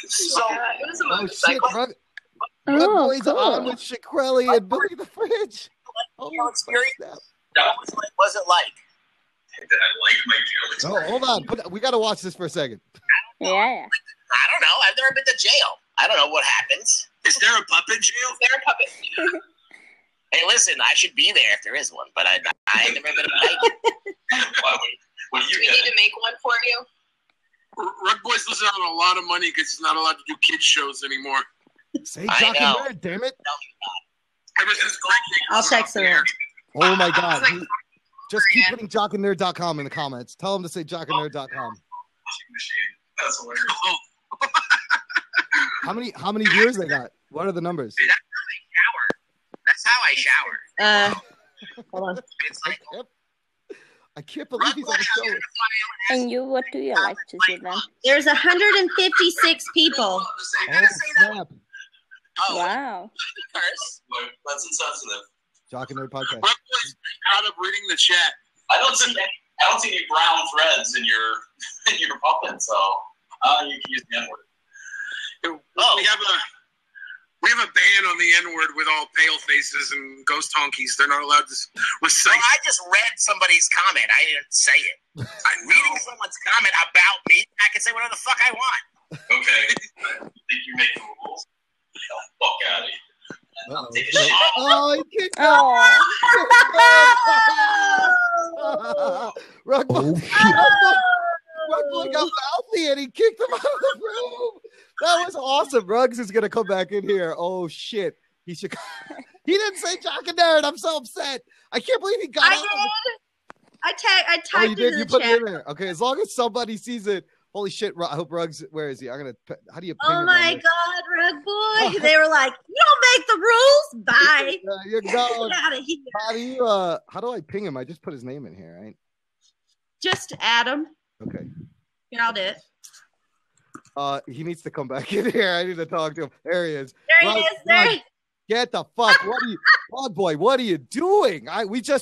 So it was a motorcycle. Rug Oh, Boy's cool. on with Shkreli and Billy the Fridge. Experience. Snap. What was it like? I like my jail experience. Oh, hold on. We got to watch this for a second. Yeah. I don't know. I've never been to jail. I don't know what happens. Is there a puppet jail? Is there a puppet? Hey, listen, I should be there if there is one, but I ain't never been invited. When Do we need to make one for you? Rug Boy's losing out on a lot of money because he's not allowed to do kids shows anymore. Say Jock and Nerd, damn it. Ever since I'll check some out. Oh my god. Just keep putting jockandnerd.com in the comments. Tell them to say jockandnerd.com. That's hilarious. How many viewers they got? What are the numbers? That's how I shower. Hold on. It's like, I can't believe he's on the show. And you, what do you like to do then? There's 156 people. Oh, snap. Wow. That's insensitive. Jock and Nerd podcast. Rug Boy's out of reading the chat. I don't see any brown threads in your puppet, so you can use the N-word. We have a ban on the N-word with all pale faces and ghost honkies. They're not allowed to recite. Well, I just read somebody's comment. I didn't say it. I'm reading someone's comment about me. I can say whatever the fuck I want. Okay. You think you're making rules? Get the fuck out of here. Take a shit. Oh, he kicked Oh. Rug Boy got mouthy and he kicked him out of the room. That was awesome. Ruggs is gonna come back in here. Oh shit. He should. He didn't say Jock and Nerd. I'm so upset. I can't believe he got out. I typed it in the put chat. it in there. Okay, as long as somebody sees it. Holy shit! I hope Ruggs. Where is he? I'm gonna. How do you? Ping Oh him my God, Rug Boy! They were like, "You don't make the rules." Bye. You're going. Get out of here. How do you? How do I ping him? I just put his name in here, right? Just Adam. Okay. Got it. He needs to come back in here. I need to talk to him. There he is. There he is. There. Get the fuck! What are you, Rug Boy? What are you doing?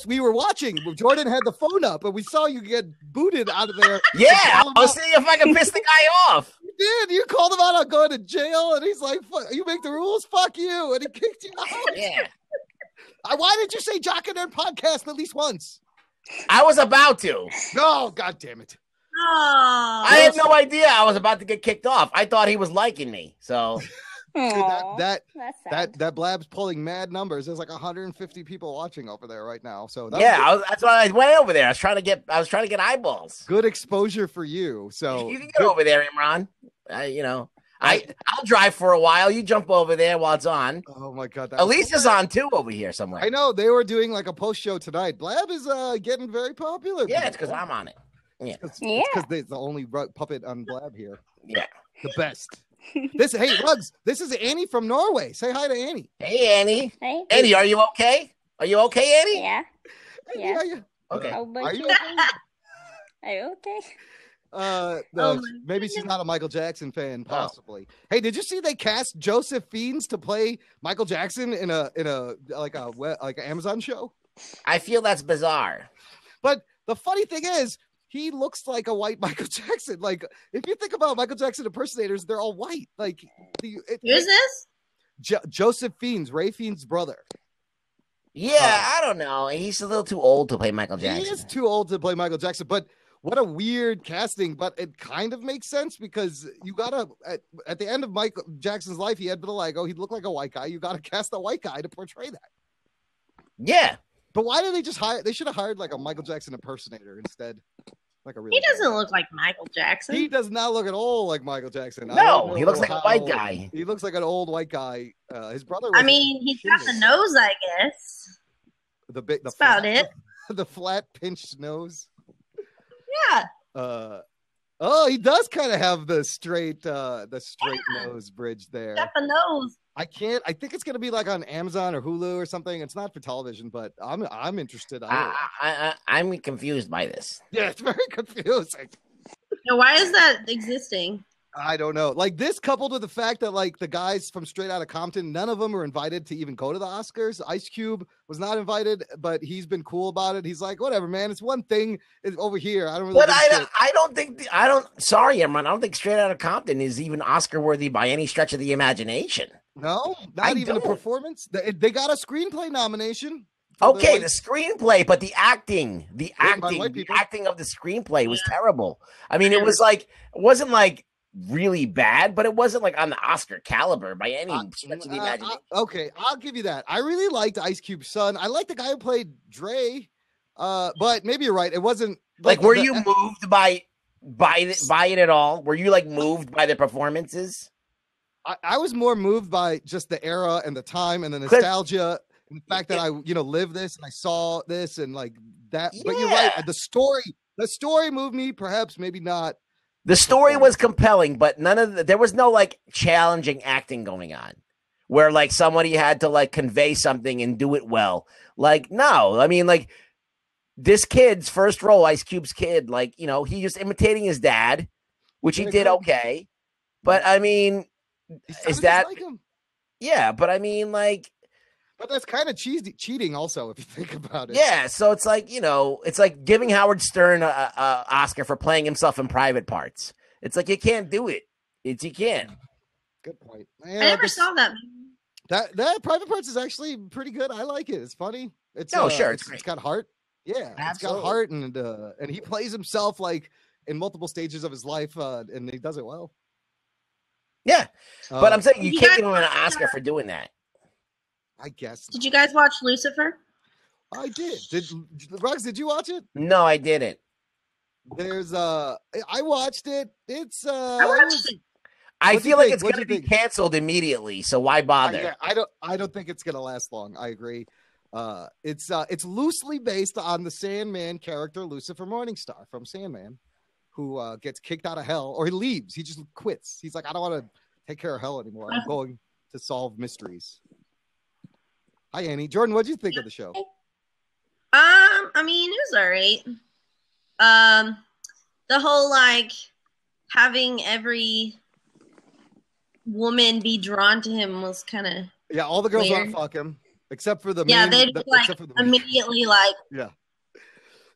We were watching. Jordan had the phone up, and we saw you get booted out of there. Yeah, I was seeing if I could piss the guy off. You did. You called him out on going to jail, and he's like, "You make the rules, fuck you," and he kicked you out. Yeah. Why did you say Jock and Nerd podcast at least once? I was about to. No, God damn it! Oh, I had no idea I was about to get kicked off. I thought he was liking me, so. That Blab's pulling mad numbers. There's like 150 people watching over there right now. So that's why I went over there. I was trying to get eyeballs. Good exposure for you. So you can get over there, Imran. I'll drive for a while. You jump over there while it's on. Oh my God, Elisa's on too over here somewhere. I know they were doing like a post show tonight. Blab is getting very popular. Yeah, it's because I'm on it. Yeah, it's because they're the only puppet on Blab here. Yeah, the best. Hey Ruggs, this is Annie from Norway. Say hi to Annie. Hey Annie. Hey. Annie, are you okay? Are you okay, Annie? Yeah. Yeah. Are you? Okay. How about Are you you? okay? Are you okay? Maybe she's not a Michael Jackson fan, possibly. Hey, did you see they cast Joseph Fiennes to play Michael Jackson in a like an Amazon show? I feel that's bizarre. But the funny thing is, he looks like a white Michael Jackson. Like, if you think about Michael Jackson impersonators, they're all white. Like, who's this? Joseph Fiennes, Ray Fiennes' brother. Yeah, I don't know. He's a little too old to play Michael Jackson. He is too old to play Michael Jackson, but what a weird casting. But it kind of makes sense because you gotta at the end of Michael Jackson's life, he had vitiligo. He looked like a white guy. You gotta cast a white guy to portray that. Yeah. But why did they just hire? They should have hired like a Michael Jackson impersonator instead. Like a real. He doesn't look like Michael Jackson. He does not look at all like Michael Jackson. No, he looks like a white guy. He looks like an old white guy. His brother. I mean, he's got the nose, I guess. That's about it. The flat pinched nose. Yeah. He does kind of have the straight nose bridge there. Got the nose. I think it's gonna be like on Amazon or Hulu or something. It's not for television, but I'm interested. I'm confused by this. Yeah, it's very confusing. Now, why is that existing? I don't know. Like this coupled with the fact that like the guys from Straight Outta Compton, none of them are invited to even go to the Oscars. Ice Cube was not invited, but he's been cool about it. He's like, whatever, man. It's one thing over here. I don't really. But I don't think. Sorry, Emron. I don't think Straight Outta Compton is even Oscar worthy by any stretch of the imagination. No, not even a performance. They got a screenplay nomination. Okay, the screenplay, but the acting of the screenplay was terrible. I mean, it wasn't like really bad, but it wasn't like on the Oscar caliber by any stretch of the imagination. Okay, I'll give you that. I really liked Ice Cube's son. I like the guy who played Dre, but maybe you're right. It wasn't like were you moved by it at all? Were you like moved by the performances? I was more moved by just the era and the time and the nostalgia and the fact that I lived this and I saw this and like that. Yeah. But you're right. The story moved me, perhaps, maybe not. The story was compelling, but there was no like challenging acting going on where like somebody had to like convey something and do it well. Like, no, I mean, like this kid's first role, Ice Cube's kid, like, he just imitating his dad, which he did okay. But I mean, is that like him? Yeah, but I mean, like, but that's kind of cheating also, if you think about it. Yeah, so it's like, it's like giving Howard Stern a Oscar for playing himself in Private Parts. It's like, you can't do it. You can't. Good point. I never saw that. That Private Parts is actually pretty good. I like it. It's funny. It's sure. It's got heart. Yeah, absolutely. It's got heart, and he plays himself like in multiple stages of his life, and he does it well. Yeah, but I'm saying you can't give him an Oscar for doing that. I guess. Did you guys watch Lucifer? I did. Ruggs, did you watch it? No, I didn't. There's I watched it. It's I watched it. I What'd you feel like think? it's What'd going to you be think? canceled immediately. So why bother? Yeah, I don't think it's gonna last long. I agree. It's loosely based on the Sandman character Lucifer Morningstar from Sandman, who gets kicked out of hell, or he leaves. He just quits. He's like, I don't want to take care of hell anymore. I'm going to solve mysteries. Hi, Annie. Jordan, what did you think of the show? I mean, it was alright. The whole like having every woman be drawn to him was kind of Yeah, all the girls want weird. to fuck him, except for the Yeah, main, they'd like except for the immediately like, yeah.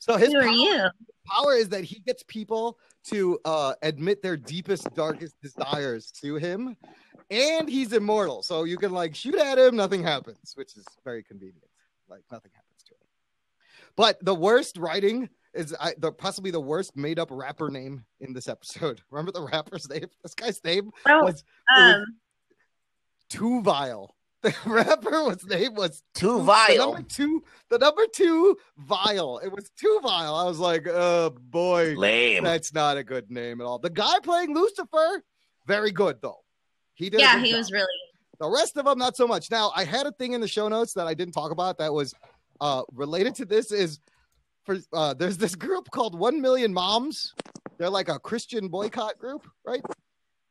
So his who are you? power is that he gets people to admit their deepest, darkest desires to him, and he's immortal. So you can like shoot at him, nothing happens, which is very convenient. Like nothing happens to him. But the worst writing is possibly the worst made-up rapper name in this episode. Remember the rapper's name? This guy's name was Too Vile. The rapper's name was Too Vile. The number two Vile. It was Too Vile. I was like, oh boy, lame. That's not a good name at all. The guy playing Lucifer, very good though. He did. Yeah, he was really. The rest of them, not so much. Now, I had a thing in the show notes that I didn't talk about that was related to this. Is for there's this group called 1 Million Moms. They're like a Christian boycott group, right?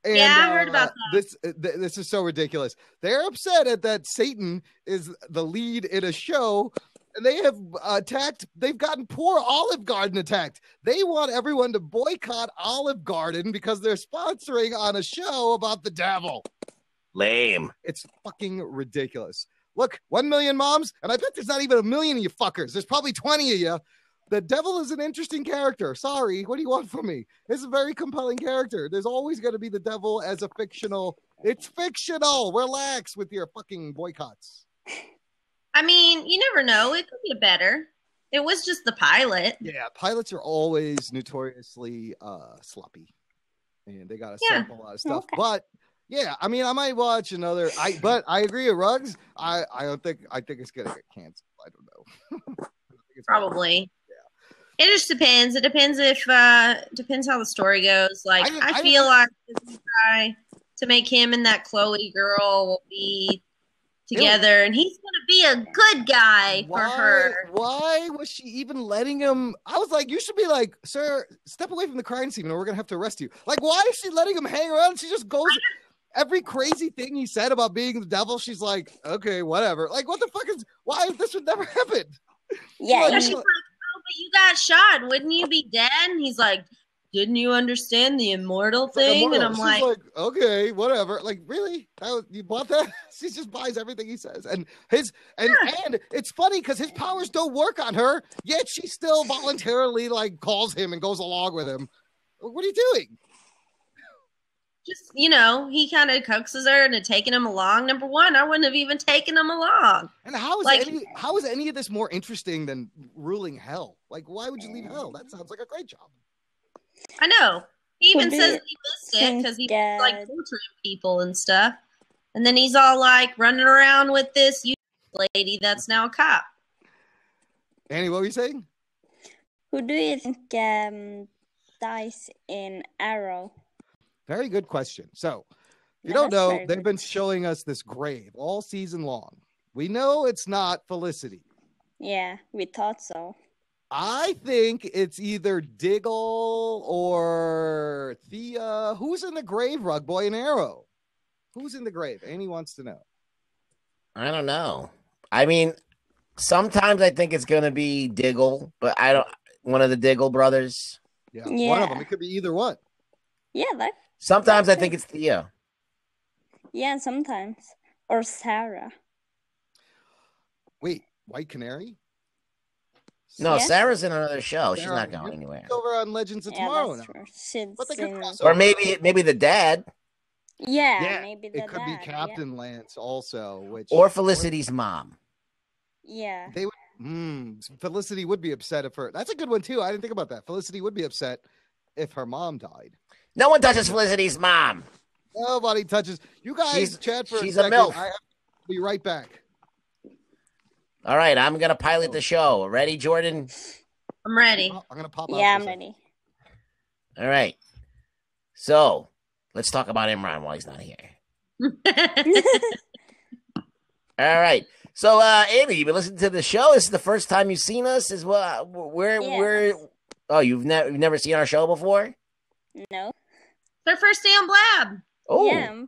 And, yeah, I heard about that. This is so ridiculous. They're upset that Satan is the lead in a show, and they have attacked. They've gotten poor Olive Garden attacked. They want everyone to boycott Olive Garden because they're sponsoring on a show about the devil. Lame. It's fucking ridiculous. Look, 1 million moms, and I bet there's not even a million of you fuckers. There's probably 20 of you. The devil is an interesting character. Sorry, what do you want from me? It's a very compelling character. There's always going to be the devil as a fictional. It's fictional. Relax with your fucking boycotts. I mean, you never know. It could get better. It was just the pilot. Yeah, pilots are always notoriously sloppy, and they got to sample a lot of stuff. Okay. But yeah, I mean, I might watch another. But I agree with Ruggs. I think it's gonna get canceled. I don't know. Probably. It just depends. It depends depends how the story goes. Like I feel like this guy to make him and that Chloe girl will be together, and he's gonna be a good guy for her. Why was she even letting him? I was like, you should be like, sir, step away from the crime scene, or we're gonna have to arrest you. Like, why is she letting him hang around? She just goes. Every crazy thing he said about being the devil, she's like, okay, whatever. Like, what the fuck is? Why this would never happen? Yeah, she's like, but you got shot. Wouldn't you be dead? And he's like, didn't you understand the immortal thing? Immortal. And I'm like, okay, whatever. Like, really? You bought that? She just buys everything he says. And and it's funny because his powers don't work on her, yet she still voluntarily like calls him and goes along with him. What are you doing? Just, he kind of coaxes her into taking him along. Number one, I wouldn't have even taken him along. And how is any of this more interesting than ruling hell? Like, why would you leave hell? That sounds like a great job. I know. He even says he missed it because he was like torturing people and stuff. And then he's all like running around with this lady that's now a cop. Annie, what were you saying? Who do you think dies in Arrow? Very good question. So, if you don't know, they've been showing us this grave all season long. We know it's not Felicity. Yeah, we thought so. I think it's either Diggle or Thea. Who's in the grave, Rug Boy and Arrow? Who's in the grave? Annie wants to know. I don't know. I mean, sometimes I think it's going to be Diggle, but I don't. One of the Diggle brothers. Yeah, one of them. It could be either one. Yeah, sometimes I think it's Thea. Yeah, sometimes. Or Sarah. Wait, White Canary? No, Sarah's in another show. She's not going anywhere. Over on Legends of Tomorrow now. Or maybe the dad. Yeah, maybe the dad. It could be Captain Lance also. Or Felicity's mom. Yeah. They would, Felicity would be upset if her. That's a good one too. I didn't think about that. Felicity would be upset if her mom died. No one touches Felicity's mom. Nobody touches. You guys chat for she's a second. MILF. I have to be right back. All right, I'm going to pilot the show. Ready, Jordan? I'm ready. I'm going to pop out. Yeah, I'm ready. All right. So let's talk about Imran while he's not here. All right. So, Amy, you've been listening to the show. This is the first time you've seen us. Is what? Where? Oh, you've never seen our show before? No. Their first day on Blab. Oh. Yeah.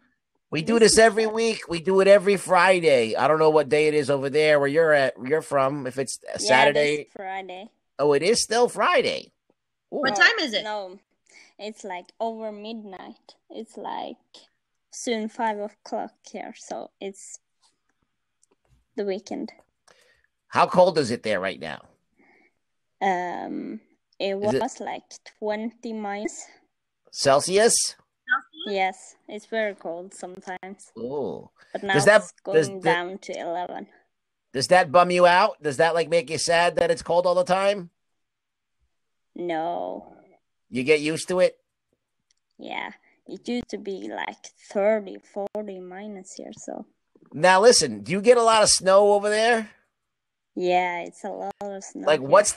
We do this every week. We do it every Friday. I don't know what day it is over there where you're from. If it's Saturday. It's Friday. Oh, it is still Friday. Ooh. What time is it? No, it's like over midnight. It's like soon 5 o'clock here, so it's the weekend. How cold is it there right now? It was like 20 minus Celsius. Yes, it's very cold sometimes. Oh, but now it's going down to 11. Does that bum you out? Does that like make you sad that it's cold all the time? No. You get used to it? Yeah, it used to be like 30, 40 minus here, so. Now listen, do you get a lot of snow over there? Yeah, it's a lot of snow. Like, here. what's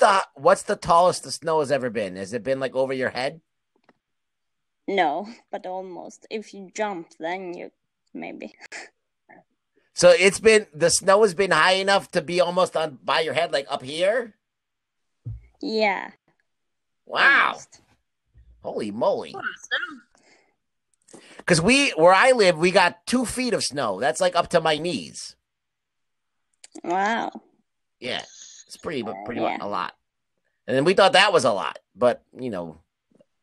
the tallest the snow has ever been? Has it been like over your head? No, but almost. If you jump, then you maybe. So the snow has been high enough to be almost by your head, like up here? Yeah. Wow. Almost. Holy moly. Because where I live, we got 2 feet of snow. That's like up to my knees. Wow. Yeah. It's pretty a lot. And then we thought that was a lot. But,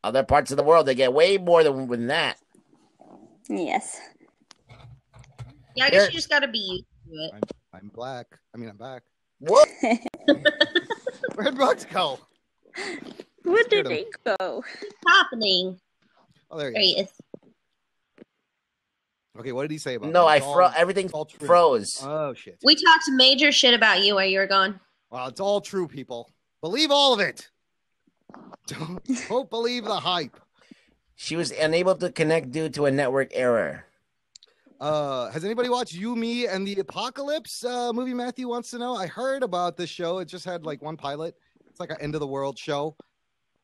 other parts of the world, they get way more than that. Yes. Yeah, I guess you just got to be used to it. I'm black. I'm back. What? Where'd Bugs go? Where did he go? What's happening? Oh, there he is. Okay, what did he say about No, me? everything froze. Oh, shit. We talked major shit about you while you were gone. Well, it's all true, people. Believe all of it. Don't believe the hype. She was unable to connect due to a network error. Has anybody watched You, Me, and the Apocalypse movie? Matthew wants to know. I heard about this show. It just had like one pilot. It's like an end of the world show.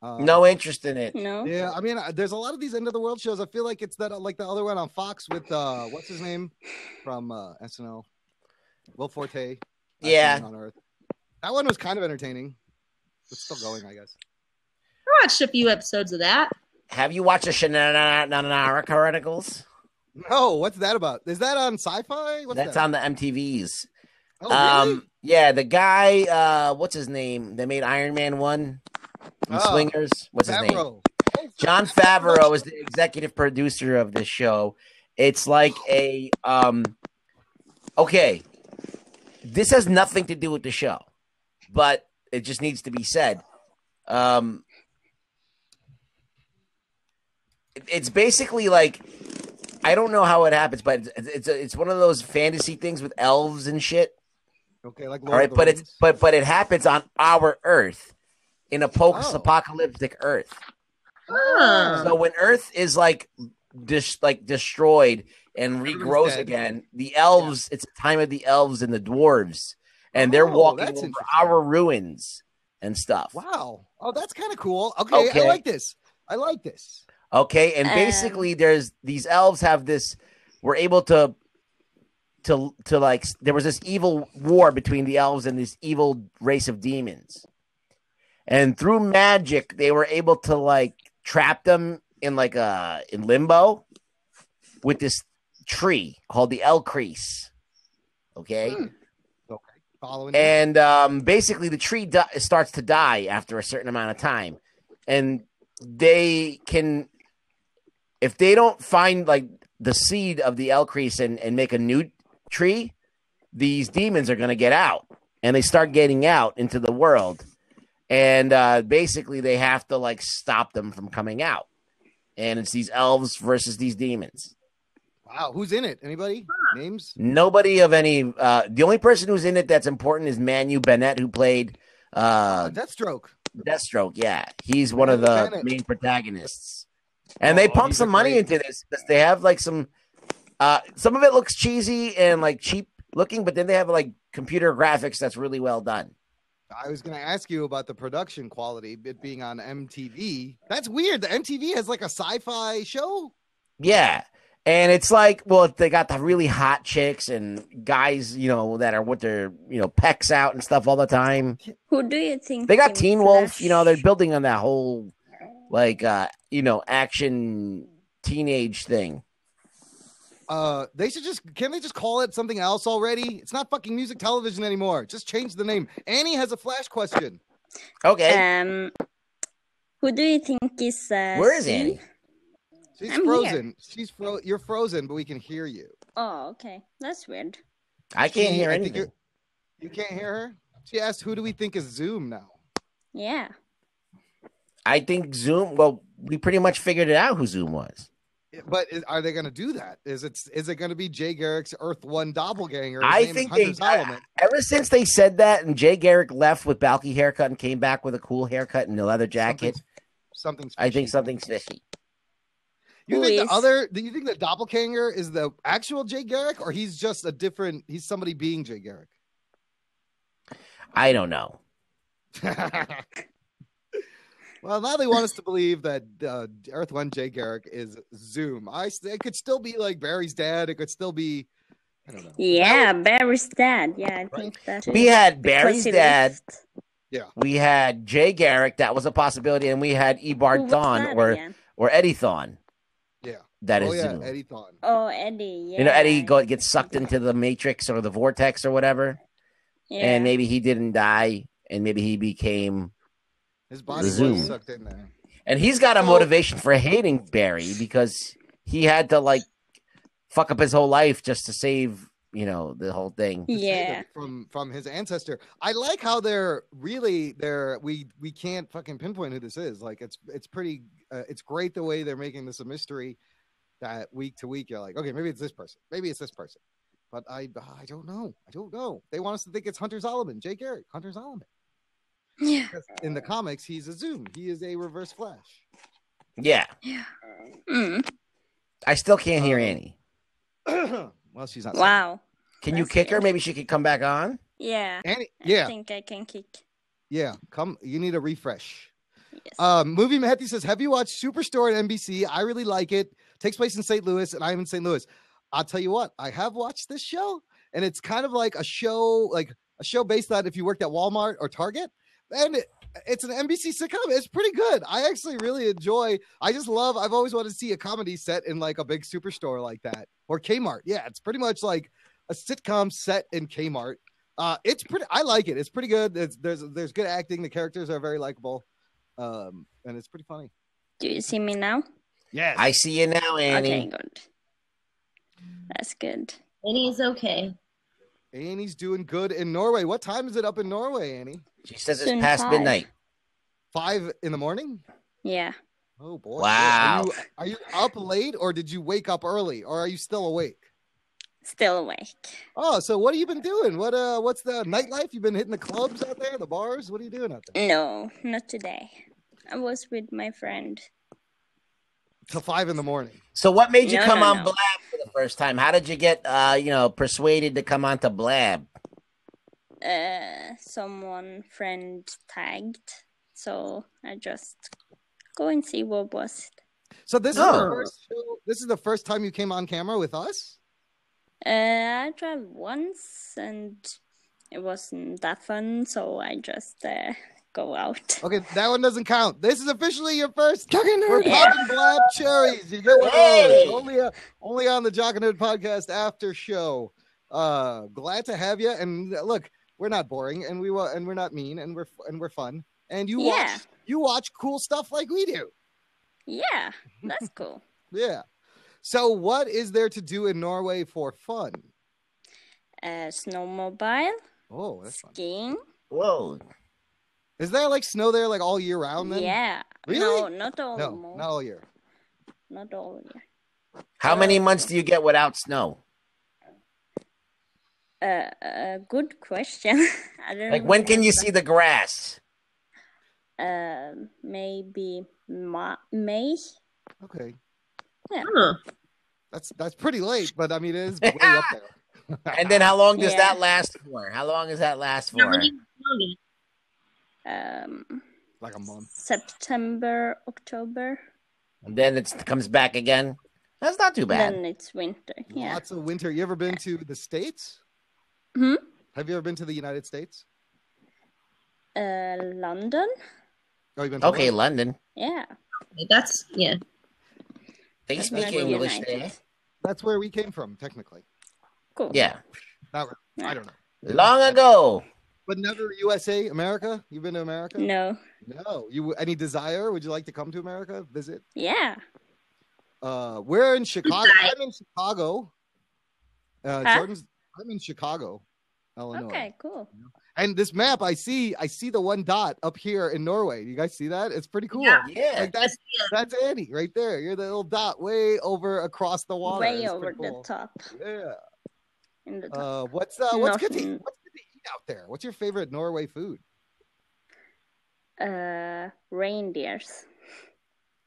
No interest in it. No. Yeah, I mean, there's a lot of these end of the world shows. I feel like it's that like the other one on Fox with what's his name from SNL, Will Forte. Yeah. On Earth. That one was kind of entertaining. It's still going, I guess. I watched a few episodes of that. Have you watched the Shannara Chronicles? No, what's that about? Is that on Sci-Fi? That's on the MTVs. Oh, really? Yeah, the guy, what's his name? They made Iron Man 1 from Swingers. What's his name? Jon Favreau is the executive producer of this show. It's like a okay. This has nothing to do with the show, but it just needs to be said. It's basically like, I don't know how it happens, but it's one of those fantasy things with elves and shit. Okay, like Lord of the Rings. But it happens on our Earth, in a post-apocalyptic Earth. So when Earth is like destroyed and regrows again, the elves, it's the time of the elves and the dwarves, and they're walking over our ruins and stuff. Wow. Oh, that's kind of cool. Okay, I like this. Okay, and basically there's these elves have this, we're able to like, there was this evil war between the elves and this evil race of demons. And through magic, they were able to like trap them in like in limbo with this tree called the Elcrease. Okay? Okay. Following. And basically the tree starts to die after a certain amount of time. And they can, if they don't find like the seed of the Elcrease and make a new tree, these demons are going to get out, and they start getting out into the world. And basically they have to like stop them from coming out. And it's these elves versus these demons. Wow. Who's in it? Anybody? Names? Nobody of any. The only person who's in it that's important is Manu Bennett, who played Deathstroke. Deathstroke, yeah. He's one of the main protagonists. And they pump some money into this because they have like some of it looks cheesy and like cheap looking, but then they have like computer graphics that's really well done. I was going to ask you about the production quality, it being on MTV. That's weird. The MTV has like a sci-fi show. Yeah. And it's like, well, they got the really hot chicks and guys, that are with their, pecs out and stuff all the time. Who do you think they got Teen Wolf? Flash? They're building on that whole, action teenage thing. Can't they just call it something else already? It's not fucking music television anymore. Just change the name. Annie has a Flash question. Okay. Who do you think is Where is Annie? She's frozen. Here. You're frozen, but we can hear you. Oh, okay. That's weird. I can't hear anything. You can't hear her? She asked, who do we think is Zoom now? Yeah. I think Zoom, well, we pretty much figured it out who Zoom was. But are they going to do that? Is it going to be Jay Garrick's Earth One doppelganger? I think ever since they said that and Jay Garrick left with Balky haircut and came back with a cool haircut and a leather jacket, I think something's fishy. Do you think the doppelganger is the actual Jay Garrick, or he's just he's somebody being Jay Garrick? I don't know. Well, now they want us to believe that Earth One Jay Garrick is Zoom. It could still be like Barry's dad. It could still be, I don't know. Yeah, Barry's dad. Yeah, I think that. We had Barry's dad. Yeah. We had Jay Garrick. That was a possibility, and we had Ebar Thawne or Eddie Thawne. Yeah. That is Zoom. Eddie Thawne. Oh, Eddie. Yeah. Eddie gets sucked into the Matrix or the Vortex or whatever, and maybe he didn't die, and maybe he became. His body was sucked in there. And he's got a motivation for hating Barry because he had to fuck up his whole life just to save, the whole thing. Yeah. From his ancestor. I like how we can't fucking pinpoint who this is. Like it's pretty it's great the way they're making this a mystery that week to week you're like, okay, maybe it's this person. Maybe it's this person. But I don't know. They want us to think it's Hunter Zolomon, Jay Garrick, Hunter Zolomon. Yeah. In the comics, he's a Zoom. He is a Reverse Flash. Yeah. Yeah. I still can't hear Annie. Well, she's not. Wow. Can you kick her? Maybe she could come back on. Yeah. Annie, yeah. I think I can kick. Yeah. Come. You need a refresh. Yes. Movie Matthew says, have you watched Superstore at NBC? I really like it. Takes place in St. Louis, and I'm in St. Louis. I'll tell you what. I have watched this show, and it's kind of like a show based on if you worked at Walmart or Target. And it's an NBC sitcom. It's pretty good. I actually really enjoy. I've always wanted to see a comedy set in like a big superstore like that or Kmart. Yeah, it's pretty much like a sitcom set in Kmart. It's pretty. I like it. It's pretty good. There's good acting. The characters are very likable, and it's pretty funny. Do you see me now? Yes, I see you now, Annie. Okay, good. That's good. Annie's okay. Annie's doing good in Norway. What time is it up in Norway, Annie? She says it's past midnight. 5 a.m? Yeah. Oh boy! Wow. Are you up late, or did you wake up early, or are you still awake? Still awake. Oh, so what have you been doing? What's the nightlife? You've been hitting the clubs out there, the bars. What are you doing out there? No, not today. I was with my friend. Till 5 a.m. So what made you come on no. Blab for the first time? How did you get persuaded to come on to Blab? Friend tagged, so I just go and see what was it. So this is the first show, this is the first time you came on camera with us? I tried once and it wasn't that fun, so I just go out. Okay, that one doesn't count. This is officially your first. We're popping Blab cherries. You get one of those. Only on the Jock and Nerd Podcast after show. Glad to have you. And look, we're not boring, and we're not mean, and we're fun. And you watch cool stuff like we do. Yeah, that's cool. Yeah. So what is there to do in Norway for fun? Snowmobile. Oh, that's skiing. Fun. Whoa. Is there like snow there like all year round then? Yeah. Really? No, not all. No, not all year. Not all year. How many months do you get without snow? Good question. I don't like when can you see the grass? Maybe May. Okay. Yeah. That's pretty late, but I mean it is way up there. And then how long does that last for? How long does that last for? Like a month. September, October. And then it comes back again. That's not too bad. Then it's winter. Yeah. Lots of winter. You ever been to the States? Hmm? Have you ever been to the United States? London. Oh, you've been to London. Yeah. That's They That's speak not English United. there. That's where we came from, technically. Cool. Yeah. Not really. I don't know. Long ago. But never USA, America? You've been to America? No. No. You any desire? Would you like to come to America? Visit? Yeah. We're in Chicago. I'm in Chicago. I'm in Chicago, Illinois. Okay, cool. And this map, I see the one dot up here in Norway. You guys see that? It's pretty cool. Yeah. Like that's Annie right there. You're the little dot way over across the water. Way It's over pretty cool. the top. Yeah. In the top. What's good to eat out there? What's your favorite Norway food? Reindeers.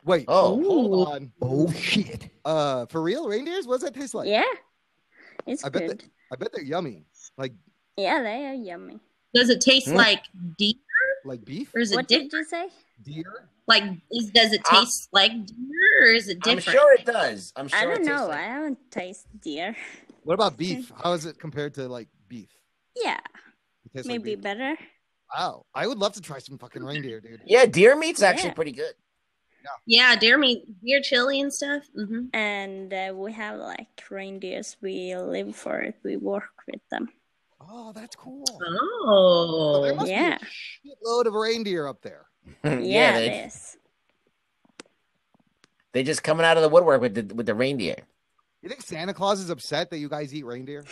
Wait. Hold on. Oh shit. For real, reindeers? What does that taste like? Yeah. It's I good. bet they're yummy. Like Yeah, they are yummy. Does it taste like deer? Like beef? Or is it What different? did you say? Deer? Like, does it taste like deer, or is it I'm different? sure it does. I'm sure I it don't tastes know. like- I haven't tasted deer. What about beef? How is it compared to like beef? Yeah. It tastes like Maybe beef. better. Wow. I would love to try some fucking reindeer, dude. Yeah, deer meat's actually Yeah. pretty good. Yeah, deer meat, deer chili and stuff. Mm-hmm. And we have like reindeers. We live for it. We work with them. Oh, that's cool. Oh, There must Yeah. be a shitload of reindeer up there. Yeah, they, it is. they just coming out of the woodwork with the reindeer. You think Santa Claus is upset that you guys eat reindeer?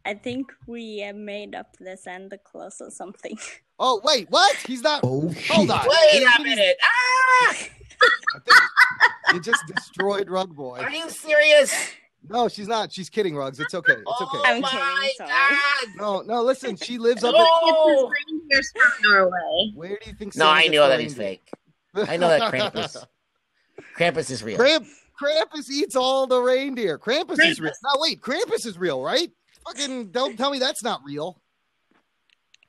I think we made up the Santa Claus or something. Oh, wait, what? He's not. Oh shit. Hold on. Wait a minute. Ah! I think you just destroyed Rug Boy. Are you serious? No, she's not. She's kidding, Rugs. It's okay. It's okay. Oh I'm my kidding, sorry. God. No, listen. She lives up. No. reindeers from Norway. Where do you think? No, Santa I gets know the that he's reindeer? fake. I know that Krampus is real. Krampus eats all the reindeer. Krampus is real. No, wait. Krampus is real, right? Fucking don't tell me that's not real.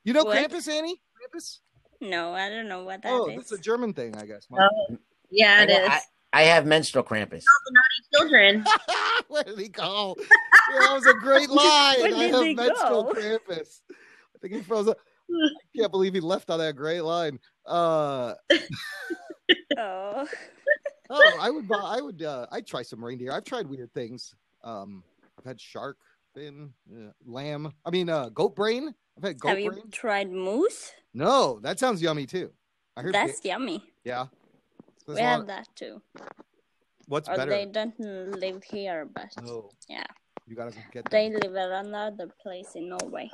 You know What? Krampus, Annie? Krampus? No, I don't know what that Oh, is. that's a German thing, I guess. Yeah, it is. I have menstrual Krampus. All the naughty children. Where did he go? Yeah, that was a great line. Where I did have he menstrual go? Krampus. I think he froze up. I can't believe he left on that great line. Oh. I'd try some reindeer. I've tried weird things. I've had shark fin, lamb. I mean, goat brain. I've had goat Have brain. you tried moose? No, that sounds yummy too. I heard. That's yummy. Yeah. We have that too. What's Or better? they don't live here, but Oh, yeah, you gotta get they that. live at another place in Norway.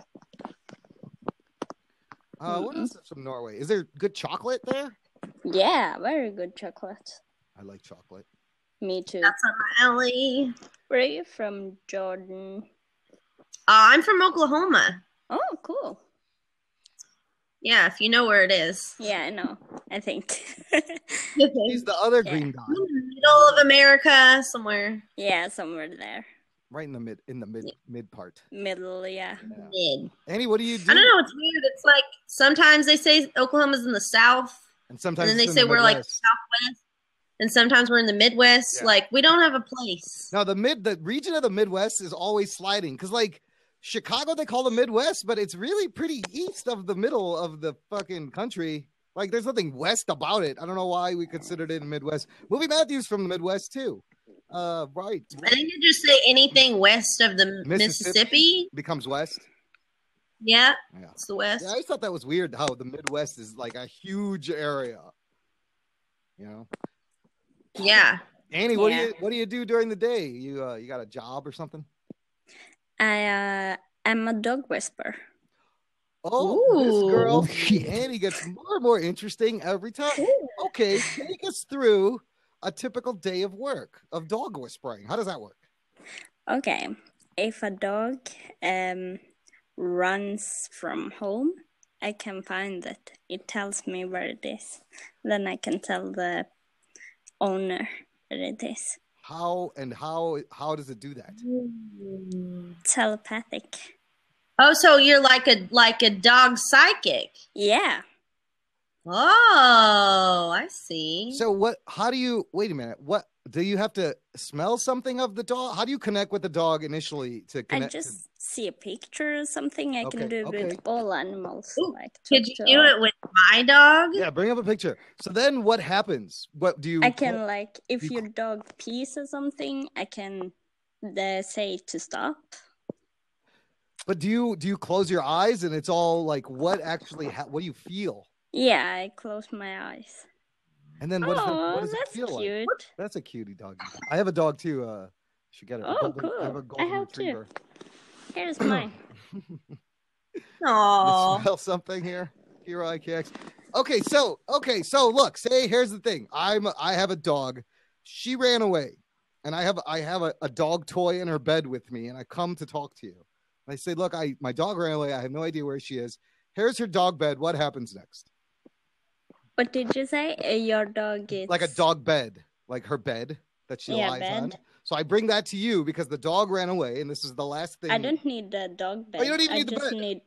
What else is from Norway? Is there good chocolate there? Yeah, very good chocolate. I like chocolate. Me too. That's on my alley. Where are you from, Jordan? I'm from Oklahoma. Oh, cool. Yeah, if you know where it is. Yeah, I know. I think. He's the other green dot, In the middle of America, somewhere. Yeah, somewhere there. right in the mid part. Middle, yeah. Mid. Annie, what do you do? I don't know. It's weird. It's like sometimes they say Oklahoma's in the South, And sometimes and then they it's in say the we're like Midwest. Southwest, and sometimes we're in the Midwest. Yeah. Like we don't have a place. No, the region of the Midwest is always sliding because like Chicago they call the Midwest, but it's really pretty east of the middle of the fucking country. Like there's nothing west about it. I don't know why we considered it in Midwest. Movie Matthews from the Midwest too. Right. I think you just say anything west of the Mississippi. becomes west. Yeah, Yeah. it's the West. Yeah, I just thought that was weird how the Midwest is like a huge area. You know. Yeah. Annie, what do you do during the day? You got a job or something? I am a dog whisperer. Oh, Ooh. this girl, Oh, shit. Annie gets more and more interesting every time. Okay, take us through a typical day of work of dog whispering. How does that work? Okay, if a dog runs from home, I can find it. It tells me where it is. Then I can tell the owner where it is. How does it do that? Telepathic. Oh, so you're like a dog psychic. Yeah. Oh, I see. So wait a minute. What do you have to smell something of the dog? How do you connect with the dog initially to connect? I just see a picture or something. I can do it with all animals. Ooh, like could you do it with my dog? Yeah, bring up a picture. So then what happens? What do you I can if your dog pees or something, I can say to stop. But do you close your eyes and it's all like what actually what do you feel? Yeah, I close my eyes. And then what does it feel cute. like? That's a cutie dog. I have a dog too. You should get it. Oh, cool. I have a golden retriever. Too. Here's mine. Aww. Smell something here. Hero IKX. Okay, so look, here's the thing. I have a dog. She ran away. And I have a dog toy in her bed with me, and I come to talk to you. And I say, look, my dog ran away. I have no idea where she is. Here's her dog bed. What happens next? What did you say? Your dog is like a dog bed, like her bed that she lies on. So I bring that to you because the dog ran away, and this is the last thing. I don't need the dog bed. Oh, you don't even need the bed.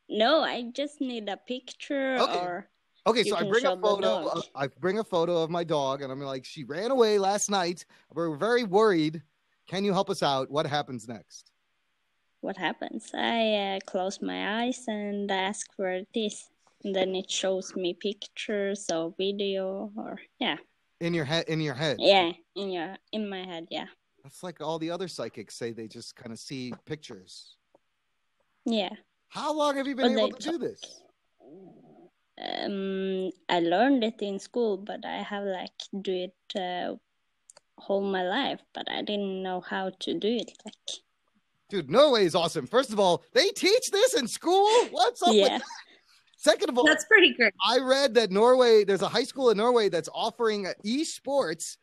No, I just need a picture or. Okay, so I bring a photo. I bring a photo of my dog, and I'm like, she ran away last night. We're very worried. Can you help us out? What happens next? What happens? I close my eyes and ask where it is. And then it shows me pictures or video or In your head. Yeah, in my head, yeah. That's like all the other psychics say they just kind of see pictures. Yeah. How long have you been able to do this? I learned it in school, but I have do it whole my life, but I didn't know how to do it. Dude, Norway is awesome. First of all, they teach this in school. What's up with that? Second of all, that's pretty great. I read that there's a high school in Norway that's offering esports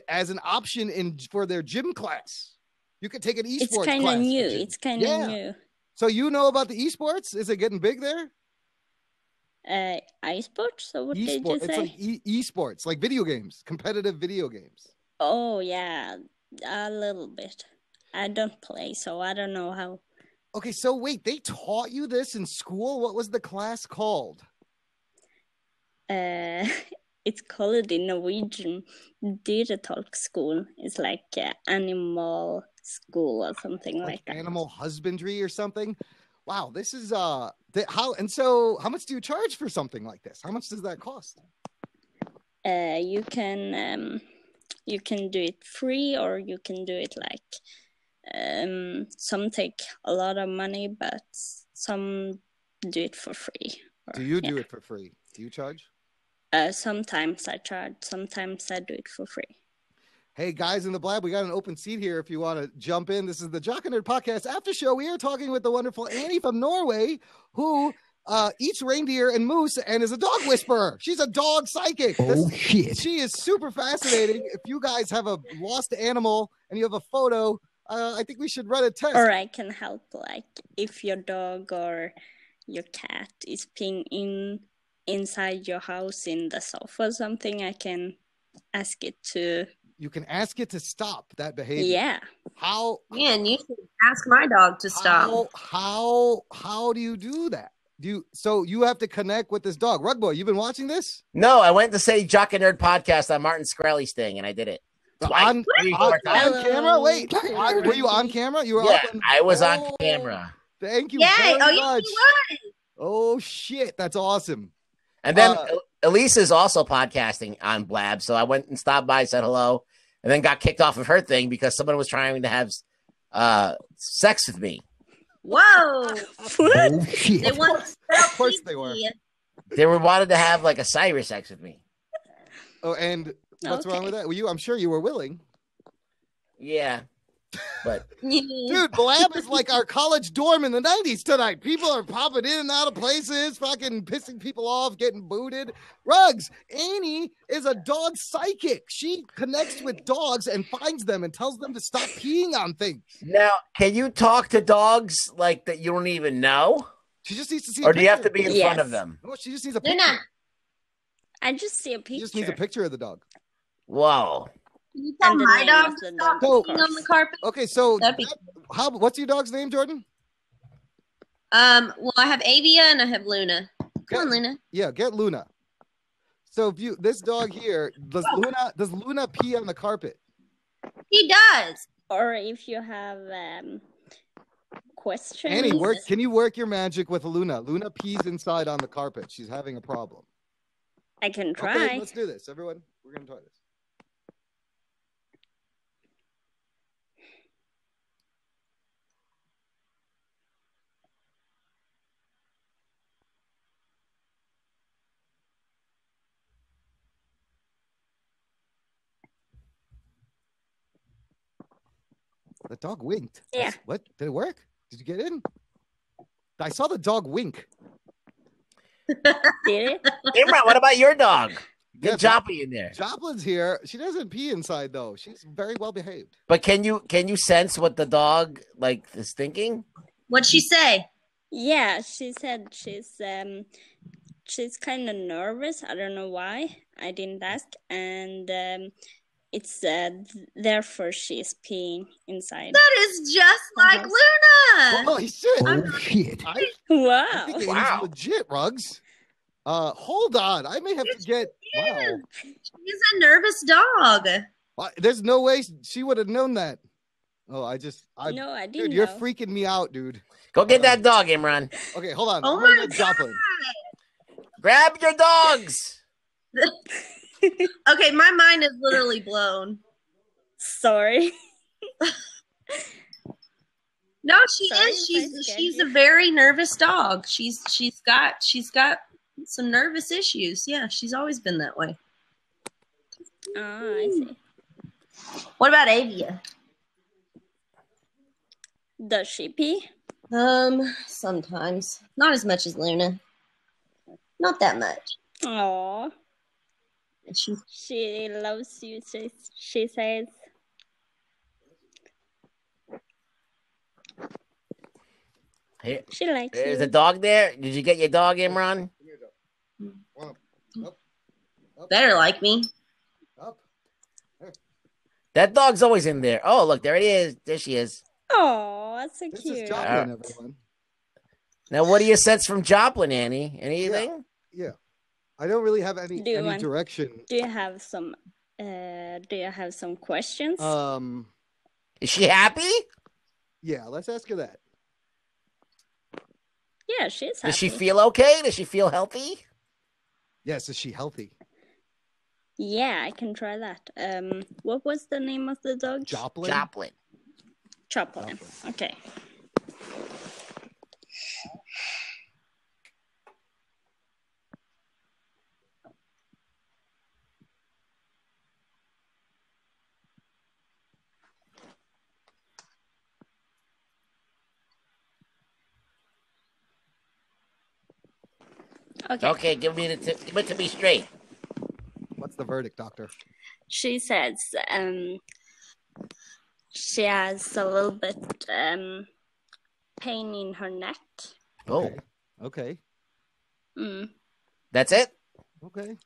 as an option for their gym class. You could take an esports class. It's kind of new. It's kind of new. So you know about the esports? Is it getting big there? Esports? So what did you say? It's like esports, like video games, competitive video games. Oh, yeah, a little bit. I don't play, so I don't know how. Okay, so wait, they taught you this in school? What was the class called? It's called in Norwegian digital school. It's like animal school or something like that. Animal husbandry or something? Wow, this is how much do you charge for something like this? How much does that cost? You can do it free or you can do it some take a lot of money, but some do it for free. Do you do it for free? Do you charge? Sometimes I charge, sometimes I do it for free. Hey, guys in the Blab, we got an open seat here if you want to jump in. This is the Jock and Nerd Podcast After Show. We are talking with the wonderful Annie from Norway, who eats reindeer and moose and is a dog whisperer. She's a dog psychic. Shit. She is super fascinating. If you guys have a lost animal and you have a photo, I think we should run a test. Or I can help, if your dog or your cat is peeing inside your house in the sofa or something, I can ask it to... You can ask it to stop that behavior. Yeah. How? Man, you should ask my dog to stop. How do you do that? So you have to connect with this dog. Rug Boy, you've been watching this? No, I went to say Jock and Nerd podcast on Martin Scully's thing, and I did it. On camera? Wait, were you on camera? You were. Yeah, I was on camera. Thank you. Yeah. Very much. You was. Oh shit, that's awesome. And then Elise is also podcasting on Blab, so I went and stopped by, said hello, and then got kicked off of her thing because someone was trying to have sex with me. Whoa! Oh, shit. They want Of course they were. They wanted to have like a cyber sex with me. Oh, and what's wrong with that? Well, I'm sure you were willing. Yeah, but dude, Blab is like our college dorm in the 90s tonight. People are popping in and out of places, fucking pissing people off, getting booted. Rugs, Annie is a dog psychic. She connects with dogs and finds them and tells them to stop peeing on things. Now, can you talk to dogs like that you don't even know? She just needs to see. Or do you have to be in front of them? No, she just needs a picture. I just see a picture. She just needs a picture of the dog. Whoa. Can you tell my dog to stop peeing on the carpet? Okay, so what's your dog's name, Jordan? Well, I have Avia and I have Luna. Come on, Luna. Yeah, get Luna. So if this dog here, does Luna pee on the carpet? He does. Or if you have questions. Annie, can you work your magic with Luna? Luna pees inside on the carpet. She's having a problem. I can try. Okay, let's do this, everyone. We're gonna try this. The dog winked. Yeah. What? Did it work? Did you get in? I saw the dog wink. Did it? Imran, what about your dog? Get Yeah, Joppy in there. Joplin's here. She doesn't pee inside though. She's very well behaved. But can you sense what the dog is thinking? What'd she say? Yeah, she said she's kind of nervous. I don't know why. I didn't ask, and it's therefore she's peeing inside. That is just like Luna. Holy shit! Oh shit! Wow! I think Annie's legit, Rugs. Hold on. I may have to get. Wow. She's a nervous dog. There's no way she would have known that. Oh, No, I didn't. Dude, you're know. freaking me out, dude. Go get that dog, Imran. Okay, hold on. Oh I'm gonna my get Joplin. Grab your dogs. Okay, my mind is literally blown. Sorry. No, she Sorry is. if I scared She's you. a very nervous dog. She's got some nervous issues. Yeah, she's always been that way. Oh, I see. What about Avia? Does she pee? Sometimes. Not as much as Luna. Not that much. Aw. She She loves you, she says. Here, She likes there's you. a dog there. Did you get your dog, Imran? better like me. Up. That dog's always in there. Oh, look, there it is. There she is. Oh, that's so This cute. is Joplin, everyone. Now, what do you sense from Joplin, Annie? Anything? Yeah. I don't really have any Do you want- direction. Do you have some questions? Is she happy? Yeah, let's ask her that. Yeah, she's happy. Does she feel okay? Does she feel healthy? Yes, is she healthy? Yeah, I can try that. What was the name of the dog? Joplin? Joplin. Okay. Okay, give it to me straight. What's the verdict, doctor? She says she has a little bit pain in her neck. Oh, Okay. that's it? Okay.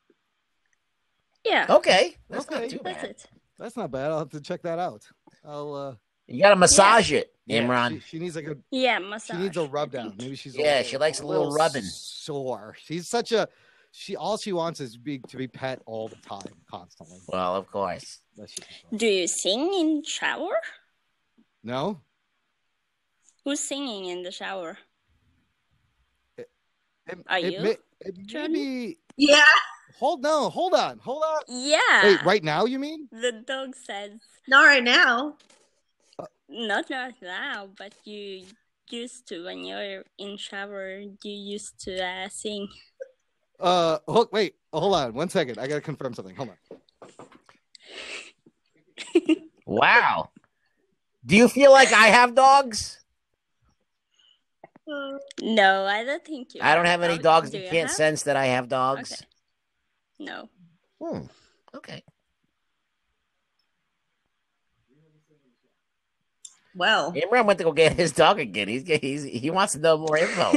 Yeah. Okay. That's Okay. not too That's bad. it. That's not bad. I'll have to check that out. You got to massage it, Yeah, Imran. she needs like a Yeah, massage. she needs a rub down. Maybe she's She likes a little rubbing. Sore. She's all she wants is to be pet all the time, constantly. Well, of course. Do you sing in shower? No? Who's singing in the shower? Are you? Maybe. Yeah. Hold on. Yeah. Wait, right now you mean? The dog says Not right now. not right now, but you used to when you're in shower. You used to sing. Wait, hold on 1 second. I gotta confirm something. Hold on. Wow. Do you feel like I have dogs? No, I don't think you. I don't have any dogs Do that you can't have? sense that I have dogs. Okay. No. Okay. Well, Imran went to go get his dog again. He wants to know more info.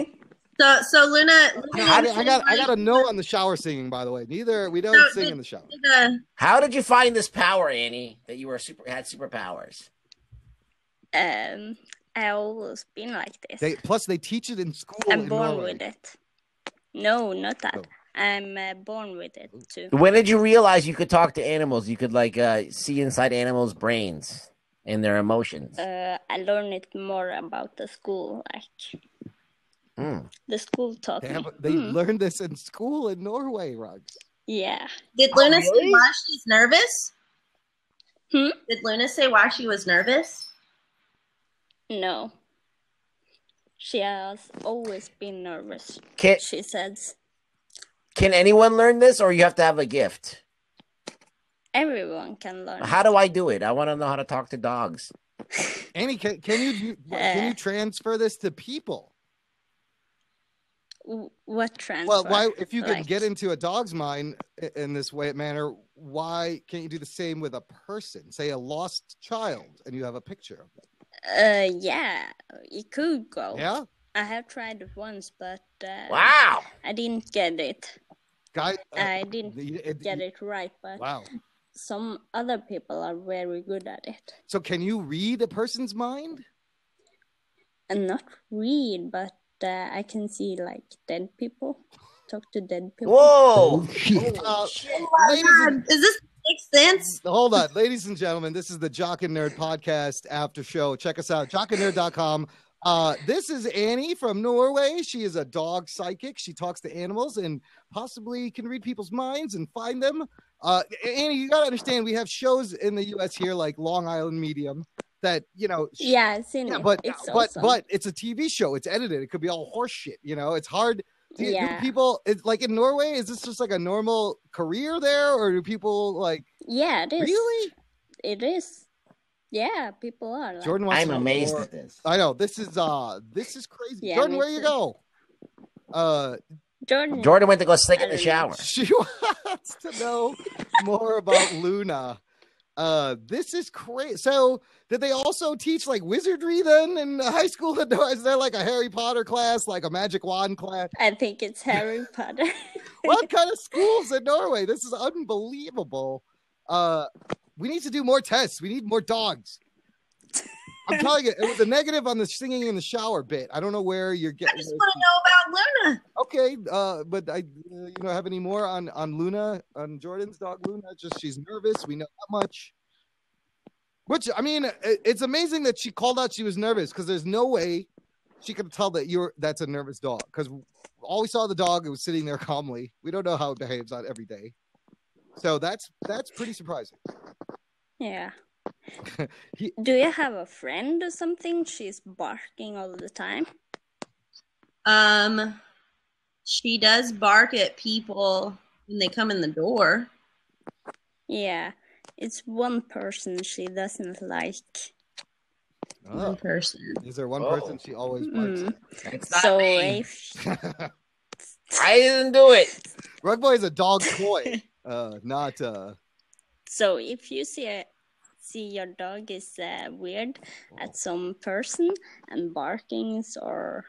so Luna I got a note on the shower singing, by the way. We don't sing in the shower. How did you find this power, Annie? That you had superpowers? I I always been like this. They teach it in school. I'm in born Norway. with it. No, not that. Oh. I'm born with it too. When did you realize you could talk to animals? You could see inside animals' brains and their emotions. I learned it more about the school. The school taught me. They learned this in school in Norway, Rugs. Yeah. Did Luna say why she's nervous? Did Luna say why she was nervous? No. She has always been nervous. She says. Can anyone learn this, or you have to have a gift? Everyone can learn. How do I do it? I want to know how to talk to dogs. Annie, can you transfer this to people? What transfer? Well, why if you can get into a dog's mind in this manner, why can't you do the same with a person? Say a lost child, and you have a picture of it. Yeah, it could go. Yeah, I have tried it once, but wow, I didn't get it. I didn't get it right, but wow, some other people are very good at it. So, can you read a person's mind? And not read, but I can see like dead people. Talk to dead people. Whoa! Is this Sixth Sense? Hold on, ladies and gentlemen. This is the Jock and Nerd podcast after show. Check us out, jockandnerd.com. This is Annie from Norway. She is a dog psychic. She talks to animals and possibly can read people's minds and find them. Annie, you got to understand, we have shows in the U.S. here like Long Island Medium that, Yeah, I've seen it. But it's awesome. awesome. But it's a TV show. It's edited. It could be all horse shit. It's hard. Do people, it's like in Norway, is this just like a normal career there, or do people like? Yeah, it is. Really? It is. Yeah, people are. Like, Jordan wants I'm amazed at this. I know this is crazy. Yeah, Jordan, where you go? Jordan went to go stick in the shower. She wants to know more about Luna. This is crazy. So, did they also teach like wizardry then in high school? Is there like a Harry Potter class, like a magic wand class? I think it's Harry Potter. What kind of schools in Norway? This is unbelievable. We need to do more tests. We need more dogs. I'm telling you, it was a negative on the singing in the shower bit. I don't know where you're getting. I just want to know about Luna. Okay, but I, have any more on Luna, on Jordan's dog Luna? Just she's nervous. We know that much. Which, I mean, it's amazing that she called out she was nervous, because there's no way she could tell that that's a nervous dog. Because all we saw the dog, it was sitting there calmly. We don't know how it behaves on every day. So that's pretty surprising. Yeah. Do you have a friend or something? She's barking all the time. She does bark at people when they come in the door. Yeah. It's one person she doesn't like. One person. Is there one person she always barks at? It's not so me. I didn't do it. Rug Boy is a dog toy, not. So if you see your dog is weird at some person and barking or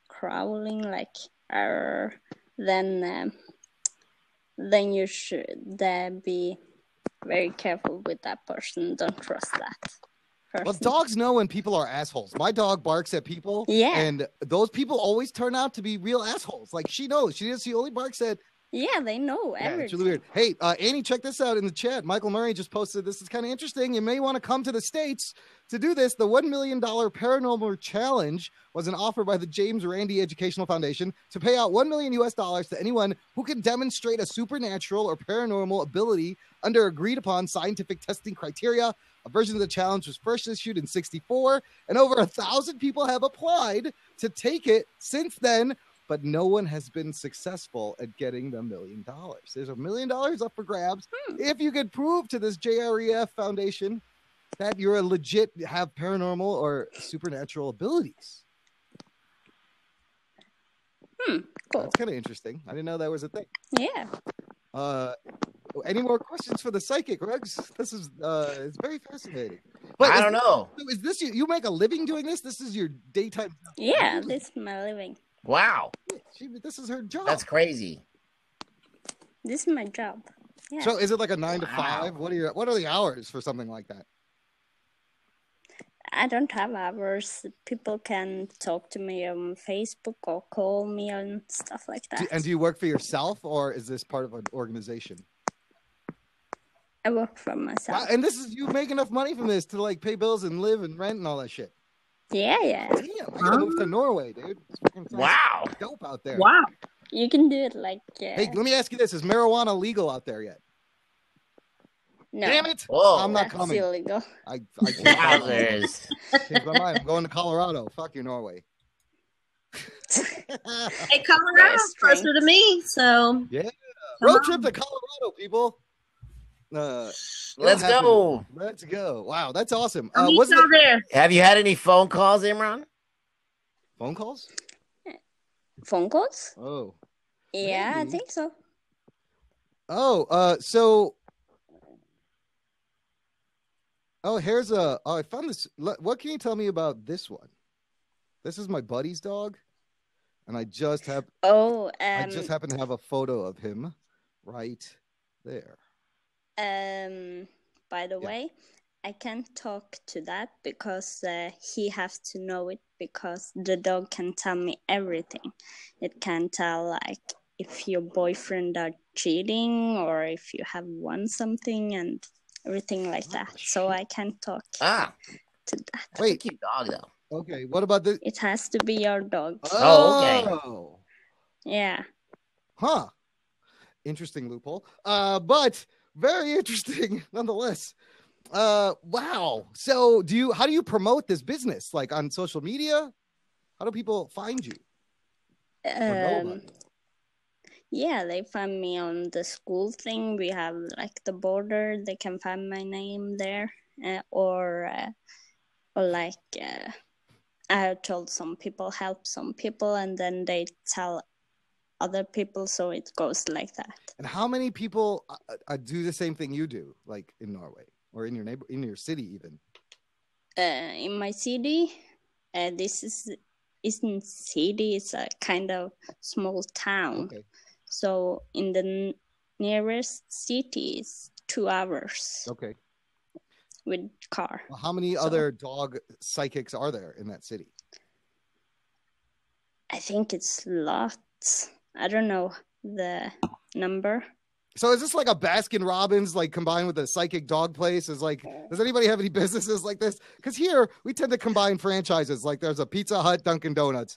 growling like then you should be very careful with that person. Don't trust that person. Well, dogs know when people are assholes. My dog barks at people, and those people always turn out to be real assholes. Like, she knows. She only barks at. Yeah, they know everything. It's really weird. Hey, Annie, check this out in the chat. Michael Murray just posted this. Is kind of interesting. You may want to come to the States to do this. The $1 million paranormal challenge was an offer by the James Randi Educational Foundation to pay out $1 million to anyone who can demonstrate a supernatural or paranormal ability under agreed upon scientific testing criteria. A version of the challenge was first issued in '64, and over 1,000 people have applied to take it since then. But no one has been successful at getting the $1 million. There's $1 million up for grabs. If you could prove to this JREF Foundation that you're have paranormal or supernatural abilities. Cool. That's kind of interesting. I didn't know that was a thing. Yeah. Any more questions for the psychic, Rex? This is it's very fascinating. But I don't know. Is this you make a living doing this? This is your daytime? Yeah, this is my living. Wow. This is her job. That's crazy. This is my job. Yeah. So is it like a 9 to 5? What are the hours for something like that? I don't have hours. People can talk to me on Facebook or call me and stuff like that. And do you work for yourself, or is this part of an organization? I work for myself. Wow, and this is you make enough money from this to like pay bills and live and rent and all that shit. Yeah. Damn, I gotta move to Norway, dude. Wow, dope out there. Wow, you can do it like. Hey, let me ask you this: is marijuana legal out there yet? No. Damn it! Whoa. I'm not That's coming. illegal. I changed my mind. Wowzers. Changed my mind. I'm going to Colorado. Fuck you, Norway. hey, Colorado's closer to me, so yeah, road trip to Colorado, people. Let's go. Let's go. Wow, that's awesome. What's there? Have you had any phone calls, Imran? Phone calls? Phone calls? Oh. Yeah, maybe. I think so. Oh, so. Oh, here's a. Oh, I found this. What can you tell me about this one? This is my buddy's dog, and I just have. Oh, I just happen to have a photo of him right there. By the way, I can't talk to that because he has to know it because the dog can tell me everything. It can tell like if your boyfriend are cheating or if you have won something and everything like that. So I can't talk to that. That's a cute dog though. Okay, what about this? It has to be your dog. Oh, okay. Yeah. Huh. Interesting loophole. But very interesting nonetheless. Wow. So how do you promote this business? Like on social media? How do people find you? Yeah, they find me on the school thing. We have like the border. They can find my name there. Or like I have told some people, help some people, and then they tell other people, so it goes like that. And how many people do the same thing you do, like in Norway or in your city even? In my city, this isn't city. It's a kind of small town. Okay. So in the nearest city is 2 hours. Okay. With car. Well, how many other dog psychics are there in that city? I think it's lots. I don't know the number. So is this like a Baskin Robbins like combined with a psychic dog place? Is like, does anybody have any businesses like this? Because here we tend to combine franchises. Like there's a Pizza Hut, Dunkin' Donuts.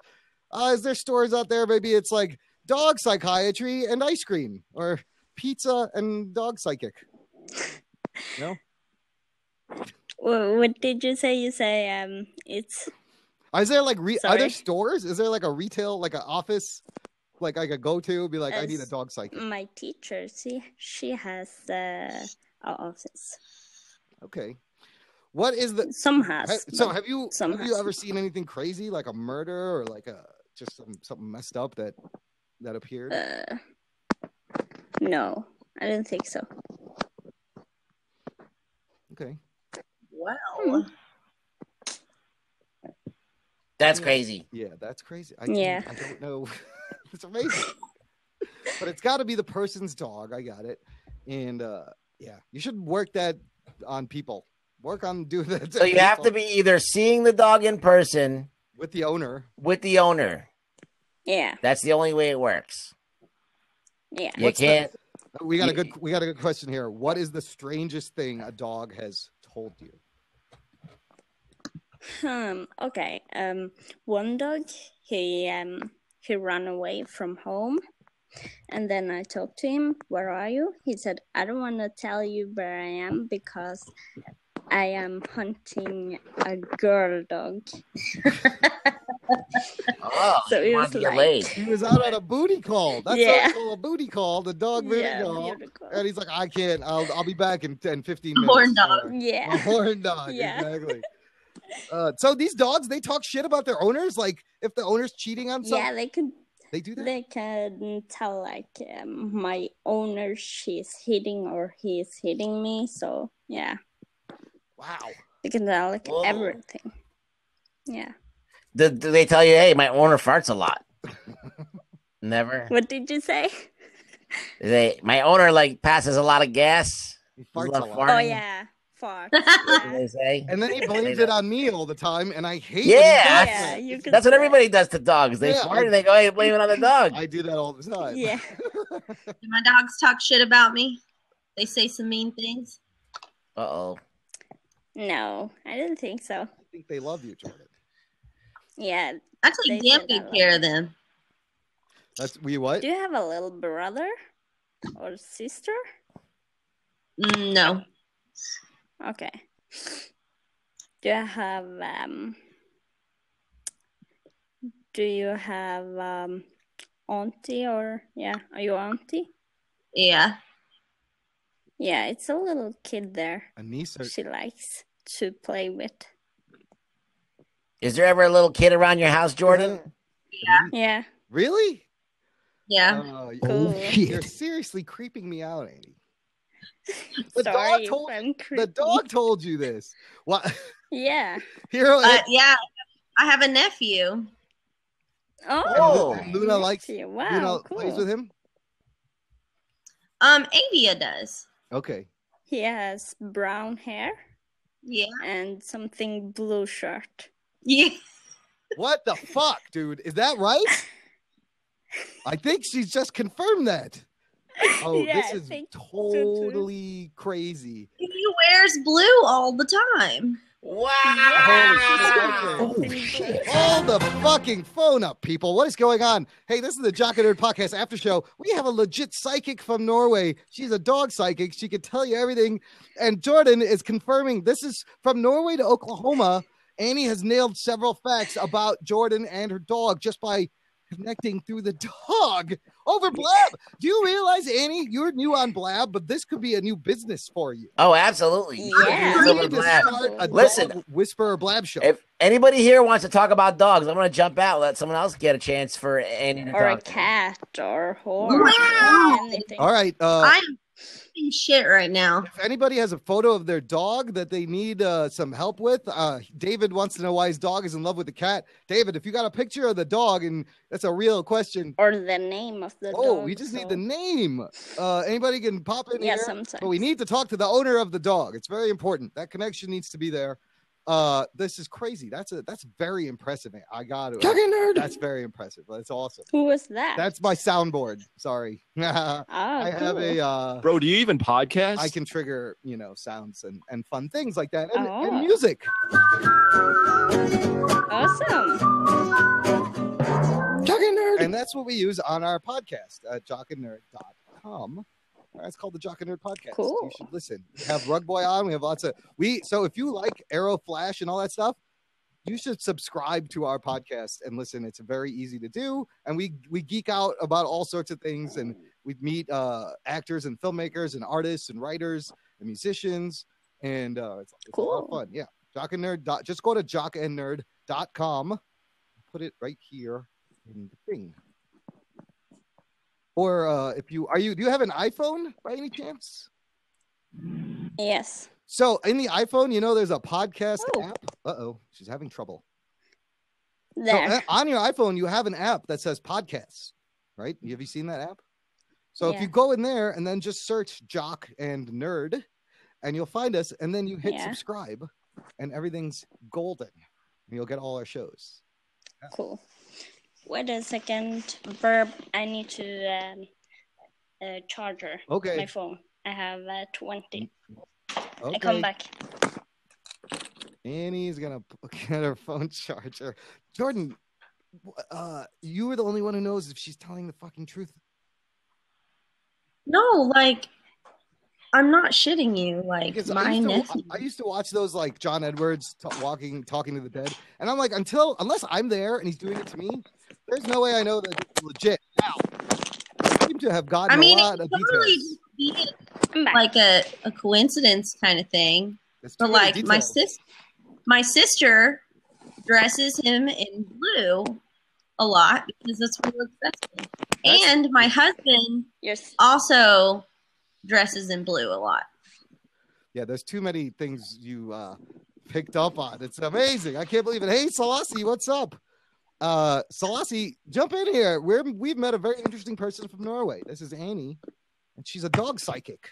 Is there stores out there? Maybe it's like dog psychiatry and ice cream, or pizza and dog psychic. No. What did you say? You say it's. Is there like are there stores? Is there like a retail, like an office, like I could go to? Be like, I need a dog psychic. My teacher, she has an office. Okay. What is the some has? So have you ever seen anything crazy like a murder or like just something messed up that appeared? No, I don't think so. Okay. Wow. That's crazy. Yeah, that's crazy. I don't know. It's amazing. But it's got to be the person's dog. I got it. And yeah, you should work that on people. Work on doing that. So you have to be either seeing the dog in person with the owner. Yeah. That's the only way it works. Yeah. You can't. We got a good question here. What is the strangest thing a dog has told you? Okay. One dog, he ran away from home, and then I talked to him. Where are you? He said, I don't want to tell you where I am because I am hunting a girl dog. So he was like, he was out on a booty call. That's what I call a booty call. The dog booty call. And he's like, I can't. I'll be back in 10, 15 minutes. Horn dog. A horn dog. Yeah. Exactly. So these dogs, they talk shit about their owners. Like if the owner's cheating on something. Yeah, they could. They do that. They can tell like my owner, she's hitting or he's hitting me. So yeah. Wow. They can tell like everything. Yeah. Do they tell you, hey, my owner farts a lot? Never. What did you say? My owner like passes a lot of gas. He farts a lot. Oh yeah, Fox. They say. And then he blames it on me all the time, and I hate Yeah, Yeah, you could that's what say- everybody does to dogs. They Yeah, fart and they go, "Hey, blame it on the dog." I do that all the time. Yeah. Do my dogs talk shit about me? They say some mean things. Uh-oh. No, I didn't think so. I think they love you, Jordan. Yeah. I take They damn said good that care of them. That's we what? Do you have a little brother or sister? No. Okay. Do you have auntie or are you auntie? Yeah. Yeah, it's a little kid there. A niece or She likes to play with. Is there ever a little kid around your house, Jordan? Yeah. Really? Yeah. Cool. You're seriously creeping me out, Andy. The Sorry, dog told I'm the creepy. dog told you this. What? Yeah. Hero. Yeah. I have a nephew. Oh. And Luna likes. Wow. Luna Cool. plays with him. Avia does. Okay. He has brown hair. Yeah. And something blue shirt. Yeah. What the fuck, dude? Is that right? I think she's just confirmed that. Oh, Yeah, this I is think so, too. totally crazy. He wears blue all the time. Wow. Holy shit. Hold the fucking phone up, people. What is going on? Hey, this is the Jock and Nerd Podcast After Show. We have a legit psychic from Norway. She's a dog psychic. She can tell you everything. And Jordan is confirming this is from Norway to Oklahoma. Annie has nailed several facts about Jordan and her dog just by connecting through the dog over Blab. Do you realize, Annie, you're new on Blab, but this could be a new business for you. Oh, absolutely. Yeah. You Over need to Blab. start a Listen, dog whisperer Blab show. if anybody here wants to talk about dogs, I'm going to jump out. Let someone else get a chance for Andy to Or a talk. cat or a horse. Wow. Or anything. All right. I'm in shit right now. If anybody has a photo of their dog that they need some help with, David wants to know why his dog is in love with the cat. David, if you got a picture of the dog, and that's a real question. Or the name of the dog. Oh, we just need the name. Anybody can pop in Yeah, here. sometimes. But we need to talk to the owner of the dog. It's very important. That connection needs to be there. This is crazy. That's very impressive. I got it. Nerd. That's very impressive. That's awesome. Who was that? That's my soundboard. Sorry. I have a Bro, do you even podcast? I can trigger, sounds and fun things like that and Oh. music. Awesome. Jock and Nerd. And that's what we use on our podcast at jockandnerd.com. It's called the Jock and Nerd Podcast. Cool. You should listen. We have Rug Boy on. We have lots of so if you like Arrow, Flash, and all that stuff, you should subscribe to our podcast and listen. It's very easy to do, and we geek out about all sorts of things, and we meet actors and filmmakers and artists and writers and musicians, and it's a lot of fun. Yeah, Jock and Nerd. Just go to jockandnerd.com. Put it right here in the thing. Or do you have an iPhone by any chance? Yes. So in the iPhone, there's a podcast app. Uh-oh, she's having trouble. There. So on your iPhone, you have an app that says podcasts, right? Have you seen that app? So if Yeah. you go in there and then just search Jock and Nerd, and you'll find us, and then you hit subscribe, and everything's golden. And you'll get all our shows. Yeah. Cool. Wait a second, Verb. I need to charger Okay. my phone. I have 20. Okay. I come back. Annie's gonna get her phone charger. Jordan, you were the only one who knows if she's telling the fucking truth. No, I'm not shitting you. Because My nephew. I used to watch those like John Edwards talking to the dead, and I'm like, unless I'm there and he's doing it to me, there's no way I know that it's legit. Now, I seem to have gotten a lot of totally details. be like a coincidence kind of thing. There's too But many my details. my sister dresses him in blue a lot because that's what looks best for him. And my husband also dresses in blue a lot. Yeah, there's too many things you picked up on. It's amazing. I can't believe it. Hey, Selassie, what's up? Selassie, jump in here. We've met a very interesting person from Norway. This is Annie, and she's a dog psychic.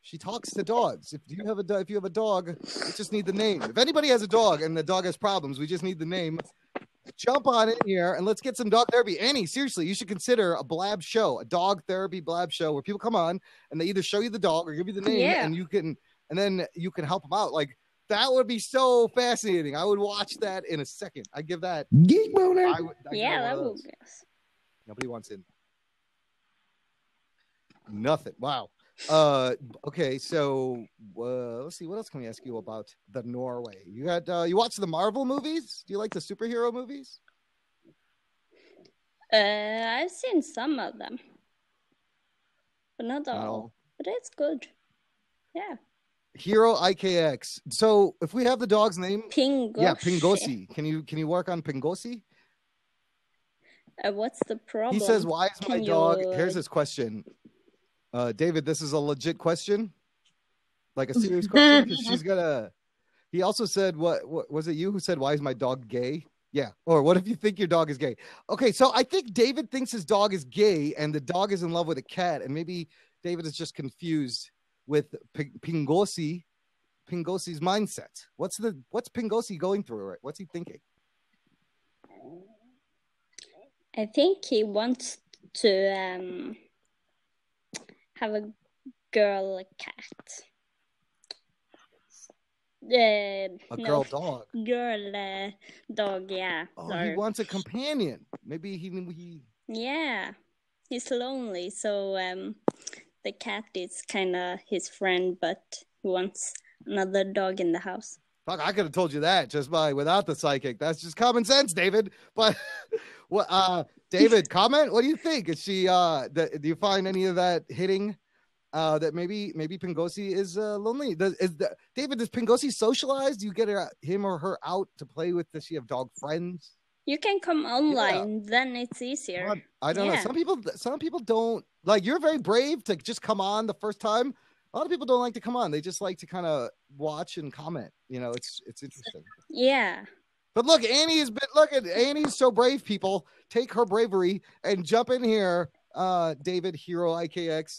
She talks to dogs. If you have a dog, we just need the name. If anybody has a dog and the dog has problems, we just need the name. Jump on in here and let's get some dog therapy. Annie, seriously, you should consider a blab show, a dog therapy blab show where people come on and they either show you the dog or give you the name and then you can help them out. Like that would be so fascinating. I would watch that in a second. I'd give that Geek boner. That would be. Nobody wants in. Nothing. Wow. Okay, so let's see. What else can we ask you about the Norway? You got you watch the Marvel movies? Do you like the superhero movies? I've seen some of them, but not all. But it's good. Yeah. Hero IKX. So if we have the dog's name, Pingosi. Yeah, Pingosi. Can you work on Pingosi? What's the problem? He says, "Why is my dog?" Here's his question. David, this is a legit question, like a serious question, because she's gonna. He also said, "What was it? You who said, why is my dog gay?" Yeah. Or what if you think your dog is gay? Okay, so I think David thinks his dog is gay, and the dog is in love with a cat, and maybe David is just confused with Pingosi's mindset. What's Pingosi going through? Right? What's he thinking? I think he wants to have a girl cat. Girl dog. Girl dog, yeah. Oh, he wants a companion. Maybe he. Yeah, he's lonely, so the cat is kind of his friend, but he wants another dog in the house. Fuck, I could have told you that just without the psychic. That's just common sense, David. But what? David, comment. What do you think? Is she? Do you find any of that hitting? That maybe Pingosi is lonely. David, does Pingosi socialize? Do you get him or her out to play with? Does she have dog friends? You can come online, then it's easier. I don't know. Some people don't like. You're very brave to just come on the first time. A lot of people don't like to come on. They just like to kind of watch and comment. You know, it's interesting. Yeah. But look, Annie's so brave. People take her bravery and jump in here. David, Hero IKX.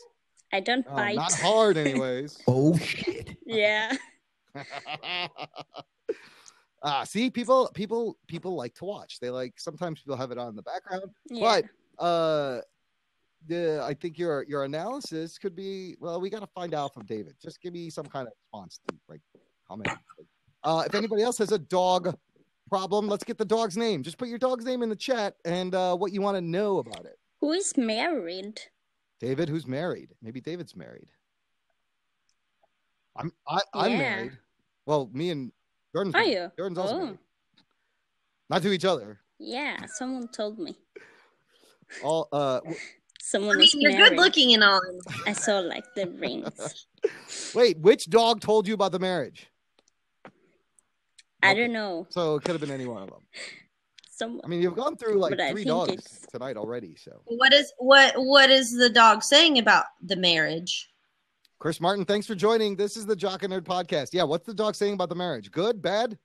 I don't bite. Not hard, anyways. Oh shit. Yeah. See, people like to watch. They like, sometimes people have it on in the background. Yeah. But I think your analysis could be, well, we got to find out from David. Just give me some kind of response to comment. If anybody else has a dog problem, let's get the dog's name. Just put your dog's name in the chat and what you want to know about it. Who is married? David, who's married? Maybe David's married. I'm married. Well, me and Jordan's Are married. you? Jordan's also married. Not to each other. Yeah, someone told me. Someone is married. You're good looking and all. I saw like the rings. Wait, which dog told you about the marriage? I don't know. So it could have been any one of them. I mean, you've gone through like 3 dogs tonight already. So what is the dog saying about the marriage? Chris Martin, thanks for joining. This is the Jock and Nerd podcast. Yeah, what's the dog saying about the marriage? Good, bad?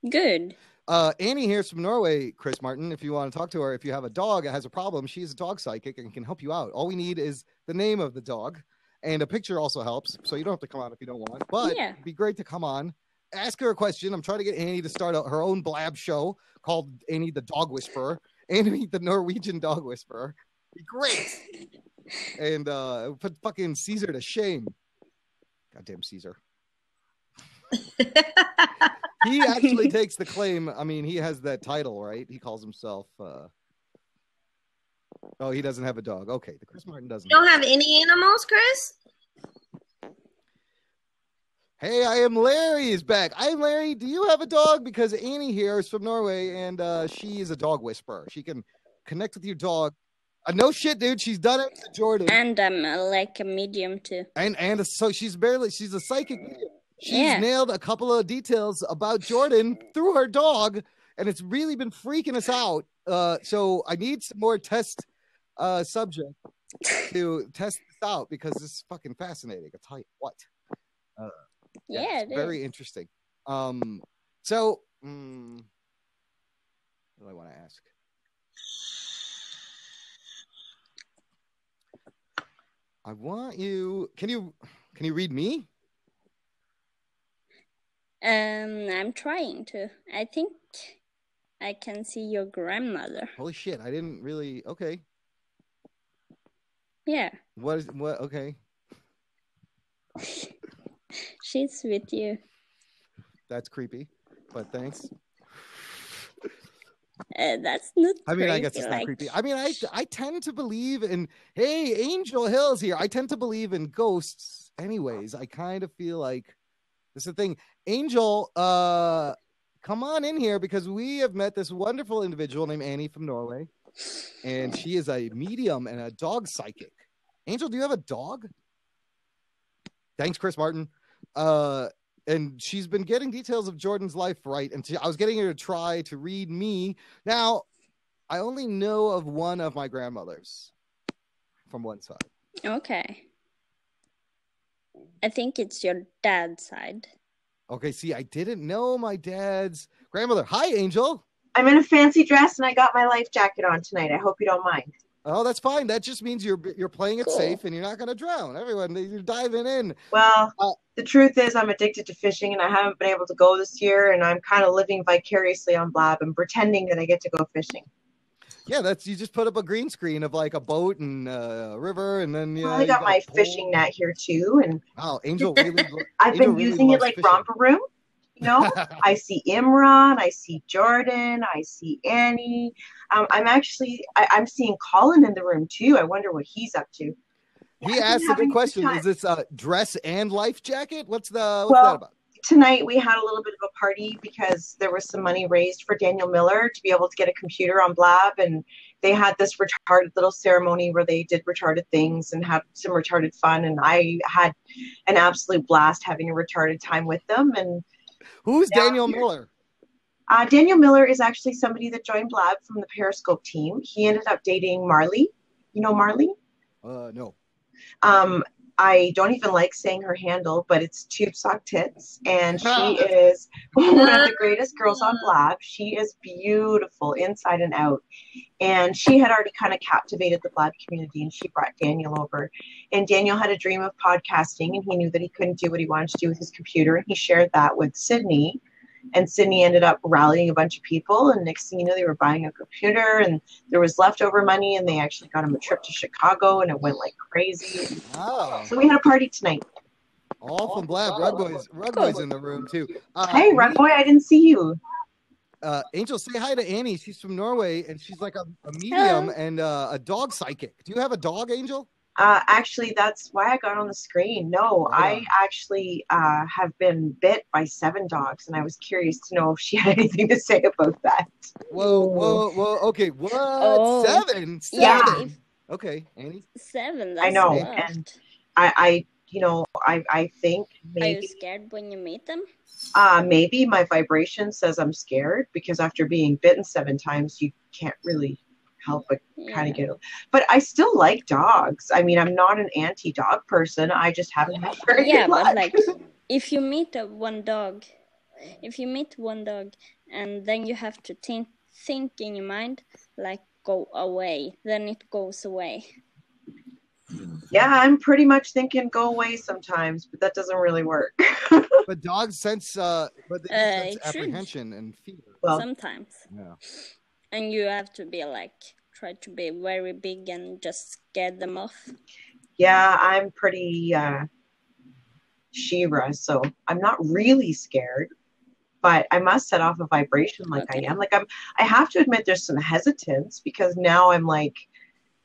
Good. Annie here's from Norway, Chris Martin. If you want to talk to her, if you have a dog that has a problem, she's a dog psychic and can help you out. All we need is the name of the dog, and a picture also helps. So you don't have to come on if you don't want. But it'd be great to come on. Ask her a question. I'm trying to get Annie to start her own blab show called Annie the Dog Whisperer. Annie the Norwegian Dog Whisperer. Be great. And put fucking Caesar to shame. Goddamn Caesar. He actually takes the claim. I mean, he has that title, right? He calls himself. Oh, he doesn't have a dog. Okay, the Chris Martin doesn't. You don't have any animals, Chris? Hey, I am Larry is back. I am Larry. Do you have a dog? Because Annie here is from Norway, and she is a dog whisperer. She can connect with your dog. No shit, dude. She's done it to Jordan. And I'm like a medium too. And so she's a psychic medium. She's nailed a couple of details about Jordan through her dog, and it's really been freaking us out. So I need some more test subject to test this out because this is fucking fascinating. I'll tell you what. It's very interesting. So what do I want to ask? I want you. Can you read me? I'm trying to. I think I can see your grandmother. Holy shit! I didn't really. Okay. Yeah. What? Okay. She's with you. That's creepy, but thanks. That's not. I mean, I guess it's not like... creepy. I mean, I tend to believe in. Hey, Angel Hill's here. I tend to believe in ghosts. Anyways, I kind of feel like this is the thing. Angel, come on in here because we have met this wonderful individual named Annie from Norway, and she is a medium and a dog psychic. Angel, do you have a dog? Thanks, Chris Martin. And she's been getting details of Jordan's life right. And I was getting her to try to read me. Now, I only know of one of my grandmothers from one side. Okay. I think it's your dad's side. Okay, see, I didn't know my dad's grandmother. Hi, Angel. I'm in a fancy dress and I got my life jacket on tonight. I hope you don't mind. Oh, that's fine. That just means you're playing it safe and you're not going to drown. Everyone, you're diving in. Well, the truth is I'm addicted to fishing and I haven't been able to go this year, and I'm kind of living vicariously on Blab and pretending that I get to go fishing. Yeah, you just put up a green screen of like a boat and a river, and then I got my fishing net here too, and wow, Angel really. I've been using it like romper room. You know, I see Imran, I see Jordan, I see Annie. I'm seeing Colin in the room too. I wonder what he's up to. He asked a good question. Is this a dress and life jacket? What's that about? Tonight we had a little bit of a party because there was some money raised for Daniel Miller to be able to get a computer on Blab, and they had this retarded little ceremony where they did retarded things and had some retarded fun, and I had an absolute blast having a retarded time with them. And who's Daniel Miller? Daniel Miller is actually somebody that joined Blab from the Periscope team. He ended up dating Marley. You know Marley? No. I don't even like saying her handle, but it's Tube Sock Tits, and she is one of the greatest girls on Blab. She is beautiful inside and out, and she had already kind of captivated the Blab community, and she brought Daniel over. And Daniel had a dream of podcasting, and he knew that he couldn't do what he wanted to do with his computer, and he shared that with Sydney. And Sydney ended up rallying a bunch of people, and next thing you know, they were buying a computer, and there was leftover money, and they actually got him a trip to Chicago, and it went like crazy. Oh. So we had a party tonight. All from Blab. Rugboy's in the room too. Hey, Rugboy, I didn't see you. Angel, say hi to Annie. She's from Norway, and she's like a medium and a dog psychic. Do you have a dog, Angel? Actually, that's why I got on the screen. No, I actually have been bit by 7 dogs, and I was curious to know if she had anything to say about that. Whoa. Okay, what? Oh. 7? Yeah. Okay, Annie. 7. I know, and I think maybe. Are you scared when you meet them? Maybe my vibration says I'm scared because after being bitten 7 times, you can't really help but kind of get it. But I still like dogs. I mean, I'm not an anti-dog person. I just haven't had very good luck. But like if you meet one dog and then you have to think in your mind like go away, then it goes away. Yeah, I'm pretty much thinking go away sometimes, but that doesn't really work. But dogs sense sense apprehension and fear. Well, sometimes. Yeah. And you have to be try to be very big and just scare them off. Yeah, I'm pretty Shira, so I'm not really scared, but I must set off a vibration like I am. I have to admit there's some hesitance because now I'm like,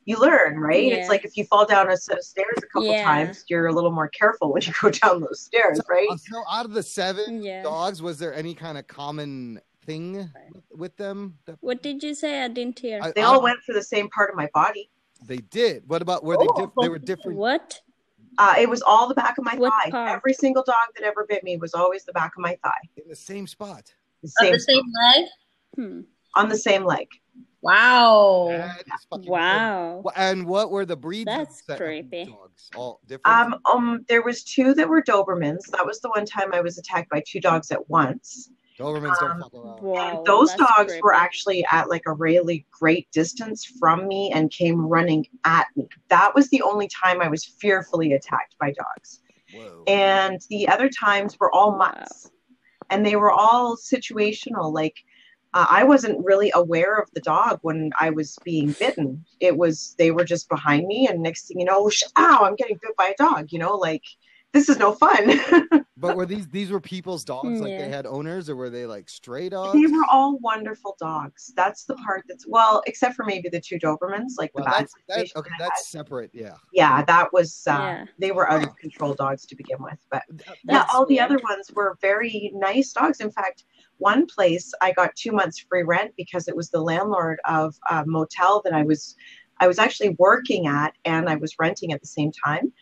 you learn, right? Yeah. It's like if you fall down a set of stairs a couple times, you're a little more careful when you go down those stairs, right? So out of the 7 dogs, was there any kind of common thing with them? What did you say? I didn't hear. They all went for the same part of my body. They did. What about they were different? What? It was all the back of my thigh. Part? Every single dog that ever bit me was always the back of my thigh. In the same spot. On the same leg? On the same leg. Wow. Wow. Cool. And what were the breeds? That's creepy. Dogs? All different? There was 2 that were Dobermans. That was the one time I was attacked by 2 dogs at once. Dobermans don't fuck around. Wow, Those that's dogs were creepy. actually at like a really great distance from me and came running at me. That was the only time I was fearfully attacked by dogs. Whoa. And the other times were all mutts. And they were all situational. Like, I wasn't really aware of the dog when I was being bitten. They were just behind me, and next thing you know, ow, I'm getting bit by a dog, you know, like, this is no fun. But were these were people's dogs? Like Yeah. they had owners, or were they like stray dogs? They were all wonderful dogs. That's the part that's, well, except for maybe the 2 Dobermans, like Well, the bad that's situation. that's separate. Yeah. Yeah, that was, Yeah. they were out of control dogs to begin with. But yeah, That's all the weird. other ones were very nice dogs. In fact, one place I got 2 months free rent because it was the landlord of a motel that I was actually working at, and I was renting at the same time.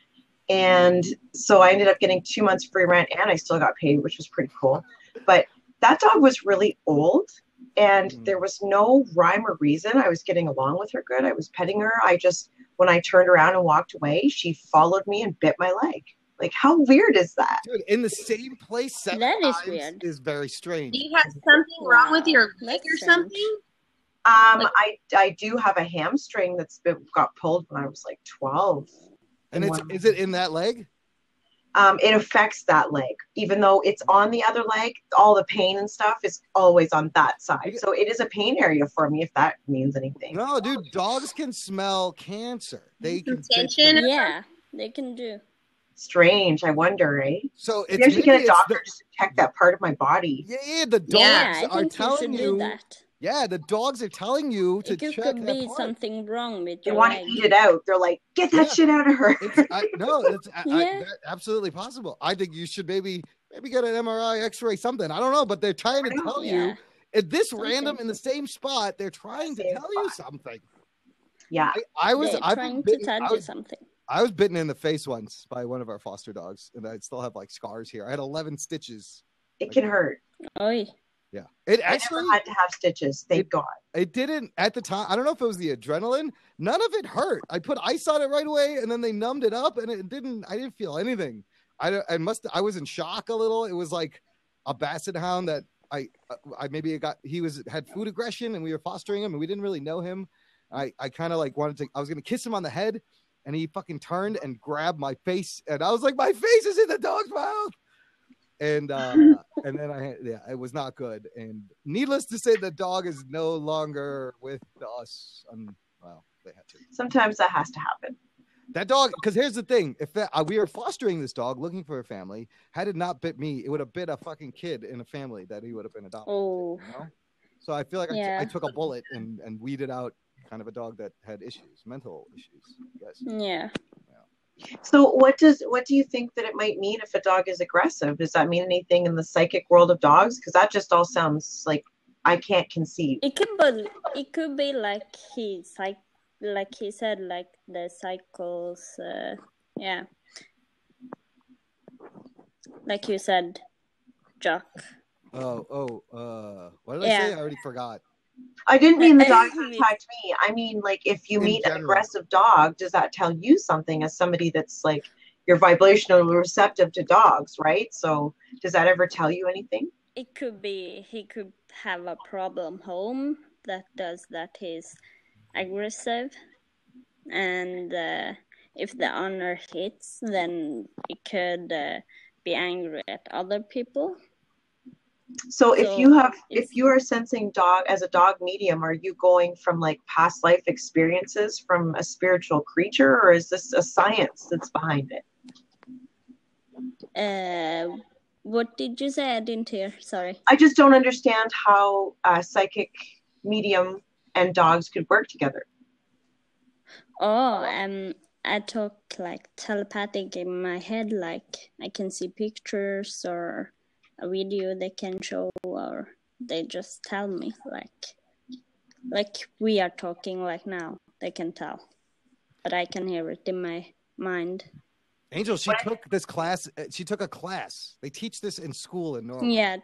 And so I ended up getting 2 months free rent, and I still got paid, which was pretty cool. But that dog was really old, and there was no rhyme or reason. I was getting along with her good. I was petting her. When I turned around and walked away, she followed me and bit my leg. Like, how weird is that? Dude, in the same place 7 That is times weird. is very strange. Do you have something wrong with your leg or something? I do have a hamstring got pulled when I was like 12. And is it in that leg? It affects that leg, even though it's on the other leg. All the pain and stuff is always on that side, so it is a pain area for me. If that means anything. No, dude, dogs can smell cancer. They can. Yeah, they can do. Strange. I wonder, eh? So maybe I should get a doctor just to check that part of my body. Yeah, the dogs I are think telling you should you. do that. Yeah, the dogs are telling you to It check could that be part. something wrong with They your want to leg. eat it out. They're like, get that shit out of her. It's Yeah. absolutely possible. I think you should maybe get an MRI, X-ray, something. I don't know, but they're trying to tell you Yeah. at this random in the same spot. They're trying to tell you something. Yeah, I've They're been trying to bitten. tell you something. I was bitten in the face once by one of our foster dogs, and I still have like scars here. I had 11 stitches. It can hurt. Oy. Yeah, it I actually never had to have stitches. Thank God. It didn't at the time. I don't know if it was the adrenaline. None of it hurt. I put ice on it right away, and then they numbed it up, and it didn't. I didn't feel anything. I was in shock a little. It was like a basset hound that he had food aggression, and we were fostering him, and we didn't really know him. I kind of like I was gonna kiss him on the head, and he fucking turned and grabbed my face, and I was like, my face is in the dog's mouth. And and then it was not good. And needless to say, the dog is no longer with us. Well, they had to. Sometimes that has to happen. That dog, because here's the thing: if we were fostering this dog, looking for a family, had it not bit me, it would have bit a fucking kid in a family that he would have been adopted. Oh. You know? So I feel like Yeah. I took a bullet and weeded out kind of a dog that had issues, mental issues. Yes. Yeah. So what do you think that it might mean if a dog is aggressive? Does that mean anything in the psychic world of dogs? Because that just all sounds like I can't conceive. It could be like he said, like the cycles. Yeah. Like you said, Jock. What did I say? I already forgot. I didn't mean the dog attacked me. I mean, like, if you meet an aggressive dog, does that tell you something as somebody that's like, you're vibrationally receptive to dogs, right? So does that ever tell you anything? It could be he could have a problem home that he's aggressive, and if the owner hits, then it could be angry at other people. So if you are sensing dog as a dog medium, are you going from like past life experiences from a spiritual creature, or is this a science that's behind it? What did you say? I didn't hear. Sorry. I just don't understand how a psychic medium and dogs could work together. Oh, I talk like telepathic in my head, like I can see pictures or a video they can show, or they just tell me like we are talking like now. They can tell, but I can hear it in my mind. Angel, she took this class. She took a class. They teach this in school in Norway. Yeah,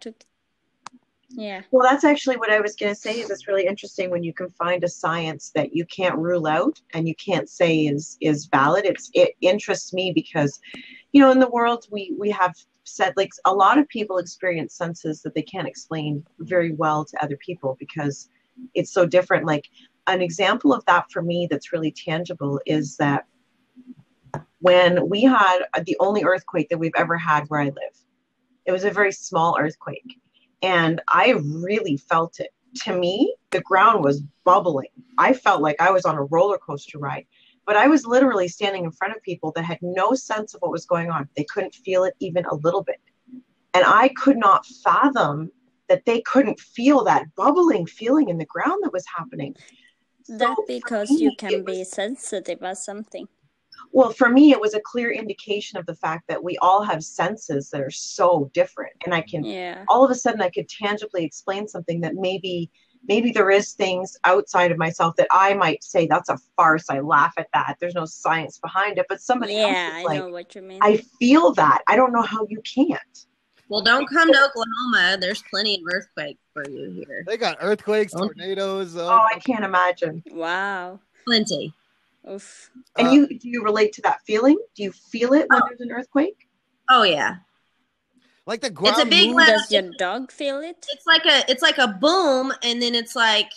yeah. Well, that's actually what I was going to say. Is it's really interesting when you can find a science that you can't rule out and you can't say is valid. It interests me because, in the world we have said, like, a lot of people experience senses that they can't explain very well to other people because it's so different. Like, an example of that for me that's really tangible is that when we had the only earthquake that we've ever had where I live, it was a very small earthquake, and I really felt it. To me, the ground was bubbling. I felt like I was on a roller coaster ride, but I was literally standing in front of people that had no sense of what was going on. They couldn't feel it even a little bit. And I could not fathom that they couldn't feel that bubbling feeling in the ground that was happening. That's because you can be sensitive or something. Well, for me, it was a clear indication of the fact that we all have senses that are so different. And I can, all of a sudden, I could tangibly explain something that maybe there is things outside of myself that I might say, that's a farce. I laugh at that. There's no science behind it. But somebody else is like, I know what you mean. I feel that. I don't know how you can't. Well, don't come to Oklahoma. There's plenty of earthquakes for you here. They got earthquakes, tornadoes. Oh, I can't imagine. Wow. Plenty. Oof. And do you relate to that feeling? Do you feel it when there's an earthquake? Oh yeah. Like the ground. It's a big one. Does your dog feel it? It's like a boom, and then it's like.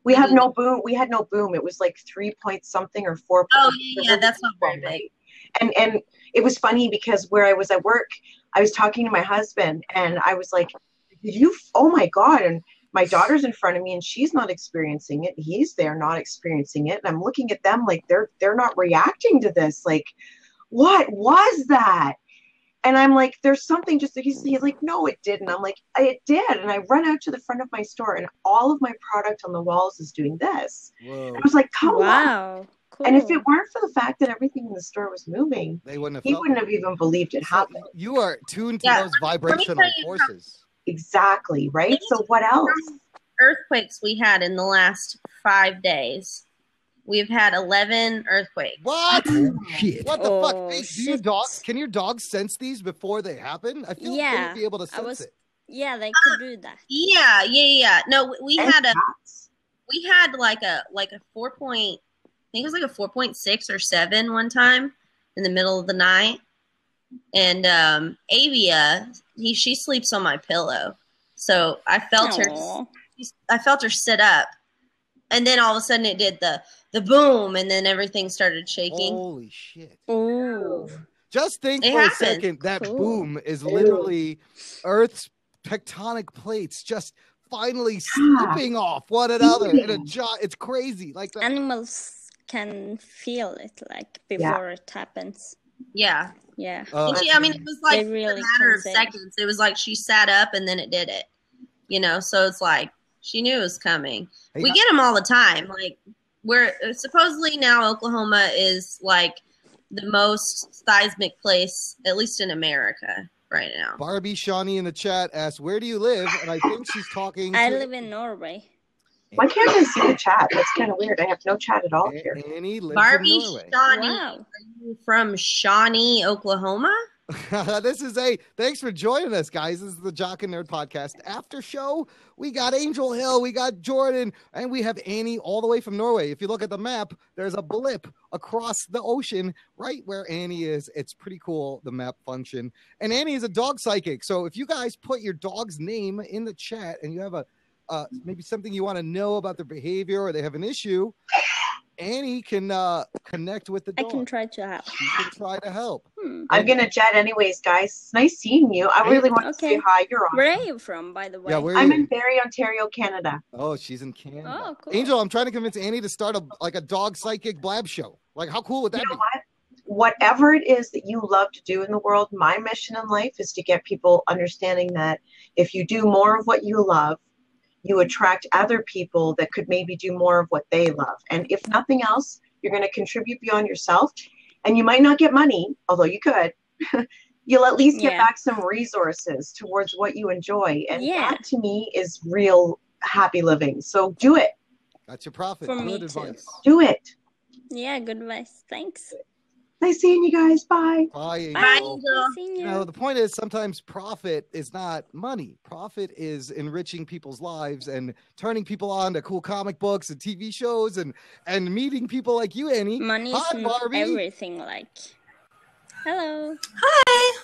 We have no boom. We had no boom. It was like 3 point something or 4. Oh yeah, that's not very big. And it was funny because where I was at work, I was talking to my husband, and I was like, oh my God. And my daughter's in front of me and she's not experiencing it. He's there not experiencing it. And I'm looking at them like they're not reacting to this. Like, what was that? And I'm like, there's something just, he's like, no, it didn't. I'm like, it did. And I run out to the front of my store and all of my product on the walls is doing this. I was like, come on. Cool. And if it weren't for the fact that everything in the store was moving, he wouldn't have even believed it happened. You are tuned to those vibrational forces. Exactly, right? So what else? Earthquakes we had in the last 5 days. We've had 11 earthquakes. What? Oh, shit. What the fuck? Hey, can your dogs sense these before they happen? I feel like they would be able to sense it. Yeah, they could do that. Yeah. No, we had like a 4 point, I think it was like a 4.6 or 7 one time in the middle of the night. And Avia, she sleeps on my pillow, so I felt her sit up, and then all of a sudden it did the boom, and then everything started shaking. Holy shit! Ooh. Just think for a second that boom is literally Earth's tectonic plates just finally slipping off one another in a it's crazy. Like animals can feel it like before it happens. Yeah. I mean, it was like really a matter of seconds. It was like she sat up and then it did it. So it's like she knew it was coming. We get them all the time. Like, we're supposedly now Oklahoma is like the most seismic place, at least in America right now. Barbie Shawnee in the chat asked, "Where do you live?" And I think she's talking. I live in Norway. Why can't I see the chat? That's kind of weird. I have no chat at all here. Annie lives Barbie in Norway. Shawnee, are you from Shawnee, Oklahoma? Thanks for joining us, guys. This is the Jock and Nerd Podcast after show. We got Angel Hill, we got Jordan, and we have Annie all the way from Norway. If you look at the map, there's a blip across the ocean right where Annie is. It's pretty cool, the map function. And Annie is a dog psychic. So if you guys put your dog's name in the chat and you have maybe something you want to know about their behavior or they have an issue, Annie can connect with the dog. I can try to help. You can try to help. I'm going to jet anyways, guys. It's nice seeing you. I really want to say hi. You're awesome. Where are you from, by the way? Yeah, I'm in Barrie, Ontario, Canada. Oh, she's in Canada. Oh, cool. Angel, I'm trying to convince Annie to start a dog psychic blab show. Like, how cool would that be? Whatever it is that you love to do in the world, my mission in life is to get people understanding that if you do more of what you love, you attract other people that could maybe do more of what they love. And if nothing else, you're going to contribute beyond yourself. And you might not get money, although you could. You'll at least get back some resources towards what you enjoy. And that, to me, is real happy living. So do it. That's your profit. For good me advice. Do it. Yeah, good advice. Thanks. Nice seeing you guys. Bye. Bye, Angel. Bye, Angel. You know, the point is sometimes profit is not money. Profit is enriching people's lives and turning people on to cool comic books and TV shows and meeting people like you, Annie. Money is not everything. Like, hello. Hi.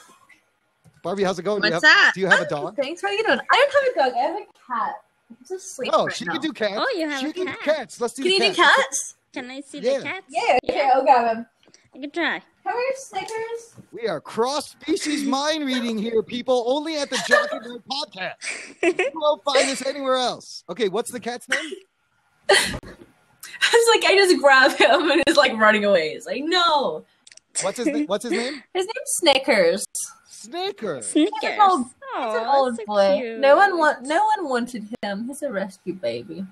Barbie, how's it going? What's that? Do you have a dog? Thanks. How you doing? I don't have a dog. I have a cat. It's asleep Oh, right she now. can do cats. Oh, you have She a can do cat. cats. Let's do Can the you do cats. cats? Can I see Yeah. the cats? Yeah. Okay, I'll grab him. I can try. Come here, Snickers. We are cross-species mind reading here, people, only at the Jock and Nerd podcast. You won't find this anywhere else. Okay, what's the cat's name? I just grab him and he's like running away. He's like, no. What's his name? His name's Snickers. Snickers. He's an old, so boy. cute. No one wanted him. He's a rescue baby.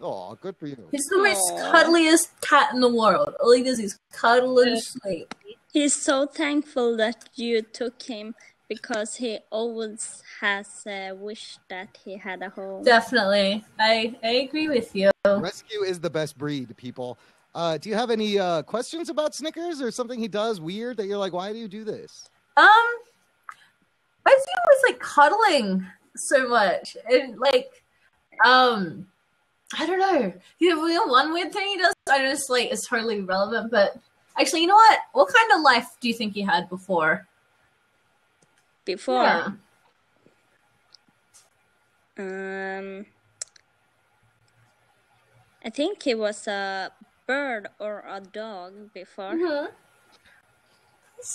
Oh, good for you. He's the most cuddliest cat in the world. All he does is cuddle and sleep. He's so thankful that you took him because he always has wished that he had a home. Definitely. I agree with you. Rescue is the best breed, people. Do you have any questions about Snickers or something he does weird that you're like, why do you do this? I see him always like cuddling so much. And like, I don't know. You know, one weird thing he does, I just like is totally irrelevant, but actually, you know what? What kind of life do you think he had before? Before? Yeah. I think he was a bird or a dog before. Mm-hmm.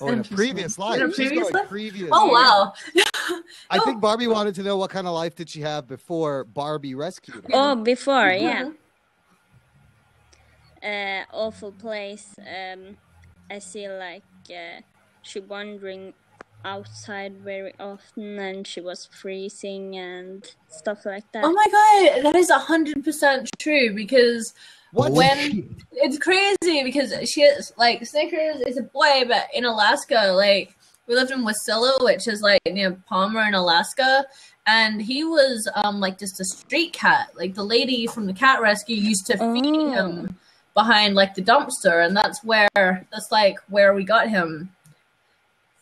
Oh, in a previous life. In a previous life? Previous. Oh, wow. I think Barbie wanted to know what kind of life did she have before Barbie rescued her. Oh, before, Mm-hmm. yeah. Awful place. I see like she wandering outside very often and she was freezing and stuff like that. Oh my god, that is 100% true because when it's crazy because she is like Snickers is a boy, but in Alaska, like we lived in Wasilla, which is like near Palmer in Alaska, and he was like just a street cat. Like the lady from the cat rescue used to feed him behind like the dumpster, and that's like where we got him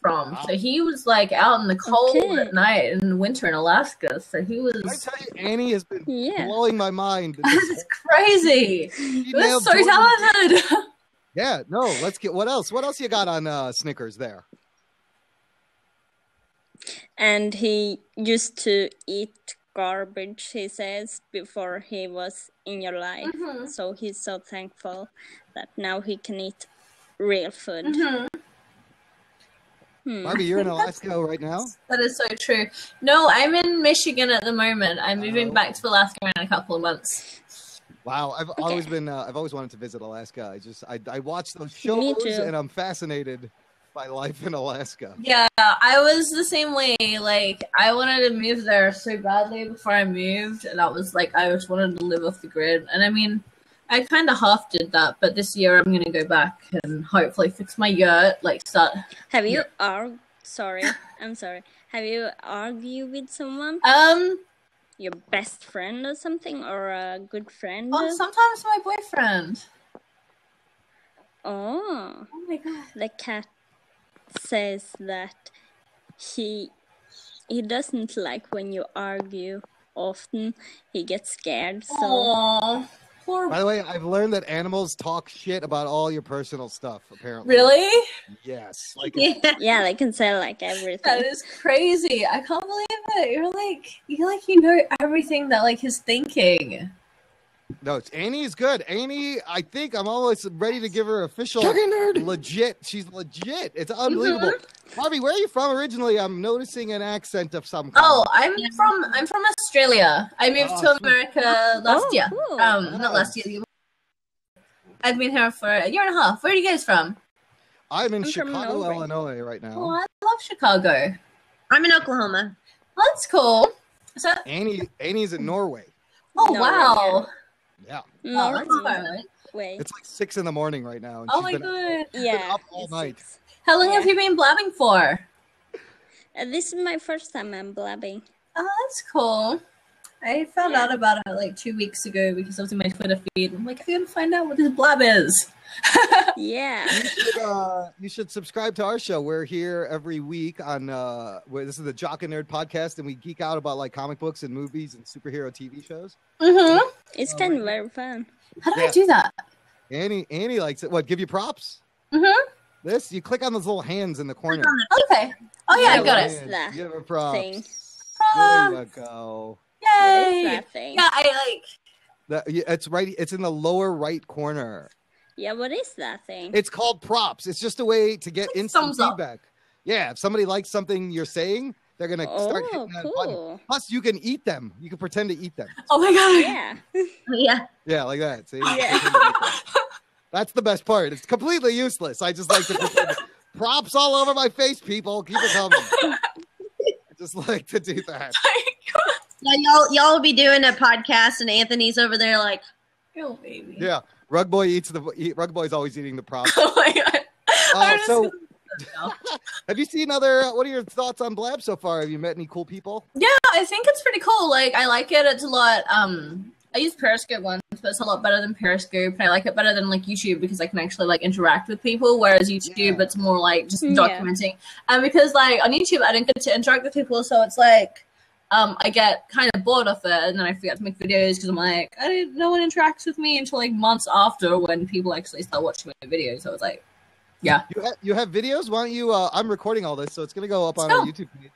from. Wow. So he was like out in the cold at night in the winter in Alaska. So he was. Can I tell you, Annie has been blowing my mind. This is crazy. That's so talented. Yeah, no, let's get what else? What else you got on Snickers there? And he used to eat garbage, he says, before he was in your life. Mm-hmm. So he's so thankful that now he can eat real food. Mm-hmm. Bobby, you're in Alaska right now? That is so true. No, I'm in Michigan at the moment. I'm moving back to Alaska in a couple of months. Wow, I've always wanted to visit Alaska. I watch those shows and I'm fascinated by life in Alaska. Yeah, I was the same way. Like, I wanted to move there so badly before I moved, and I was like, I just wanted to live off the grid. And I mean, I kind of half did that, but this year I'm going to go back and hopefully fix my yurt, like start. Have you Sorry, I'm sorry. Have you argued with someone? Your best friend or something, or a good friend? Oh, sometimes my boyfriend. Oh my god. The cat says that he doesn't like when you argue often. He gets scared. So. Aww. By the way, I've learned that animals talk shit about all your personal stuff, apparently. Really? Yes. Like yeah, they can say like everything. That is crazy. I can't believe it. You know everything that like he's thinking. No, Annie is good. Annie, I think I'm almost ready to give her official legit. She's legit. It's unbelievable. Mm-hmm. Barbie, where are you from originally? I'm noticing an accent of some kind. Oh, I'm from Australia. I moved to America last year. Cool. Not last year. I've been here for a year and a half. Where are you guys from? I'm in Chicago, Illinois right now. Oh, I love Chicago. I'm in Oklahoma. That's cool. So Annie's in Norway. Oh, wow. Yeah. No, that's far away. It's like 6 a.m. right now. And oh my god. She's been up all night. How long have you been blabbing for? This is my first time I'm blabbing. Oh, that's cool. I found out about it like 2 weeks ago because I was in my Twitter feed. I'm like, I gotta find out what this blab is. Yeah. You should subscribe to our show. We're here every week on this is the Jock and Nerd podcast, and we geek out about like comic books and movies and superhero TV shows. Mm-hmm. It's kind of very fun. How do I do that? Annie likes it. What? Give you props? Mm-hmm. This, you click on those little hands in the corner. Okay. Oh yeah, I got it. That Give her props. thing. There you go. What is Yay! that thing? Yeah, I like. It's right. It's in the lower right corner. Yeah, what is that thing? It's called props. It's just a way to get instant thumbs up. feedback. Yeah, if somebody likes something you're saying, they're gonna start hitting that button. Plus, you can eat them. You can pretend to eat them. Oh my god. Yeah. Yeah. Yeah, like that. See? Yeah. That's the best part. It's completely useless. I just like to pretend. Props all over my face, people. Keep it coming. I just like to do that. Yeah, y'all will be doing a podcast, and Anthony's over there like, oh baby. Yeah, Rug Boy's always eating the props. Oh my god. So, have you seen what are your thoughts on Blab so far? Have you met any cool people? Yeah, I think it's pretty cool. Like, I like it. It's a lot. I used Periscope once, but it's a lot better than Periscope. And I like it better than like YouTube because I can actually like interact with people. Whereas YouTube, it's more like just documenting. And because like on YouTube, I didn't get to interact with people, so it's like I get kind of bored of it, and then I forget to make videos because I'm like, no one interacts with me until like months after when people actually start watching my videos. So it's like, yeah. You have videos? Why don't you? I'm recording all this, so it's gonna go up on our YouTube page.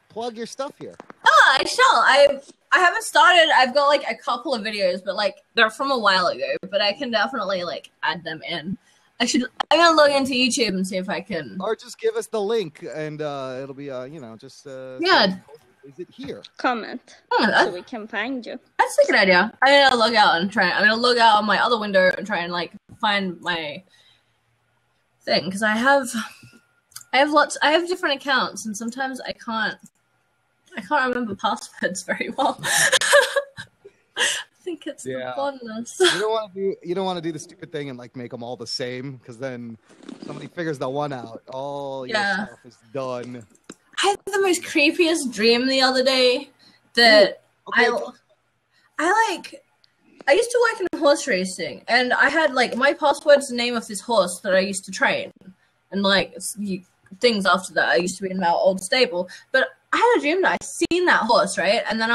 Plug your stuff here. Oh, I shall. I haven't started. I've got like a couple of videos, but like they're from a while ago. But I can definitely like add them in. I'm gonna log into YouTube and see if I can. Or just give us the link, and it'll be just yeah. Is it here? Comment so we can find you. That's a good idea. I'm gonna log out and try. I'm gonna log out on my other window and try and like find my thing because I have different accounts, and sometimes I can't remember passwords very well. I think it's the fondness. You don't want to do the stupid thing and like make them all the same because then somebody figures the one out. All your stuff is done. I had the most creepiest dream the other day that I used to work in horse racing, and I had like my password's the name of this horse that I used to train, and like things after that. I used to be in my old stable, but I had a dream that I seen that horse, right? And then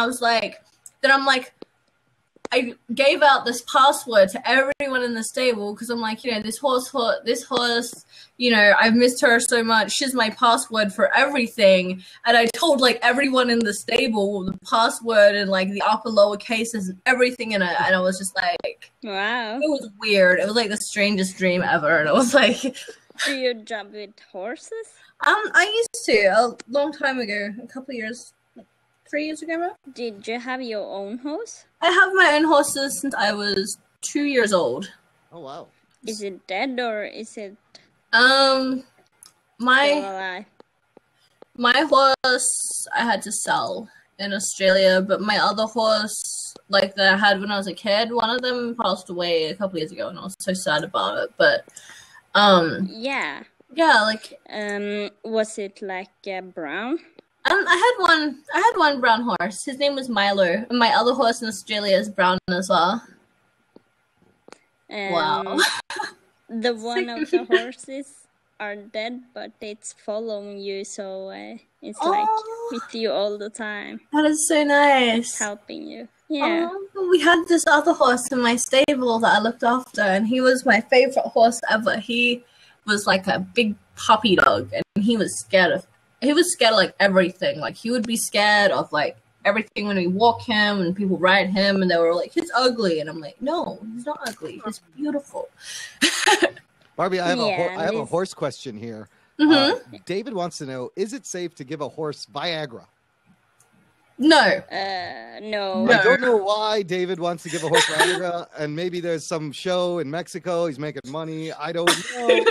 I gave out this password to everyone in the stable because I'm like, this horse, I've missed her so much. She's my password for everything. And I told like everyone in the stable the password and like the upper lower cases and everything in it. And I was just like, wow, it was weird. It was like the strangest dream ever. And I was like, do you job with horses? I used to a long time ago, a couple of years. 3 years ago, maybe? Did you have your own horse? I have my own horses since I was 2 years old. Oh wow! Is it dead or is it? My horse I had to sell in Australia, but my other horse, like that I had when I was a kid, one of them passed away a couple years ago, and I was so sad about it. But yeah, like was it like brown? I had one brown horse. His name was Milo, and my other horse in Australia is brown as well. Wow. The one of the horses are dead, but it's following you, so it's like with you all the time. That is so nice. It's helping you. Yeah. We had this other horse in my stable that I looked after, and he was my favorite horse ever. He was like a big puppy dog, and he was scared of like everything. Like he would be scared of like everything when we walk him and people ride him, and they were like, he's ugly. And I'm like, no, he's not ugly. He's beautiful. Barbie, I have a horse question here. Mm-hmm. David wants to know, is it safe to give a horse Viagra? No. No. I don't know why David wants to give a horse Viagra, and maybe there's some show in Mexico. He's making money. I don't know.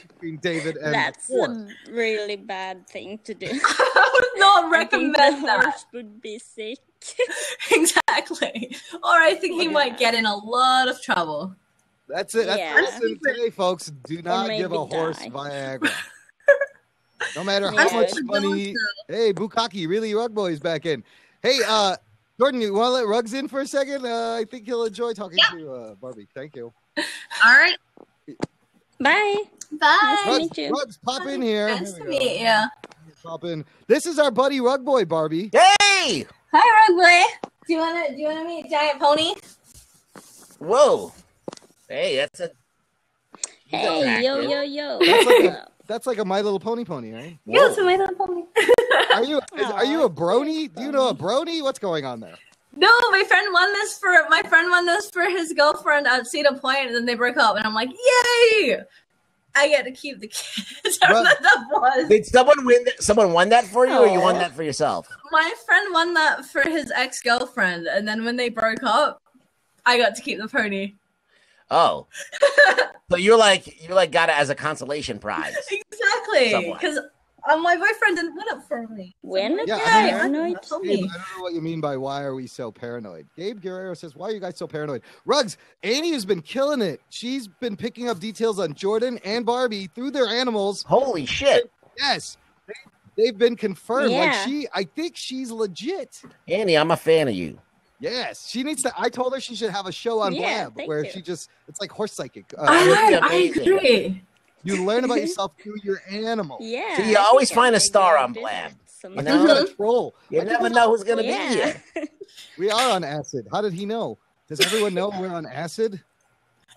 Between David and that's a really bad thing to do. I would not recommend that. Horse would be sick. Exactly. Or I think he might get in a lot of trouble. That's it. That's the lesson today, folks. Do not give a horse Viagra. No matter how much money. Hey, Bukaki, really, Rug Boy's back in. Hey, Jordan, you want to let Rugs in for a second? I think he'll enjoy talking to Barbie. Thank you. All right. Bye. Bye. Nice to meet you. Rugs, pop in here. Nice to meet you. Pop in. This is our buddy Rug Boy, Barbie. Hey! Hi, Rug Boy. Do you wanna meet Giant Pony? Whoa. Hey, Hey, yo. That's like a My Little Pony, right? Yeah, it's a My Little Pony. Are you a brony? Do you know a brony? What's going on there? No, my friend won this for his girlfriend at Cedar Point, and then they broke up, and I'm like, yay! I get to keep the kids. That was. Did someone win? Someone won that for you, or you won that for yourself? My friend won that for his ex-girlfriend, and then when they broke up, I got to keep the pony. Oh, so you're like got it as a consolation prize. Exactly, because my boyfriend didn't win it for me. When? Yeah, I I don't know know what you mean by why are we so paranoid. Gabe Guerrero says, why are you guys so paranoid? Ruggs, Annie has been killing it. She's been picking up details on Jordan and Barbie through their animals. Holy shit. Yes. They've been confirmed. Yeah. I think she's legit. Annie, I'm a fan of you. Yes. She needs to. I told her she should have a show on Yeah, Blab thank where you. it's like horse psychic. I agree. You learn about yourself through your animal. Yeah. So you always find a star on Blab. I think you're a troll. You never know who's gonna be Yeah. here. We are on acid. How did he know? Does everyone know we're on acid?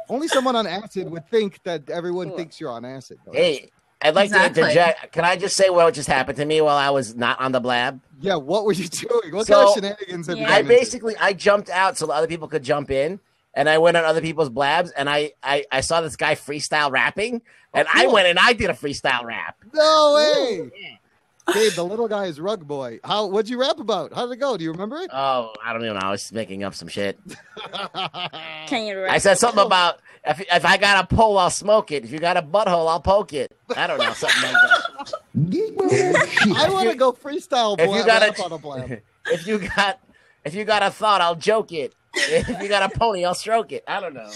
Only someone on acid would think that everyone thinks you're on acid. Hey, I'd like Exactly. to interject. Can I just say what just happened to me while I was not on the Blab? Yeah, what were you doing? What So, kind of shenanigans have you I gotten into? basically jumped out so the other people could jump in, and I went on other people's Blabs, and I saw this guy freestyle rapping, and I cool. went and I did a freestyle rap. No way! Dave, the little guy is Rug Boy. What'd you rap about? How did it go? Do you remember it? Oh, I don't even know. I was making up some shit. Can you rap? I said something about if I got a pole, I'll smoke it. If you got a butthole, I'll poke it. I don't know, something like that. I want to go freestyle If you blab got rap on a blab. if you got a thought, I'll joke it. If you got a pony, I'll stroke it. I don't know.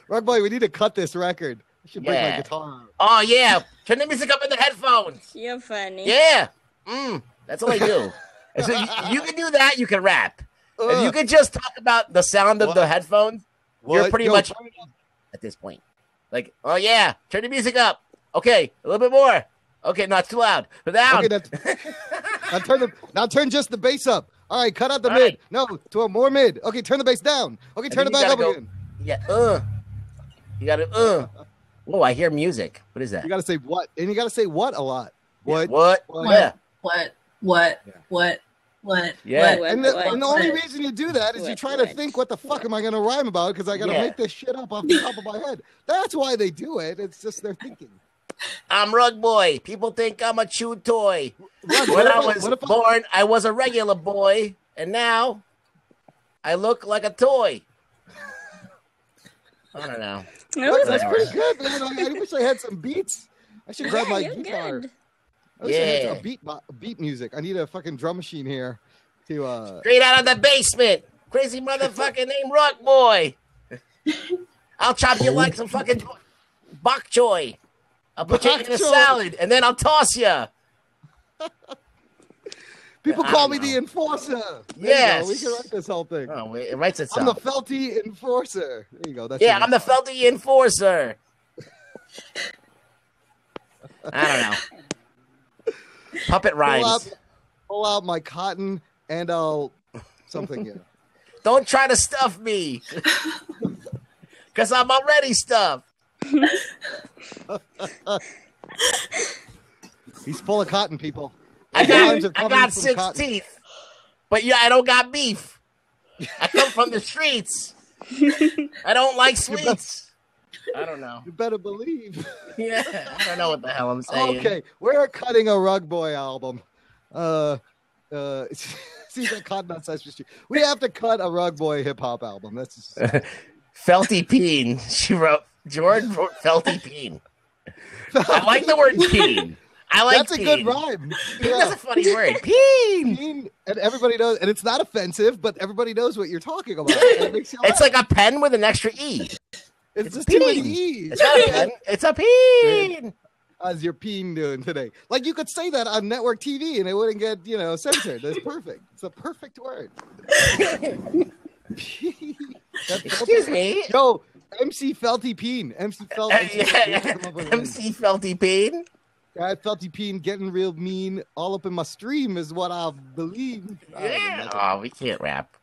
Rug Boy, we need to cut this record. I should bring my Yeah. guitar out. Oh yeah, turn the music up in the headphones. You're funny. Yeah, that's all I do. And so you can do that. You can rap. If you could just talk about the sound of the headphones, you're What? pretty Yo, much turn it up. at this point. Like, oh yeah, turn the music up. Okay, a little bit more. Okay, not too loud. But down. Okay, now turn just the bass up. All right, cut out the All mid. right. No, to a more mid. Okay, turn the bass down. Okay, turn it then back you up gotta again. Yeah, you gotta Oh, I hear music. What is that? You gotta say what, and you gotta say what a lot. What? What? Yeah. What? Yeah. And the only reason you do that is you try to think, what the fuck am I going to rhyme about? Because I got to Yeah. make this shit up off the top of my head. That's why they do it. It's just their thinking. I'm Rug Boy. People think I'm a chew toy. Rug, When what I if was what if born, I was a regular boy, and now I look like a toy. I don't know. That's pretty good, man. I wish I had some beats. I should grab my guitar. I wish I had a beat music. I need a fucking drum machine here to Straight out of the basement. Crazy motherfucker named Rug Boy. I'll chop you like some fucking bok choy. I'll put you in a Bok choy. salad, and then I'll toss you. People I call don't me know. the enforcer. There Yes. you go. We can write this whole thing. Oh, it writes I'm itself. the Felty enforcer. There you go. That's Yeah, your I'm the Felty enforcer. I don't know. Puppet rhymes. Pull out my cotton and I'll something here. Don't try to stuff me. Because I'm already stuffed. He's full of cotton, people. I His rhymes are got coming from 6 cotton. teeth. But yeah, I don't got beef. I come from the streets. I don't like sweets. I don't know. You better believe. Yeah, I don't know what the hell I'm saying. Okay, we're cutting a Rug Boy album. Seems like Cotton on Sesame Street. We have to cut a Rug Boy hip hop album. That's just... Felty Peen. She wrote, Jordan wrote Felty Peen. I like the word peen. I like That's a peen. good rhyme. Peen is a funny word. Peen. Peen, and everybody knows, and it's not offensive, but everybody knows what you're talking about. And it makes you It's laugh. like a pen with an extra E. It's just peen. too many E's. It's not a pen. It's a peen. How's your peen doing today? Like you could say that on network TV and it wouldn't get, censored. That's perfect. It's a perfect word. Excuse me. Yo, MC Felty Peen. MC Felty. MC Felty Peen. Felty Peen getting real mean all up in my stream is what I believe. Yeah. Oh, we can't rap.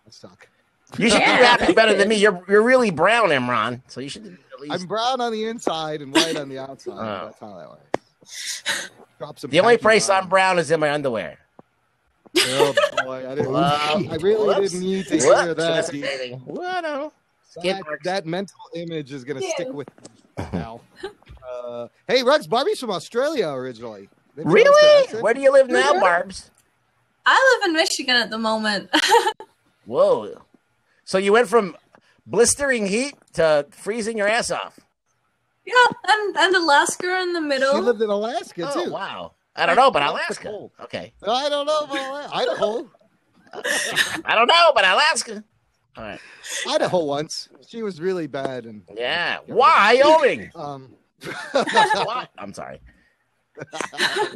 I suck. You should be rapping better than me. You're really brown, Imran. So you should at least. I'm brown on the inside and white on the outside. That's how that works. Drop some. The only khaki place on. I'm brown is in my underwear. Oh boy, I really didn't need to hear that. That mental image is gonna stick with me now. Hey, Rex, Barbie's from Australia originally. Really? Where do you live now, Barbs? I live in Michigan at the moment. Whoa. So you went from blistering heat to freezing your ass off. Yeah, and Alaska in the middle. She lived in Alaska too. Wow. I don't know, but Alaska. Okay. I don't know about Idaho. I don't know, but Alaska. All right. Idaho once. She was really bad. And yeah. Wyoming. I'm sorry. I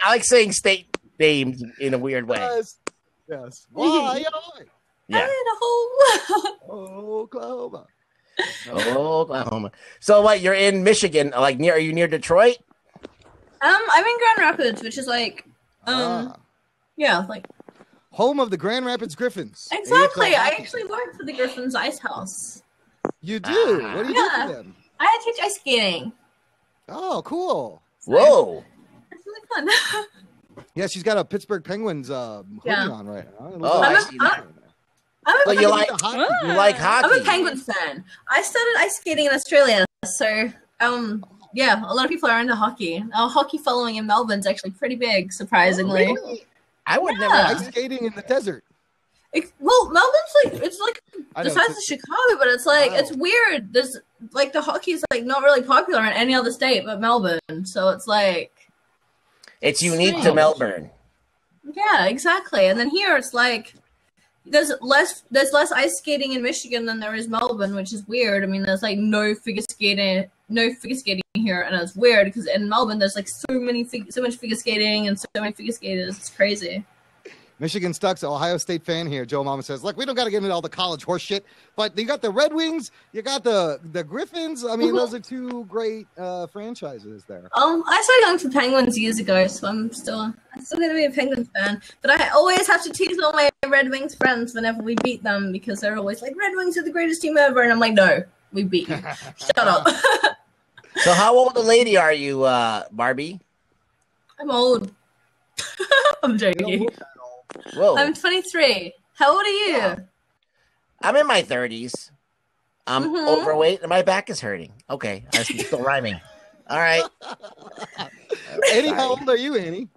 like saying state names in a weird way. Yes. Wyoming. Yeah. Oklahoma. Oklahoma. So what? You're in Michigan? Like near? Are you near Detroit? I'm in Grand Rapids, which is like, yeah, like home of the Grand Rapids Griffins. Exactly. I actually work for the Griffins Ice House. You do? What do you do for them? I teach ice skating. Oh, cool. Whoa. It's really fun. Yeah, she's got a Pittsburgh Penguins hoodie on right now. You like hockey. I'm a Penguins fan. I started ice skating in Australia, so yeah, a lot of people are into hockey. Our hockey following in Melbourne's actually pretty big, surprisingly. Oh, really? I would never ice skating in the desert. Well, Melbourne's it's like the size of Chicago, but it's like it's weird. There's like the hockey is like not really popular in any other state but Melbourne, so it's like it's unique to Melbourne. Yeah, exactly. And then here it's like there's less ice skating in Michigan than there is Melbourne, which is weird. I mean, there's like no figure skating here, and it's weird because in Melbourne there's like so much figure skating and so many figure skaters. It's crazy. Michigan Stuck's Ohio State fan here. Joe Mama says, look, we don't got to get into all the college horse shit, but you got the Red Wings, you got the Griffins. I mean, those are two great franchises there. I started going for Penguins years ago, so I'm still going to be a Penguins fan. But I always have to tease all my Red Wings friends whenever we beat them because they're always like, Red Wings are the greatest team ever. And I'm like, no, we beat you. Shut up. So how old a lady are you, Barbie? I'm old. I'm joking. Whoa. I'm 23. How old are you? Yeah. I'm in my 30s. I'm overweight and my back is hurting. Okay, I'm still rhyming. All right. Annie, how old are you, Annie?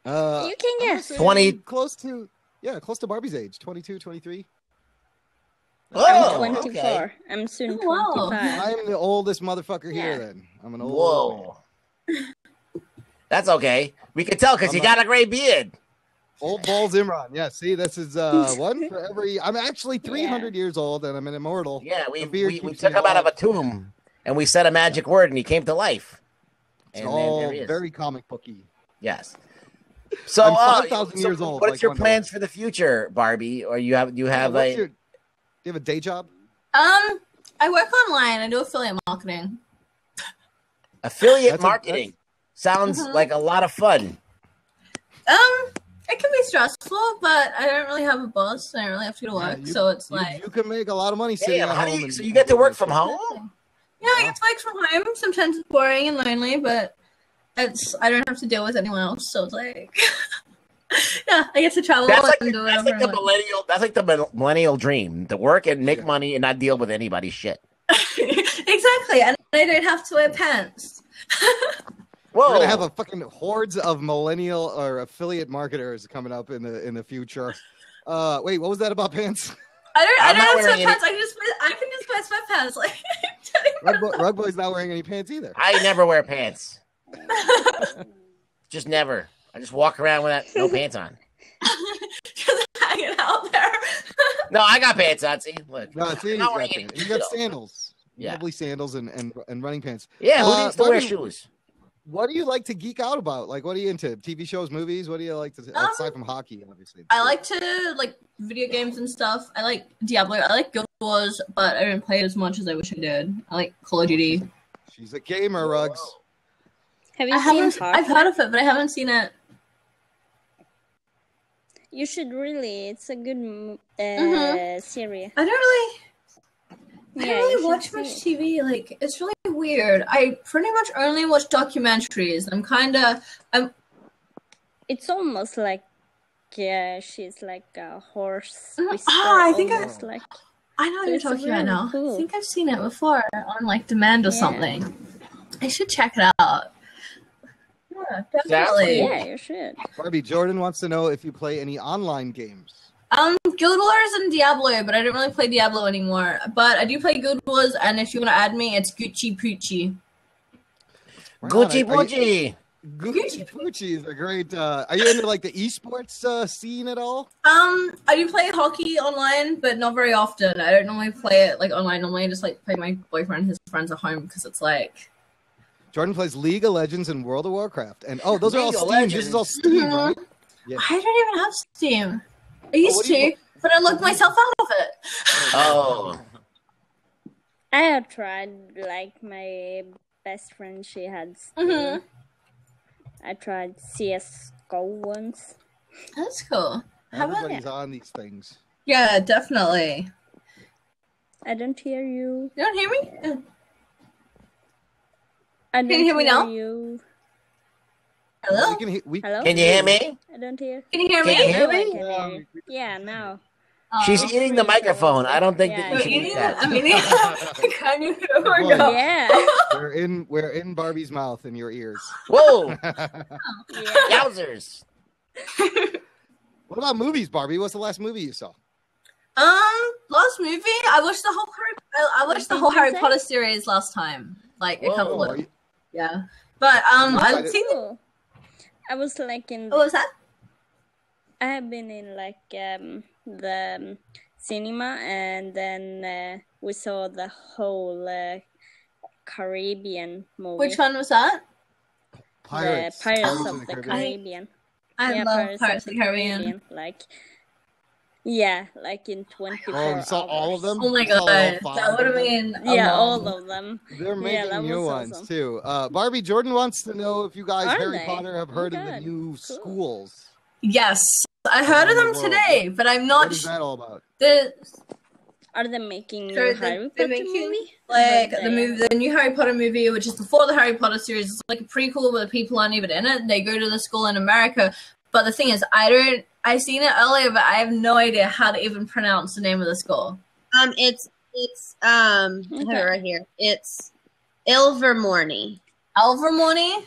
You can guess. 20. Close to Barbie's age. 22, 23. I'm 24. Okay. I'm soon 25. I'm the oldest motherfucker here then. I'm an old Whoa. That's okay. We can tell because you got a gray beard. Old Balls Imran. Yeah, see, this is one for every. I'm actually 300 years old and I'm an immortal. Yeah, we took him out of a tomb and we said a magic word and he came to life. It's all very comic booky. Yes. So, I'm 5,000 years old. What's your plans for the future, Barbie? Or do you have do you have a day job? I work online. I do affiliate marketing. Affiliate marketing sounds like a lot of fun. It can be stressful, but I don't really have a boss. I don't really have to go to work, so it's like you can make a lot of money sitting at home. So you get to work from home? Yeah, I get to work from home. Sometimes it's boring and lonely, but I don't have to deal with anyone else, so it's like yeah, I get to travel and do whatever. That's like the millennial dream: to work and make money and not deal with anybody's shit. Exactly, and I don't have to wear pants. Whoa. We're gonna have a fucking hordes of millennial or affiliate marketers coming up in the future. Wait, what was that about pants? I don't have sweatpants. I can just wear sweatpants. Like Rugboy's not wearing any pants either. I never wear pants. Just never. I just walk around with no pants on. Just hanging out there. No, I got pants on. See, look. No, see, you got sandals. Yeah. Lovely sandals and running pants. Yeah, who needs to wear shoes? What do you like to geek out about? Like, what are you into? TV shows, movies? What do you like to aside from hockey, obviously? I like to video games and stuff. I like Diablo. I like Guild Wars, but I don't play it as much as I wish I did. I like Call of Duty. She's a gamer, Ruggs. Have you seen hockey? I've heard of it, but I haven't seen it. You should really. It's a good series. I don't really. I don't really watch much TV. Like, it's really weird. I pretty much only watch documentaries. It's almost like she's like a horse whisperer. I think I like. know what you're talking about now. Cool. I think I've seen it before on like Demand or something. I should check it out. Yeah, definitely. Yeah, you should. Barbie, Jordan wants to know if you play any online games. Guild Wars and Diablo, but I don't really play Diablo anymore. But I do play Guild Wars, and if you want to add me, it's Gucci Poochie. Gucci Poochie. Gucci Poochie is a great. Are you into like the esports scene at all? I do play hockey online, but not very often. I don't normally play it like online. Normally, I just like play my boyfriend and his friends at home because it's like. Jordan plays League of Legends and World of Warcraft, and those are all Steam. Legends. This is all Steam, right? Yeah. I don't even have Steam. I used to, but I locked myself out of it. Oh. I have tried, like, my best friend, she had Steam. I tried CSGO once. That's cool. Everybody's on these things. Yeah, definitely. I don't hear you. You don't hear me? I don't Can you hear me now? You. Hello? Hello? Can you hear me? I don't hear. Can you hear me? Can you hear Now I me? can hear you. Yeah, now. She's eating the microphone. I don't think that you should eat that. I'm eating it. Can you hear me? No. Yeah. We're in Barbie's mouth and your ears. Whoa! Yowzers! What about movies, Barbie? What's the last movie you saw? Last movie, I watched the whole Harry Potter series last time, like a couple of. Yeah, but I've seen it. I was like in. What was that? I have been in like the cinema, and then we saw the whole Caribbean movie. Which one was that? Pirates. The Pirates of the Caribbean. I love Pirates of the Caribbean. Like. Yeah, like in 24 Oh, you saw hours. all of them? Oh my god, that would have been all of them. They're making new ones awesome. too. Barbie, Jordan wants to know if you guys, Are Harry they? Potter, have heard of the Good. new schools. Yes, I heard of them today, but I'm not. What is that all about? Are they making They're new Harry they're Potter making, movie? like the new Harry Potter movie, which is before the Harry Potter series. It's like a prequel where the people aren't even in it. They go to the school in America, but the thing is, I've seen it earlier, but I have no idea how to even pronounce the name of the school. It's I have it right here. It's Ilvermorny. Ilvermorny?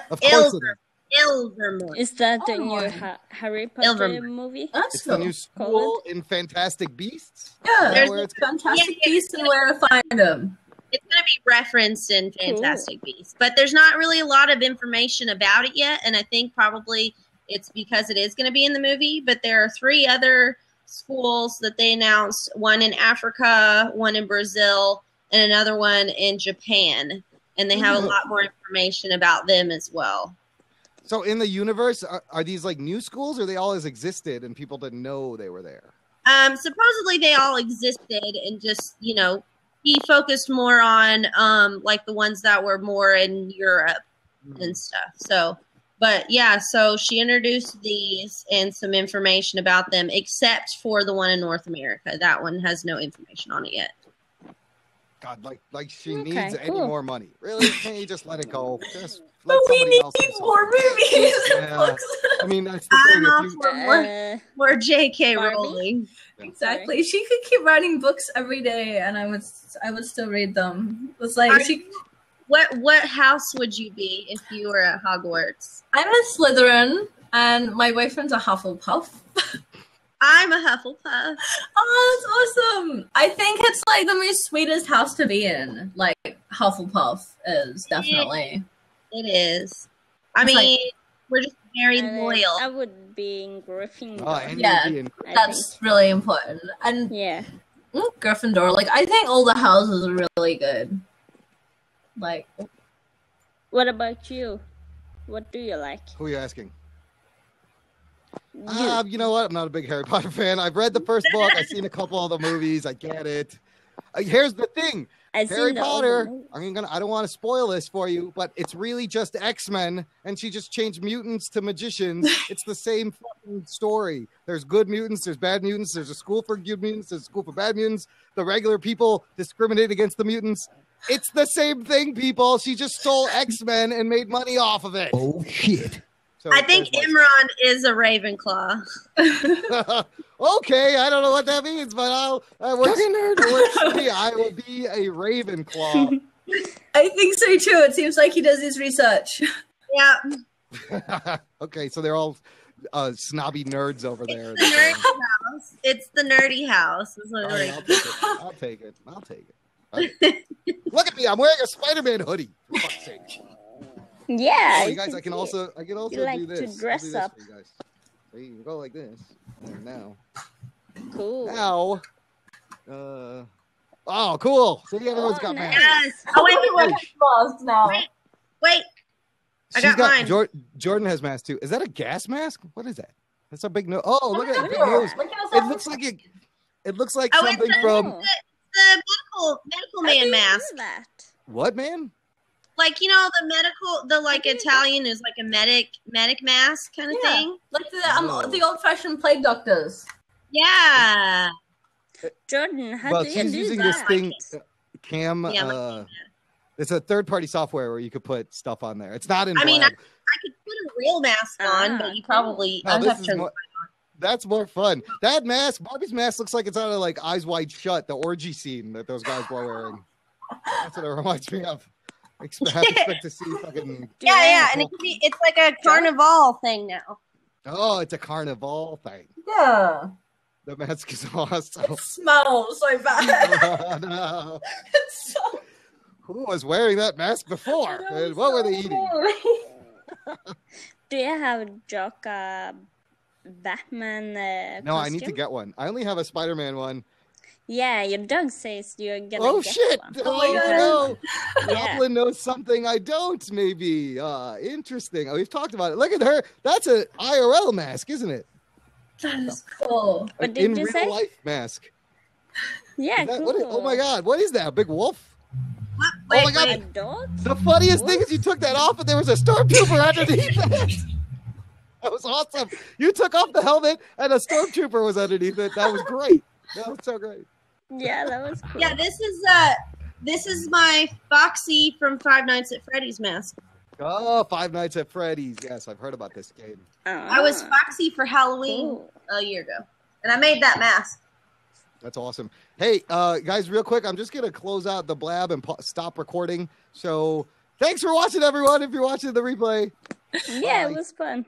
Of course it is. Ilvermorny. Is that the new Harry Potter Ilvermorny. movie? That's It's cool. the new school in Fantastic Beasts. Yeah, Is that there's where a it's Fantastic Beasts and where to find them. It's going to be referenced in Fantastic Beasts, but there's not really a lot of information about it yet, and I think probably it's because it is going to be in the movie, but there are 3 other schools that they announced, one in Africa, one in Brazil, and another one in Japan, and they have a lot more information about them as well. So in the universe, are these like new schools, or they always existed and people didn't know they were there? Supposedly they all existed, and just, he focused more on like the ones that were more in Europe and stuff. So, but yeah, so she introduced these and some information about them, except for the one in North America. That one has no information on it yet. God, like she Okay, needs any cool. more money. Really? Can't you just let it go? Just But let we somebody need else do more something. movies and Yeah. books. I mean, that's the I'm thing. all If you, for more J.K. Barbie? Rowling. Exactly. She could keep writing books every day, and I would still read them. It's like What house would you be if you were at Hogwarts? I'm a Slytherin, and my boyfriend's a Hufflepuff. I'm a Hufflepuff. Oh, that's awesome! I think it's like the most sweetest house to be in. Like Hufflepuff is definitely. It is. I It's mean, we're just very loyal. I would be in Gryffindor. oh, and Yeah, you'd be in- that's really important. And Yeah. Gryffindor, like I think all the houses are really good. Like, What about you? What do you like? Who are you asking? You. You know what? I'm not a big Harry Potter fan. I've read the first book. I've seen a couple of the movies. I get it. Here's the thing. I've Harry seen the Potter, older I don't want to spoil this for you, but it's really just X-Men, and she just changed mutants to magicians. It's the same fucking story. There's good mutants, there's bad mutants, there's a school for good mutants, there's a school for bad mutants. The regular people discriminate against the mutants. It's the same thing, people. She just stole X-Men and made money off of it. Oh, shit. So I think Imran is a Ravenclaw. Okay, I don't know what that means, but it works for me. I will be a Ravenclaw. I think so too. It seems like he does his research. Yeah. Okay, so they're all snobby nerds over there. It's the nerdy house. It's the nerdy house. Is what All right, I'll take it. All right. Look at me. I'm wearing a Spider-Man hoodie. For fuck's sake. Yeah. Oh, you guys, I can also you like do this. to dress I'll do this up. for you guys. So you can go like this. And now. Cool. Now. Oh, cool. See, everyone's got masks. Yes. Oh, wait, Everyone has masks now. Wait. I She's got mine. Jordan has mask too. Is that a gas mask? What is that? That's a big nose. Oh, look at that big Look nose. at It looks like it. It looks like Oh, it's something the- from The medical man mask. That. what, man? Like, you know, the like Italian is like a medic mask kind of thing. Like the old-fashioned plague doctors. Yeah. Jordan, how Well, do you she's do using that? this thing, Cam. Yeah, It's a third-party software where you could put stuff on there. It's not in. I mean, I Blab. could put a real mask on, but you probably No, I'd this have is to. more- That's more fun. That mask, Barbie's mask, looks like it's out of like Eyes Wide Shut, the orgy scene that those guys were wearing. That's what it reminds me of. Expect to see fucking. Yeah, and it's like a carnival thing now. Oh, it's a carnival thing. Yeah. The mask is awesome. It smells so bad. Oh, no. Who was wearing that mask before? And what were they eating? Do you have Jock Batman No, I need to costume? get one. I only have a Spider-Man one. Yeah, your dog says you're gonna Oh get shit! one. Oh no! Yeah. Joplin knows something I don't. Maybe interesting. Oh, we've talked about it. Look at her. That's an IRL mask, isn't it? That is cool. What An did in you real say? life mask. Yeah, Is that- cool. what is- oh my god! What is that? A big wolf? Wait, oh my god! A dog? The funniest thing is you took that off and there was a stormtrooper underneath it. That was awesome. You took off the helmet and a stormtrooper was underneath it. That was great. That was so great. Yeah, that was cool. Yeah, this is my Foxy from Five Nights at Freddy's mask. Oh, Five Nights at Freddy's. Yes, I've heard about this game. I was Foxy for Halloween a year ago, and I made that mask. That's awesome. Hey, guys, real quick, I'm just going to close out the blab and stop recording. So thanks for watching, everyone, if you're watching the replay. Yeah, Bye. it was fun.